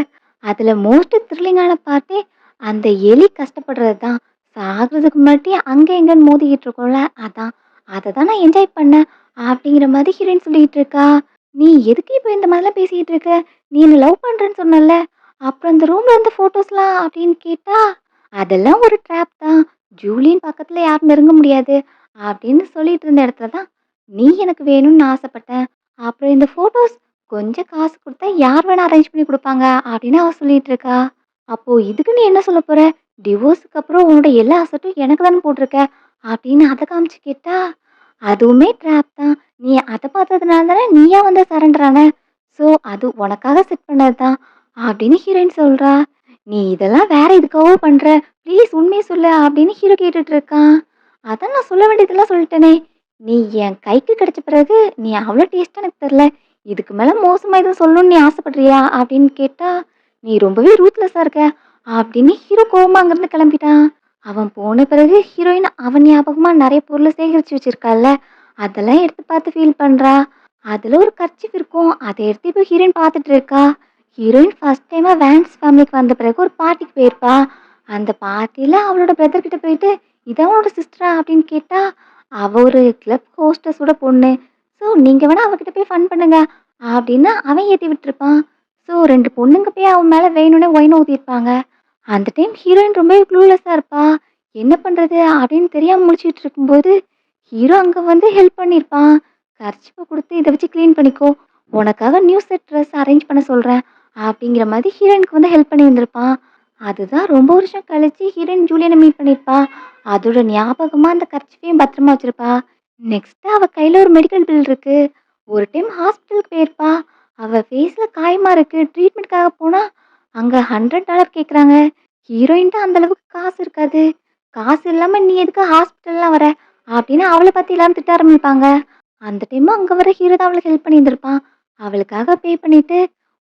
அதுல மோஸ்ட் த்ரில்லிங்கான பார்ட்டே அந்த எலி கஷ்டப்படுறது தான். சாகுறதுக்கு முன்னாடி அங்க இங்கன்னு மோதிக்கிட்டு இருக்கோம்ல, அதான். அத தான் நான் என்ஜாய் பண்ணேன். அப்படிங்கிற மாதிரி ஹீரோயின் சொல்லிட்டு இருக்கா. நீ எதுக்கு இப்போ இந்த மாதிரிலாம் பேசிக்கிட்டு இருக்க? நீ என்ன லவ் பண்றேன்னு சொன்னல்ல? அப்புறம் அந்த ரூம்ல இருந்த ஃபோட்டோஸ்லாம் அப்படின்னு கேட்டா, அதெல்லாம் ஒரு ட்ராப் தான். ஜூலியன் பக்கத்துல யாரும் நெருங்க முடியாது. அப்படின்னு சொல்லிட்டு இருந்த இடத்துல தான், நீ எனக்கு வேணும்னு நான் ஆசைப்பட்டேன். அப்புறம் இந்த ஃபோட்டோஸ் கொஞ்சம் காசு குடுத்தா யார் வேணா அரேஞ்ச் பண்ணி குடுப்பாங்க அப்படின்னு அவ சொல்லிட்டு இருக்கா. அப்போ இதுக்கு நீ என்ன சொல்லப் போற? டிவோர்ஸ்க்கு அப்புறம் உன்னோட எல்லா அசட்டும் எனக்கு தானே போட்டிருக்க அப்படின்னு அத காமிச்சு கேட்டா, அதுவுமே ட்ராப் தான். நீ அத பார்த்ததுனால தானே நீயா வந்து சரண்டர் ஆன. ஸோ அது உனக்காக செட் பண்ணது தான் அப்படின்னு ஹீரோயின் சொல்றா. நீ இதெல்லாம் வேற எதுக்காகவோ பண்ற. ப்ளீஸ் உண்மைய சொல்லு அப்படின்னு ஹீரோ கேட்டுட்டு இருக்கான். அதான் நான் சொல்ல வேண்டியதெல்லாம் சொல்லிட்டேனே. நீ என் கைக்கு கிடைச்ச பிறகு நீ அவ்வளோ டேஸ்ட்டா எனக்கு தெரியல. இதுக்கு மேல மோசமா எதுவும் சொல்லணும்னு நீ ஆசைப்படுறியா? அப்படின்னு கேட்டா, நீ ரொம்பவே ரூத்லெஸ்ஸா இருக்க அப்படின்னு ஹீரோ கோவமா அங்கிருந்து கிளம்பிட்டான். அவன் போன பிறகு ஹீரோயின் அவன் ஞாபகமா நெறைய பொருள சேகரிச்சு வச்சிருக்கால்ல, அதெல்லாம் எடுத்து பார்த்து ஃபீல் பண்றா. அதுல ஒரு கர்ச்சீஃப் இருக்கும். அத எடுத்து இப்போ ஹீரோயின் பார்த்துட்டு இருக்கா. ஹீரோயின் ஃபர்ஸ்ட் டைமா வேன்ஸ் ஃபேமிலிக்கு வந்த பிறகு ஒரு பார்ட்டிக்கு போயிருப்பா. அந்த பார்ட்டில அவளோட பிரதர் கிட்ட போயிட்டு, "இதான் உன்னோட சிஸ்டரா?" அப்படின்னு கேட்டா, அவ ஒரு கிளப் ஹோஸ்டஸோட பொண்ணு. ஸோ நீங்க வேணா அவகிட்ட போய் ஃபன் பண்ணுங்க அப்படின்னு அவன் ஏத்தி விட்டுருப்பான். ஸோ 2 பொண்ணுங்க போய் அவன் மேல வேணும்னே ஒயின் ஊத்திருப்பாங்க. அந்த டைம் ஹீரோயின் ரொம்பவே க்ளூலெஸ்ஸா இருப்பா. என்ன பண்றது அப்படின்னு தெரியாம முழிச்சுட்டு இருக்கும்போது, ஹீரோ அங்க வந்து ஹெல்ப் பண்ணியிருப்பான். கர்ச்சீஃப குடுத்து இத வச்சு கிளீன் பண்ணிக்கோ. உனக்காக நியூ செட் ட்ரெஸ் அரேஞ்ச் பண்ண சொல்றேன். அப்படிங்கிற மாதிரி ஹீரோயினுக்கு வந்து ஹெல்ப் பண்ணி இருந்திருப்பான். அதுதான் ரொம்ப வருஷம் கழிச்சு ஹீரோயின் ஜூலியன மீட் பண்ணியிருப்பா. அதோட ஞாபகமா அந்த கர்ச்சீஃபையும் பத்திரமா வச்சிருப்பா. நெக்ஸ்ட் அவ கையில ஒரு மெடிக்கல் பில் இருக்கு. ஒரு டைம் ஹாஸ்பிட்டலுக்கு போயிருப்பா. அவ ஃபேஸ்ல காயமா இருக்கு. ட்ரீட்மெண்ட்காக போனா, அங்க $100 கேட்குறாங்க. ஹீரோயின்ட்ட அந்த அளவுக்கு காசு இருக்காது. காசு இல்லாம நீ எதுக்கு ஹாஸ்பிட்டல்லாம் வர? அப்படின்னு அவள பத்தி எல்லாரும் திட்ட ஆரம்பிப்பாங்க. அந்த டைம் அங்க வர ஹீரோ தான் அவளுக்கு ஹெல்ப் பண்ணியிருந்திருப்பான். அவளுக்காக பே பண்ணிட்டு,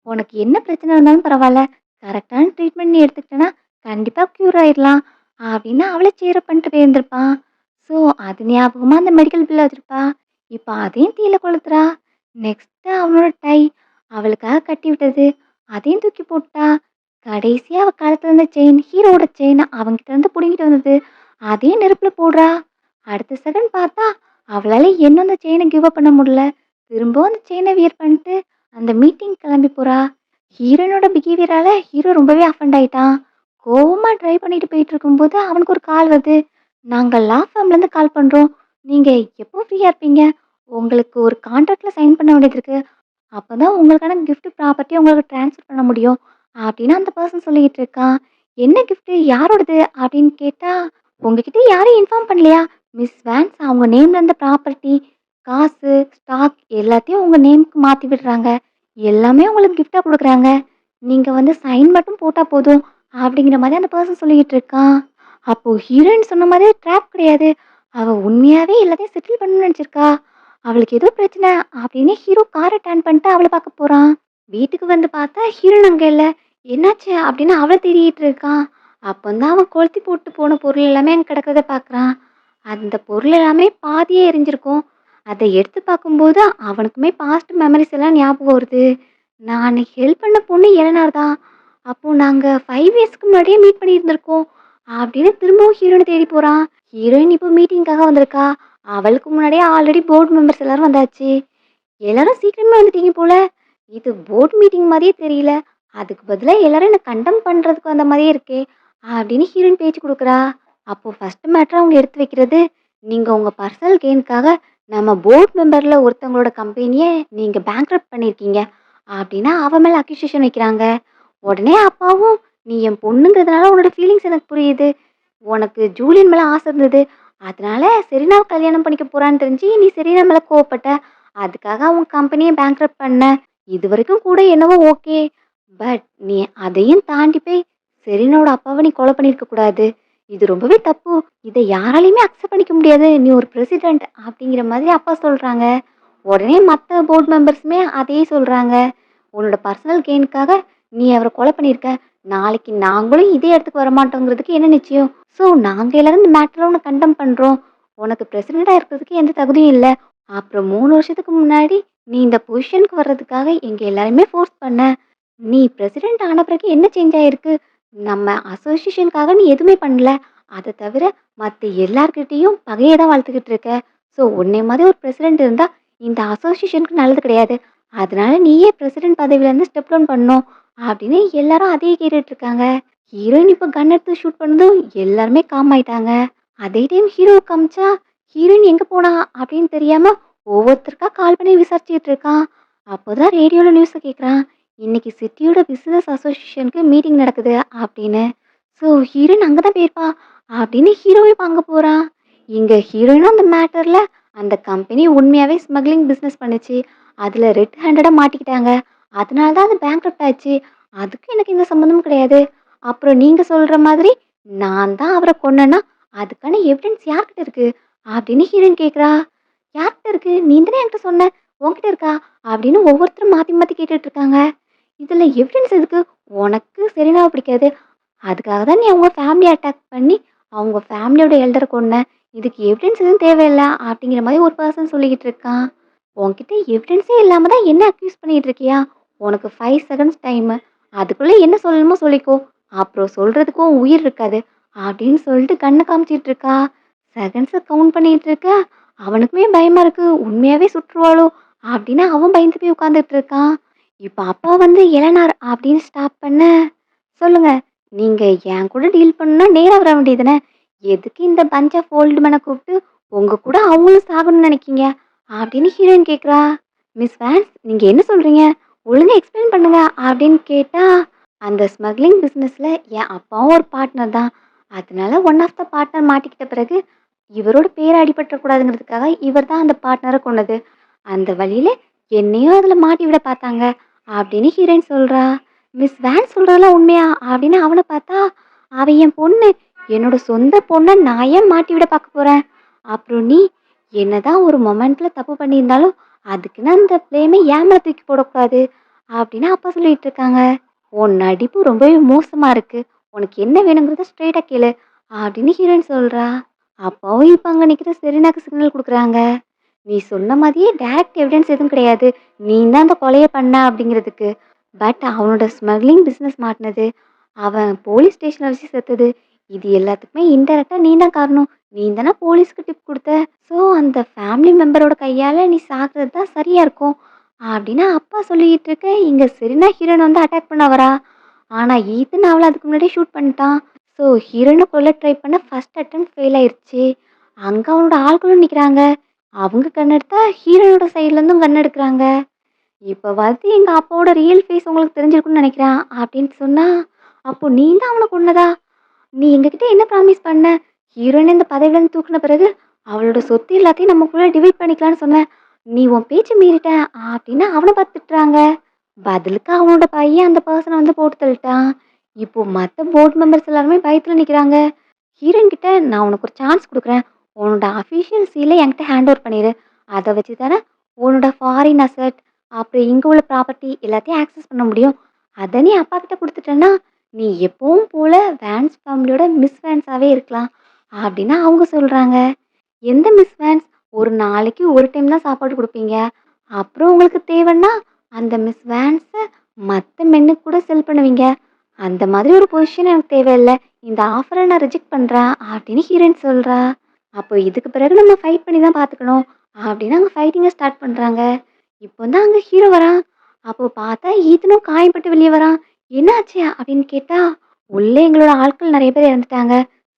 உனக்கு என்ன பிரச்சனை இருந்தாலும் பரவால்ல. கரெக்டான ட்ரீட்மெண்ட் நீ எடுத்துக்கிட்டனா, கண்டிப்பா க்யூர் ஆயிரலாம். அப்படின்னு அவள சீர் அப் பண்ணிட்டு போயிருந்திருப்பான். ஸோ, அது ஞாபகமா அந்த மெடிக்கல் பில் வச்சிருப்பா. இப்ப அதையும் தீல கொளுத்துறா. நெக்ஸ்ட் அவனோட டை அவளுக்காக கட்டி விட்டது. அதையும் தூக்கி போட்டா. கடைசியா அவ கழுத்துல இருந்த செயின், ஹீரோவோட செயின் அவன்கிட்ட இருந்து புடுங்கிட்டு வந்தது. அதையும் நெருப்புல போடுறா. அடுத்த செகண்ட் பார்த்தா, அவளால இன்னும் அந்த செயின கிவ் அப் பண்ண முடியல. திரும்பவும் அந்த செயின வியர் பண்ணிட்டு அந்த மீட்டிங் கிளம்பி போறா. ஹீரோயினோட பிஹேவியரால ஹீரோ ரொம்பவே அஃபண்ட் ஆயிட்டான். கோவமா டிரைவ் பண்ணிட்டு போயிட்டு இருக்கும்போது அவனுக்கு ஒரு கால் வருது. நாங்க லா ஃபார்ம்லேருந்து கால் பண்றோம். நீங்க எப்போ ஃப்ரீயா இருப்பீங்க? உங்களுக்கு ஒரு கான்ட்ராக்ட்ல சைன் பண்ண வேண்டியது இருக்கு. அப்பதான் உங்களுக்கான கிஃப்ட் ப்ராப்பர்ட்டிய உங்களுக்கு ட்ரான்ஸ்ஃபர் பண்ண முடியும். அப்படின்னு அந்த பர்சன் சொல்லிக்கிட்டு இருக்கான். என்ன கிஃப்ட்? யாரோடது? அப்படின்னு கேட்டா, உங்ககிட்ட யாரையும் இன்ஃபார்ம் பண்ணலையா? மிஸ் வேன்ஸ் அவங்க நேம்ல இருந்த ப்ராப்பர்ட்டி, காசு, ஸ்டாக் எல்லாத்தையும் உங்க நேம்க்கு மாத்தி விடுறாங்க. எல்லாமே உங்களுக்கு கிஃப்ட்டா குடுக்குறாங்க. நீங்க வந்து சைன் மட்டும் போட்டா போதும். அப்படிங்கிற மாரி அந்த பர்சன் சொல்லிக்கிட்டு இருக்கான். அப்போ ஹீரோயின் சொன்ன மாதிரியே ட்ராப் கிடையாது. அவ உண்மையாவே எல்லாத்தையும் செட்டில் பண்ணணும்னு நெனச்சிருக்கா. அவளுக்கு ஏதோ பிரச்சனை அப்படின்னு ஹீரோ கார டர்ன் பண்ணிட்டு அவள பார்க்க போறான். வீட்டுக்கு வந்து பார்த்தா ஹீரோயின் அங்க இல்ல. என்னாச்சு? அப்படின்னு அவள தேடிட்டு இருக்கான். அப்பந்தான் அவன் கொளுத்தி போட்டு போன பொருள் எல்லாமே அங்க கிடக்கிறத பார்க்குறான். அந்த பொருள் எல்லாமே பாதியே எரிஞ்சிருக்கும். அத எடுத்து பார்க்கும்போது அவனுக்குமே பாஸ்ட் மெமரிஸ் எல்லாம் ஞாபகம் வருது. நான் அன்னைக்கு ஹெல்ப் பண்ண பொண்ணு எலனார் தான். அப்போ நாங்க 5 இயர்ஸ்க்கு முன்னாடியே மீட் பண்ணியிருந்திருக்கோம். அப்படின்னு திரும்பவும் ஹீரோயின தேடி போறான். ஹீரோயின் இப்போ மீட்டிங்காக வந்திருக்கா. அவளுக்கு முன்னாடியே ஆல்ரெடி போர்ட் மெம்பர்ஸ் எல்லாரும் வந்தாச்சு. எல்லாரும் சீக்கிரமே வந்துட்டீங்க போல. இது போர்ட் மீட்டிங் மாதிரியே தெரியல. அதுக்கு பதிலா எல்லாரும் என்ன கண்டெம் பண்றதுக்கு வந்த மாதிரியே இருக்கே! அப்படின்னு ஹீரோயின் பேச்சு குடுக்குறா. அப்போ ஃபர்ஸ்ட் மேட்டரா அவங்க எடுத்து வைக்கிறது, நீங்க உங்க பர்சனல் கெயின்க்காக நம்ம போர்ட் மெம்பர்ல ஒருத்தவங்களோட கம்பெனிய நீங்க பேங்க்ரப்ட் பண்ணியிருக்கீங்க. அப்படின்னா அவ மேல அக்யூசேஷன் வைக்கிறாங்க. உடனே அப்பாவும், நீ என் பொண்ணுங்கிறதுனால உன்னோட ஃபீலிங்ஸ் எனக்கு புரியுது. உனக்கு ஜூலியன் மேல ஆசை இருந்தது. அதனால செரீனாவ கல்யாணம் பண்ணிக்க போறான்னு தெரிஞ்சு நீ செரீனா மேல கோவப்பட்ட. அதுக்காக அவங்க கம்பெனிய பேங்க்ரப்ட் பண்ண. இதுவரைக்கும் கூட என்னவோ ஓகே. பட் நீ அதையும் தாண்டி போய் செரீனாவோட அப்பாவ நீ கொலை பண்ணியிருக்க கூடாது. இது ரொம்பவே தப்பு. இத யாராலயுமே அக்செப்ட் பண்ணிக்க முடியாது. நீ ஒரு பிரசிடென்ட் அப்படிங்கிற மாதிரி அப்பா சொல்றாங்க. உடனே மத்த போர்ட் மெம்பர்ஸுமே அதையே சொல்றாங்க. உன்னோட பர்சனல் கெயினுக்காக நீ அவர கொலை பண்ணியிருக்க. நாளைக்கு நாங்களும் இதே இடத்துக்கு வரமாட்டோங்கிறதுக்கு என்ன நிச்சயம்? ஸோ நாங்க எல்லாரும் இந்த மேட்டர உன்ன கண்டெம் பண்றோம். உனக்கு பிரசிடென்ட்டா இருக்கிறதுக்கு எந்த தகுதியும் இல்ல. அப்புறம் 3 வருஷத்துக்கு முன்னாடி நீ இந்த பொசிஷனுக்கு வர்றதுக்காக எங்க எல்லாரையுமே ஃபோர்ஸ் பண்ண. நீ பிரசிடென்ட் ஆன பிறகு என்ன சேஞ்ச் ஆயிருக்கு? நம்ம அசோசியேஷனுக்காக நீ எதுவுமே பண்ணல. அத தவிர மத்த எல்லார்கிட்டயும் பகைய தான் வளர்த்துக்கிட்டு இருக்க. ஸோ உன்னைய மாதிரி ஒரு பிரசிடென்ட் இருந்தா இந்த அசோசியேஷனுக்கு நல்லது கிடையாது. அதனால நீயே பிரசிடென்ட் பதவியிலேருந்து ஸ்டெப் டவுன் பண்ணணும் அப்படின்னு எல்லாரும் அதையே கேட்டுட்டு இருக்காங்க. ஹீரோயின் இப்ப கன் எடுத்து ஷூட் பண்ணதும் எல்லாருமே காம் ஆயிட்டாங்க. அதே டைம் ஹீரோவ காமிச்சா, ஹீரோயின் எங்க போனா அப்படின்னு தெரியாம ஒவ்வொருத்தருக்கா கால் பண்ணி விசாரிச்சுட்டு இருக்கான். அப்போதான் ரேடியோல நியூஸ கேட்குறான். இன்னைக்கு சிட்டியோட பிசினஸ் அசோசியேஷனுக்கு மீட்டிங் நடக்குது அப்படின்னு. ஸோ ஹீரோயின் அங்கே தான் போயிருப்பா அப்படின்னு ஹீரோவும் அங்கே போறான். இங்க ஹீரோயினும் அந்த மேட்டர்ல அந்த கம்பெனி உண்மையாவே ஸ்மக்லிங் பிசினஸ் பண்ணுச்சு. அதுல ரெட் ஹேண்டடா மாட்டிக்கிட்டாங்க. அதனால தான் அது பேங்க்ரப்ட் ஆச்சு. அதுக்கு எனக்கு எந்த சம்மந்தமும் கிடையாது. அப்புறம் நீங்க சொல்ற மாதிரி நான் தான் அவர கொன்னேன்னா, அதுக்கான எவிடன்ஸ் யார்கிட்ட இருக்கு? அப்படின்னு ஹீரோயின் கேட்குறா. யார்கிட்ட இருக்கு? நீ தானே என்கிட்ட சொன்ன. உன்கிட்ட இருக்கா? அப்படின்னு ஒவ்வொருத்தரும் மாத்தி மாத்தி கேட்டுட்டு இருக்காங்க. இதுல எவிடன்ஸ் எதுக்கு? உனக்கு செரீனாவ பிடிக்காது. அதுக்காக தான் நீ அவங்க ஃபேமிலிய அட்டாக் பண்ணி, அவங்க ஃபேமிலியோட எல்டர கொன்ன. இதுக்கு எவிடன்ஸ் எதுவும் தேவையில்ல. அப்படிங்கிற மாதிரி ஒரு பர்சன் சொல்லிக்கிட்டு இருக்கான். உன்கிட்ட எவிடன்ஸே இல்லாம தான் என்ன அக்யூஸ் பண்ணிட்டு இருக்கியா? உனக்கு 5 செகண்ட்ஸ் டைமு. அதுக்குள்ள என்ன சொல்லணுமோ சொல்லிக்கோ. அப்புறம் சொல்றதுக்கும் உயிர் இருக்காது. அப்படின்னு சொல்லிட்டு கண்ண காமிச்சிட்டு இருக்கா. செகண்ட்ஸ கவுண்ட் பண்ணிட்டு இருக்க. அவனுக்குமே பயமா இருக்கு. உண்மையாவே சுட்டுருவாளோ? அப்படின்னு அவன் பயந்து போய் உட்கார்ந்துட்டு இருக்கான். இப்ப அப்பா வந்து எழனார் அப்படின்னு ஸ்டாப் பண்ண, சொல்லுங்க. நீங்க என் கூட டீல் பண்ணணும்னா நேரா வர வேண்டியதுதானே. எதுக்கு இந்த பஞ்ச் ஆஃப் ஓல்டு மேன கூப்பிட்டு உங்க கூட அவங்களும் சாகணும்னு நினைக்கீங்க? அப்படின்னு ஹீரோயின் கேட்குறா. மிஸ் வேன்ஸ் நீங்க என்ன சொல்றீங்க? ஒழுங்கா எக்ஸ்பிளைன் பண்ணுங்க அப்படின்னு கேட்டா, அந்த ஸ்மக்லிங் பிசினஸ்ல என் அப்பாவும் ஒரு பார்ட்னர் தான். அதனால ஒன் ஆஃப் த பார்ட்னர் மாட்டிக்கிட்ட பிறகு இவரோட பேர் அடிபட்டுறக்கூடாதுங்கிறதுக்காக இவர் தான் அந்த பார்ட்னரை கொன்னது. அந்த வழியில என்னையும் அதுல மாட்டி விட பார்த்தாங்க அப்படின்னு ஹீரோயின் சொல்றா. மிஸ் வேன் சொல்றதெல்லாம் உண்மையா அப்படின்னு அவனை பார்த்தா, அவ என் பொண்ணு. என்னோட சொந்த பொண்ணை நான் ஏன் மாட்டி விட பார்க்க போறேன்? அப்புறம் நீ என்னதான் ஒரு மொமெண்ட்ல தப்பு பண்ணியிருந்தாலும் அதுக்குன்னு அந்த பிளேமை ஏன் மேல தூக்கி போடக்கூடாது அப்படின்னு அப்பா சொல்லிட்டு இருக்காங்க. உன் நடிப்பு ரொம்பவே மோசமா இருக்கு. உனக்கு என்ன வேணுங்கிறத ஸ்ட்ரெயிட்டா கேளு அப்படின்னு ஹீரோயின் சொல்றா. அப்பாவும் இப்ப அங்க நிக்கிற செரீனாக்கு சிக்னல் கொடுக்குறாங்க. நீ சொன்ன மாதிரியே டைரக்ட் எவிடன்ஸ் எதுவும் கிடையாது. நீ தான் அந்த கொலையை பண்ண அப்படிங்கிறதுக்கு. பட் அவனோட ஸ்மக்லிங் பிசினஸ் மாட்டினது, அவன் போலீஸ் ஸ்டேஷன்ல வச்சு செத்தது, இது எல்லாத்துக்குமே இன்டெரக்டா நீ தான் காரணம். நீ தானே போலீஸ்க்கு டிப் கொடுத்த. ஸோ அந்த ஃபேமிலி மெம்பரோட கையால நீ சாகிறது தான் சரியா இருக்கும் அப்படின்னு அப்பா சொல்லிட்டு இருக்க. இங்க செரீனா ஹீரோயின் வந்து அட்டாக் பண்ண வரா. ஆனா ஈத்தன் அவளை அதுக்கு முன்னாடியே ஷூட் பண்ணிட்டான். ஸோ ஹீரோயினை கொல்ல ட்ரை பண்ண ஃபர்ஸ்ட் அட்டெம்ப்ட் ஃபெயில் ஆயிருச்சு. அங்க அவனோட ஆட்களும் நிக்கிறாங்க. அவங்க கண் எடுத்தா ஹீரோயினோட சைட்ல இருந்தும் கண் எடுக்கிறாங்க. இப்ப வந்து எங்க அப்பாவோட ரியல் ஃபேஸ் உங்களுக்கு தெரிஞ்சிருக்கும்னு நினைக்கிறேன் அப்படின்னு சொன்னா, அப்போ நீ தான் அவனை கொன்னதா? நீ எங்ககிட்ட என்ன ப்ராமிஸ் பண்ண? ஹீரோயின் இந்த பதவியிலேருந்து தூக்குன பிறகு அவளோட சொத்து எல்லாத்தையும் நமக்குள்ள டிவைட் பண்ணிக்கலாம்னு சொன்னேன். நீ உன் பேச்சு மீறிட்ட அப்படின்னு அவனை பார்த்து திட்டுறாங்க. பதிலுக்கு அவனோட பையன் அந்த பர்சனை வந்து போட்டு தள்ளிட்டான். இப்போ மற்ற போர்டு மெம்பர்ஸ் எல்லாருமே பயத்துல நிக்கிறாங்க. ஹீரோயின் கிட்ட நான் உனக்கு ஒரு சான்ஸ் கொடுக்குறேன். உன்னோட அஃபிஷியல் சீலை என்கிட்ட ஹேண்ட் ஓவர் பண்ணிடு. அதை வச்சு தானே உன்னோட ஃபாரின் அசெட் அப்புறம் இங்கே உள்ள ப்ராப்பர்ட்டி எல்லாத்தையும் ஆக்சஸ் பண்ண முடியும். அதை நீ அப்பா கிட்ட கொடுத்துட்டேன்னா நீ எப்பவும் போல வேன்ஸ் ஃபேமிலியோட மிஸ் வேன்ஸாவே இருக்கலாம் அப்படின்னு அவங்க சொல்றாங்க. எந்த மிஸ் வேன்ஸ்? ஒரு நாளைக்கு ஒரு டைம் தான் சாப்பாடு கொடுப்பீங்க. அப்புறம் உங்களுக்கு தேவைன்னா அந்த மிஸ் வேன்ஸை மற்ற மென்னுக்கு கூட செல் பண்ணுவீங்க. அந்த மாதிரி ஒரு பொசிஷன் எனக்கு தேவையில்லை. இந்த ஆஃபரை நான் ரிஜெக்ட் பண்ணுறேன் அப்படின்னு ஹீரோயின் சொல்கிறா. அப்போ இதுக்கு பிறகு நம்ம ஃபைட் பண்ணி தான் பார்த்துக்கணும் அப்படின்னு அங்கே ஃபைட்டிங்கை ஸ்டார்ட் பண்ணுறாங்க. இப்போ தான் அங்கே ஹீரோ வரான். அப்போ பார்த்தா ஈத்தனும் காயப்பட்டு வெளியே வரான். "என்னாச்சு?" அப்படின்னு கேட்டா, "உள்ள எங்களோட ஆட்கள் நெறைய பேர் இறந்துட்டாங்க.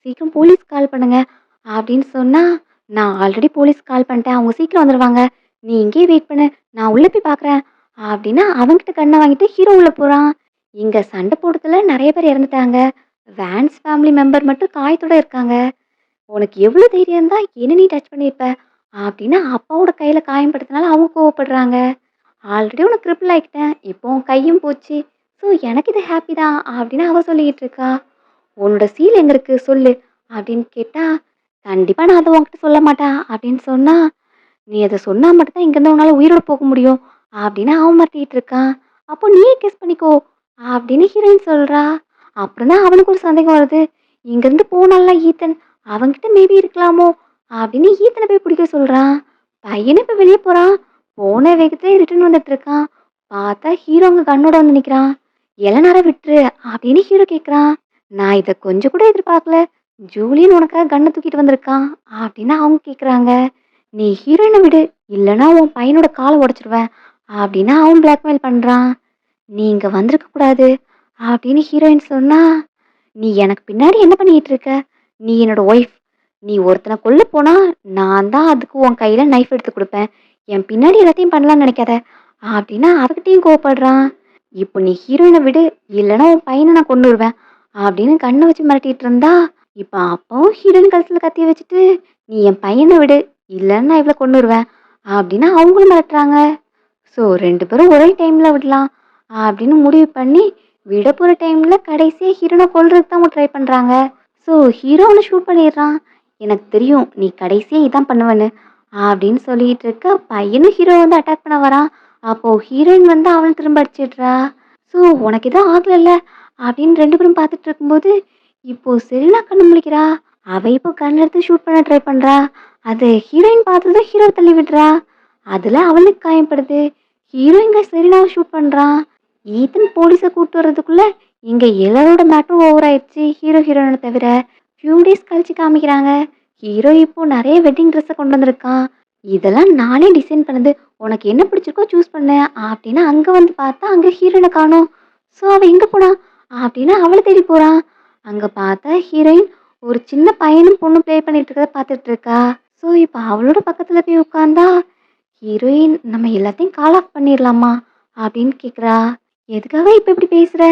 சீக்கிரம் போலீஸ்க்கு கால் பண்ணுங்க." அப்படின்னு சொன்னா, "நான் ஆல்ரெடி போலீஸ்க்கு கால் பண்ணிட்டேன். அவங்க சீக்கிரம் வந்துருவாங்க. நீ இங்கேயே வெயிட் பண்ணு. நான் உள்ள போய் பார்க்குறேன்." அப்படின்னா அவன்கிட்ட கன்ன வாங்கிட்டு ஹீரோ உள்ள போறான். இங்க சண்டை போட்டதுல நெறைய பேர் இறந்துட்டாங்க. வேன்ஸ் ஃபேமிலி மெம்பர் மட்டும் காயத்தோட இருக்காங்க. "உனக்கு எவ்வளோ தைரியம் இருந்தா என்ன நீ டச் பண்ணியிருப்ப?" அப்படின்னு அப்பாவோட கையில காயம் பட்டதுனால அவங்க கோவப்படுறாங்க. "ஆல்ரெடி உனக்கு கிரிப்பிள் ஆக்கிட்டேன். இப்போ உன் கையும் போச்சு. ஸோ எனக்கு இது ஹாப்பி தான்." அப்படின்னு அவ சொல்லிக்கிட்டு இருக்கா. "உன்னோட சீல் எங்க இருக்கு சொல்லு." அப்படின்னு கேட்டா, "கண்டிப்பா நான் அத உன்கிட்ட சொல்ல மாட்டேன்." அப்படின்னு சொன்னா, "நீ அத சொன்னா மட்டும் தான் இங்கேருந்து உன்னால உயிரோட போக முடியும்." அப்படின்னு அவன் மிரட்டிட்டு இருக்கான். "அப்போ நீயே கெஸ் பண்ணிக்கோ." அப்படின்னு ஹீரோயின் சொல்றா. அப்புறம் தான் அவனுக்கு ஒரு சந்தேகம் வருது. இங்கேருந்து போனான்ல ஈத்தன், அவன்கிட்ட மேபி இருக்கலாமோ? அப்படின்னு ஈத்தன போய் பிடிக்க சொல்றான். பையனும் இப்ப வெளிய போறான். போன வேகத்திலே ரிட்டர்ன் வந்துட்டு இருக்கான். பார்த்தா ஹீரோ அங்க கன்னோட வந்து நிக்கிறான். "எலனார விட்டுரு." அப்படின்னு ஹீரோ கேட்குறான். "நான் இத கொஞ்சம் கூட எதிர்பார்க்கல. ஜூலியன் உனக்காக கன்ன தூக்கிட்டு வந்திருக்கான்." அப்படின்னு அவங்க கேட்குறாங்க. "நீ ஹீரோயின விடு. இல்லன்னா உன் பையனோட கால உடைச்சிருவேன்." அப்படின்னு அவன் பிளாக்மெயில் பண்றான். "நீ இங்க வந்திருக்க கூடாது." அப்படின்னு ஹீரோயின் சொன்னா, "நீ எனக்கு பின்னாடி என்ன பண்ணிட்டு இருக்க? நீ என்னோட ஒய்ஃப். நீ ஒருத்தன கொல்ல போனா, நான் தான் அதுக்கு உன் கையில நைஃப் எடுத்து குடுப்பேன். என் பின்னாடி எல்லாத்தையும் பண்ணலாம்னு நெனைக்காத." அப்படின்னு அவகிட்டயும் கோவப்படுறான். "இப்போ நீ ஹீரோயின விடு, இல்லன்னா உன் பையன நான் கொன்னுருவேன்." அப்படின்னு கண்ண வச்சு மிரட்டிட்டு இருந்தா, இப்ப அப்பாவும் ஹீரோயின் கழுத்துல கத்திய வச்சுட்டு, "நீ என் பையன விடு, இல்லன்னா நான் இவள கொன்னுருவேன்." அப்படின்னு அவங்களும் மிரட்டுறாங்க. ஸோ 2 பேரும் ஒரே டைம்ல விடலாம் அப்படின்னு முடிவு பண்ணி, விட போற டைம்ல கடைசியா ஹீரோன கொல்றதுக்கு தான் அவங்க ட்ரை பண்றாங்க. ஸோ ஹீரோ அவன ஷூட் பண்ணிடுறான். "எனக்கு தெரியும் நீ கடைசியா இதான் பண்ணுவேன்னு." அப்படின்னு சொல்லிட்டு இருக்க, பையனும் ஹீரோ வந்து அட்டாக் பண்ண வரான். அப்போ ஹீரோயின் வந்து அவன திரும்ப அடிச்சிடுறா. ஸோ "உனக்கு எதுவும் ஆகலல்ல?" அப்படின்னு 2 பேரும் பார்த்துட்டு இருக்கும்போது, இப்போ செலினா கண்ணு முழிக்கிறா. அவ இப்போ கன் எடுத்து ஷூட் பண்ண ட்ரை பண்றா. அது ஹீரோயின் பார்த்ததும் ஹீரோவ தள்ளி விடுறா. அதுல அவளுக்கு காயப்படுது. ஹீரோ இங்க செலினாவ ஷூட் பண்றான். ஈத்தன் போலீஸ கூட்டு வர்றதுக்குள்ள இங்க எல்லாரோட மேட்டரும் ஓவர் ஆயிடுச்சு. ஹீரோ ஹீரோயின தவிர. ஃபியூ டேஸ் கழிச்சு காமிக்கிறாங்க. ஹீரோ இப்போ நெறைய வெட்டிங் ட்ரெஸ்ஸ கொண்டு வந்திருக்கான். "இதெல்லாம் நானே டிசைன் பண்ணது. உனக்கு என்ன பிடிச்சிருக்கோ சூஸ் பண்ணு." அப்படின்னு அங்க வந்து பார்த்தா அங்க ஹீரோயின காணோம். ஸோ அவ எங்க போனா? அப்படின்னு அவள தேடி போறான். அங்க பார்த்தா ஹீரோயின் ஒரு சின்ன பையனும் பொண்ணும் ப்ளே பண்ணிட்டு இருக்கிறத பார்த்துட்டு இருக்கா. ஸோ இப்ப அவளோட பக்கத்துல போய் உட்கார்ந்தா, ஹீரோயின் "நம்ம எல்லாத்தையும் கால் ஆஃப் பண்ணிரலாமா?" அப்படின்னு கேட்குறா. "எதுக்காக இப்ப இப்படி பேசுற?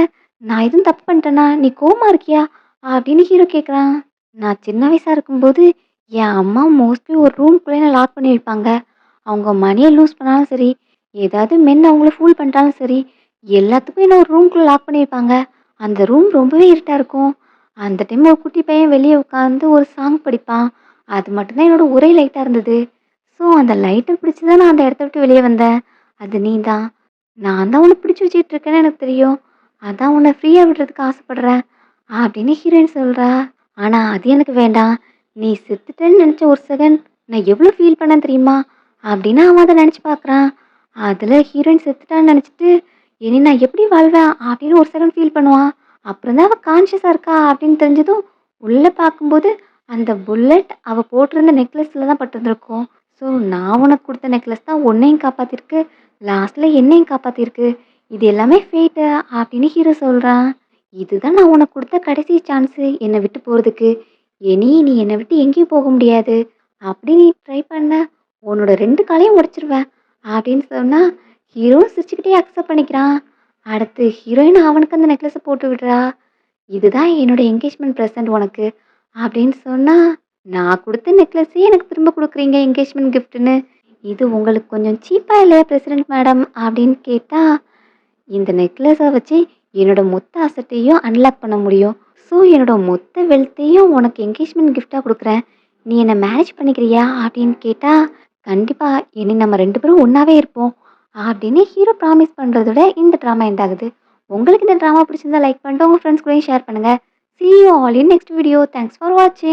நான் எதுவும் தப்பு பண்ணிட்டேனா? நீ கோவமா இருக்கியா?" அப்படின்னு ஹீரோ கேட்குறான். "நான் சின்ன வயசா இருக்கும்போது என் அம்மா மோஸ்ட்லி ஒரு ரூம்குள்ளே என்ன லாக் பண்ணி வைப்பாங்க. அவங்க மணிய லூஸ் பண்ணாலும் சரி, ஏதாவது மென் அவங்கள ஃபூல் பண்ணிட்டாலும் சரி, எல்லாத்துக்கும் என்ன ஒரு ரூம்குள்ள லாக் பண்ணி வைப்பாங்க. அந்த ரூம் ரொம்பவே இருட்டா இருக்கும். அந்த டைம் ஒரு குட்டி பையன் வெளிய உட்காந்து ஒரு சாங் படிப்பான். அது மட்டும் தான் என்னோட ஒரே லைட்டா இருந்தது. ஸோ அந்த லைட்ட பிடிச்சு தான் நான் அந்த இடத்த விட்டு வெளிய வந்தேன். அது நீ தான். நான் தான் உன்ன பிடிச்சு வச்சுட்டு இருக்கேன்னு எனக்கு தெரியும். அதான் உன்ன ஃப்ரீயா விடுறதுக்கு ஆசைப்படுறேன்." அப்படின்னு ஹீரோயின் சொல்றா. "ஆனா அது எனக்கு வேண்டாம். நீ செத்துட்டேன்னு நெனச்ச ஒரு செகண்ட் நான் எவ்வளோ ஃபீல் பண்ணேன் தெரியுமா?" அப்படின்னு அவன் அத நெனச்சு பார்க்குறான். அதுல ஹீரோயின் செத்துட்டான்னு நெனச்சுட்டு, "இனி நான் எப்படி வாழ்வேன்?" அப்படின்னு ஒரு செகண்ட் ஃபீல் பண்ணுவான். அப்புறம் தான் அவ கான்ஷியஸா இருக்கா அப்படின்னு தெரிஞ்சதும், உள்ள பார்க்கும்போது அந்த புல்லட் அவ போட்டிருந்த நெக்லஸ்ல தான் பட்டிருந்திருக்கும். ஸோ நான் உனக்கு குடுத்த நெக்லஸ் தான் உன்னையும் காப்பாத்திருக்கு. லாஸ்ட்ல என்னையும் காப்பாத்திருக்கு. இது எல்லாமே ஃபேட்டு அப்படின்னு ஹீரோ சொல்றான். "இதுதான் நான் உனக்கு குடுத்த கடைசி சான்ஸு என்ன விட்டு போறதுக்கு. இனி நீ என்ன விட்டு எங்கேயும் போக முடியாது. அப்படி நீ ட்ரை பண்ண, உன்னோட 2 காலையும் உடைச்சிருவேன்." அப்படின்னு சொன்னா, ஹீரோவும் சிரிச்சுக்கிட்டே அக்செப்ட் பண்ணிக்கிறான். அடுத்து ஹீரோயின் அவனுக்கு அந்த நெக்லஸ போட்டு விடுறா. "இதுதான் என்னோட என்கேஜ்மெண்ட் ப்ரெசென்ட் உனக்கு." அப்படின்னு சொன்னா, "நான் குடுத்த நெக்லஸயே எனக்கு திரும்ப குடுக்குறீங்க என்கேஜ்மெண்ட் கிஃப்ட்ன்னு. இது உங்களுக்கு கொஞ்சம் சீப்பா இல்லையா பிரசிடென்ட் மேடம்?" அப்படின்னு கேட்டா, "இந்த நெக்லஸ வச்சு என்னோட மொத்த அசட்டையும் அன்லாக் பண்ண முடியும். ஸோ என்னோட மொத்த வெல்த்தையும் உனக்கு என்கேஜ்மெண்ட் கிஃப்ட்டா குடுக்குறேன். நீ என்ன மேரேஜ் பண்ணிக்கிறியா?" அப்படின்னு கேட்டா, "கண்டிப்பா. இனி நம்ம 2 பேரும் ஒண்ணாவே இருப்போம்." அப்படின்னு ஹீரோ ப்ராமிஸ் பண்றதோட இந்த ட்ராமா எண்ட் ஆகுது. உங்களுக்கு இந்த ட்ராமா பிடிச்சிருந்தா லைக் பண்ணிட்டு உங்க ஃப்ரெண்ட்ஸ் கூடயும் ஷேர் பண்ணுங்க. See you all in next video. Thanks for watching.